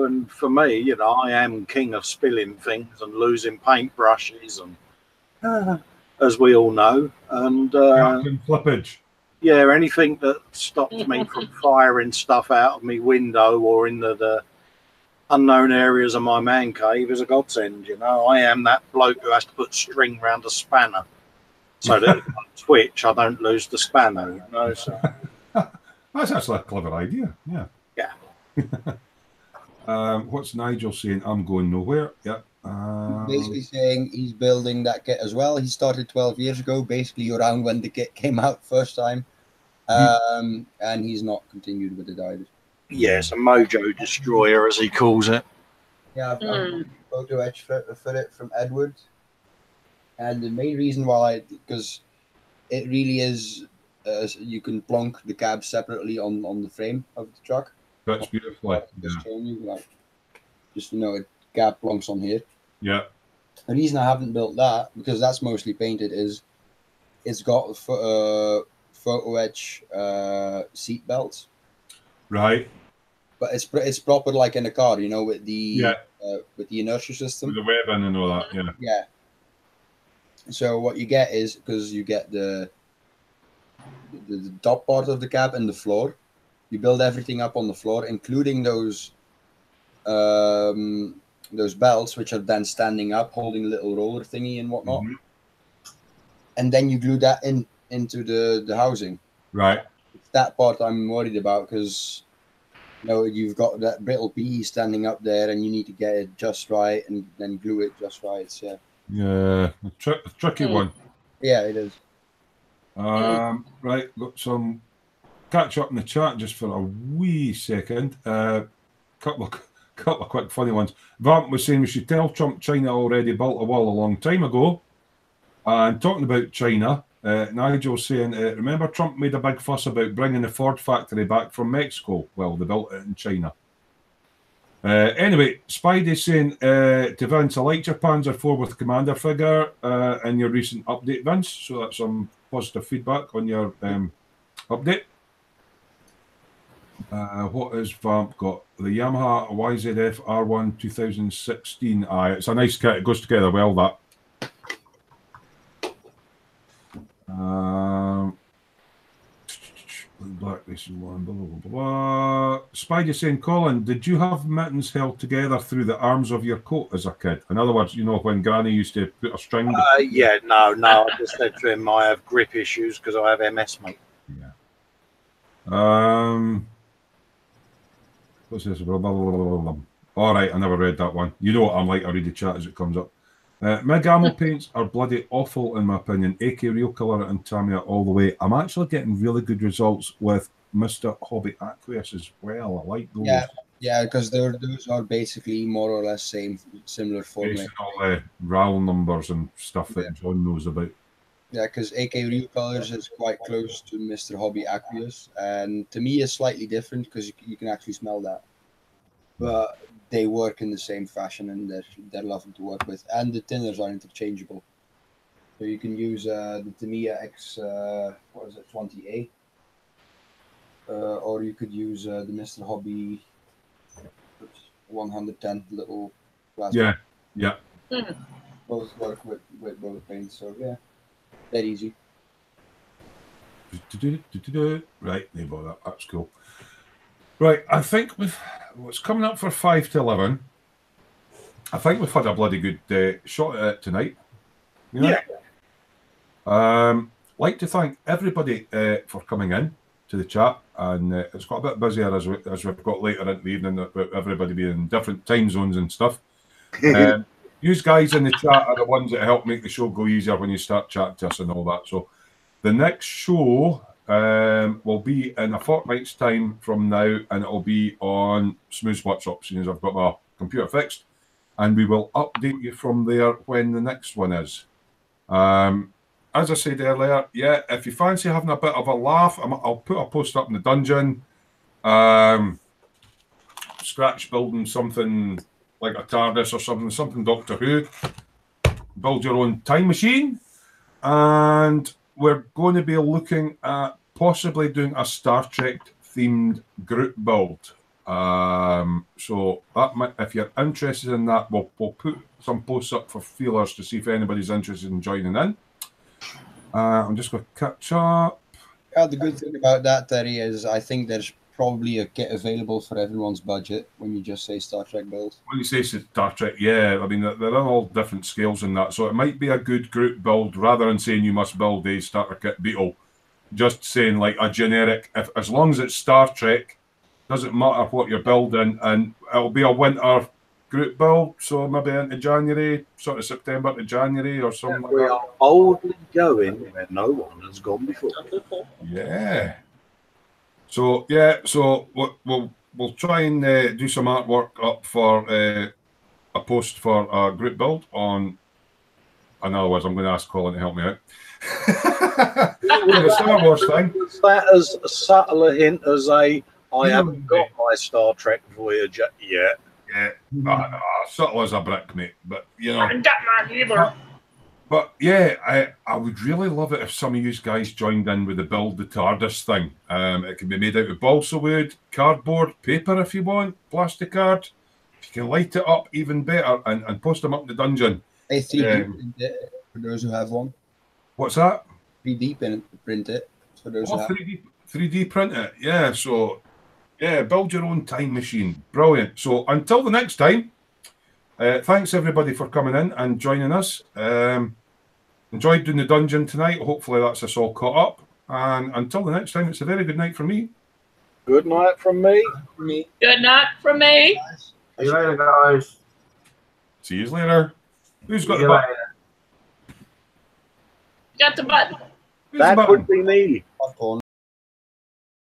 And for me, I am king of spilling things and losing paintbrushes, and as we all know, and flippage. Yeah, anything that stops me from firing stuff out of my window or into the unknown areas of my man cave is a godsend. I am that bloke who has to put string around a spanner so that if I twitch, I don't lose the spanner. So that's actually a clever idea. Yeah. What's Nigel saying? I'm going nowhere. Yeah. Basically saying he's building that kit as well. He started 12 years ago, basically around when the kit came out first time, and he's not continued with it either. Yes, a mojo destroyer, as he calls it. Yeah, I've got a photo etch for it from Edward. And the main reason why, because it really is, you can plonk the cab separately on the frame of the truck. That's beautiful. Just showing you, it cab plonks on here. Yeah. The reason I haven't built that, because that's mostly painted, is it's got photo etch seat belts. Right. But it's proper like in a car, with the inertia system. With the webbing and all that, yeah. Yeah. So what you get is, because you get the top part of the cab and the floor, you build everything up on the floor, including those belts, which are then standing up, holding a little roller thingy and whatnot. And then you glue that into the housing. Right. It's that part I'm worried about, because you've got that brittle PE standing up there, and you need to get it just right, and then glue it just right. So, yeah, a tricky one. Yeah, it is. Right, got some catch up in the chat just for a wee second. Couple of quick funny ones. Vamp was saying we should tell Trump China already built a wall a long time ago. And talking about China, Nigel's saying, remember Trump made a big fuss about bringing the Ford factory back from Mexico? Well, they built it in China. Anyway, Spidey's saying to Vince, I liked your Panzer IV with Commander figure in your recent update, Vince. So that's some positive feedback on your update. What has Vamp got? The Yamaha YZF R1 2016. Aye, it's a nice kit. It goes together well, that. Black Racing 1, blah, blah, blah, blah. Spidey saying, Colin, did you have mittens held together through the arms of your coat as a kid? In other words, you know, when Granny used to put a string... Yeah, no. I just said to him, I have grip issues because I have MS, mate. Yeah. What's this? Blah, blah, blah, blah, blah. All right, I never read that one. You know what I'm like, I read the chat as it comes up. MIG ammo paints are bloody awful in my opinion. AK Real Colour and Tamiya all the way. I'm actually getting really good results with Mr. Hobby Aqueous as well. I like those. Yeah, because those are basically more or less similar formula. All the RAL numbers and stuff that John knows about. Yeah, because AK Real Colours is quite close to Mr. Hobby Aqueous, and to me it's slightly different because you can actually smell that. But they work in the same fashion and they're lovely to work with. And the tinners are interchangeable. So you can use the Tamiya X, 20A. Or you could use the Mr. Hobby 110 little glass. Yeah. Both work with both paints, so yeah, that easy. Right, no bother. That's cool. Right, I think it's coming up for 5 to 11. I think we've had a bloody good shot at it tonight. You know? Yeah. Like to thank everybody for coming in to the chat, and it's got a bit busier as we've got later into the evening, about everybody being in different time zones and stuff. You guys in the chat are the ones that help make the show go easier when you start chatting to us and all that. So the next show will be in a fortnight's time from now, and it'll be on Smoo's Workshop, seeing as I've got my computer fixed, and we will update you from there when the next one is. As I said earlier, yeah, if you fancy having a bit of a laugh, I'll put a post up in the dungeon. Scratch building something like a TARDIS or something Doctor Who. Build your own time machine, and we're going to be looking at possibly doing a Star Trek themed group build. So that might, if you're interested in that, we'll put some posts up for feelers to see if anybody's interested in joining in. I'm just going to catch up. Yeah, the good thing about that, Terry, is I think there's probably a kit available for everyone's budget when you just say Star Trek build. When you say Star Trek, yeah, I mean, they're all different scales in that. So it might be a good group build rather than saying you must build a starter kit Beetle. Just saying like a generic, as long as it's Star Trek, doesn't matter what you're building, and it'll be a winter group build. So maybe into January, sort of September to January or something like that. We are boldly going where no one has gone before. Yeah. So yeah, so we'll try and do some artwork up for a post for a group build on. In other words, I'm going to ask Colin to help me out. The Star Wars thing. Is that as subtle a hint as I haven't got my Star Trek Voyager yet? Yeah, subtle as a brick, mate. But you know, I got mine either. But yeah, I would really love it if some of you guys joined in with the Build the TARDIS thing. It can be made out of balsa wood, cardboard, paper if you want, plastic card. If you can light it up, even better, and post them up in the dungeon. Hey, 3D print it for those who have one. What's that? 3D print it for those who have 3D print it, yeah. So, yeah, build your own time machine. Brilliant. So, until the next time, thanks everybody for coming in and joining us. Enjoyed doing the dungeon tonight. Hopefully that's us all caught up. And until the next time, it's a very good night from me. Good night from me. Good night from me. See you later, guys. See you later. Who's got the button? Got the button. Who's the That button? would be me. popcorn.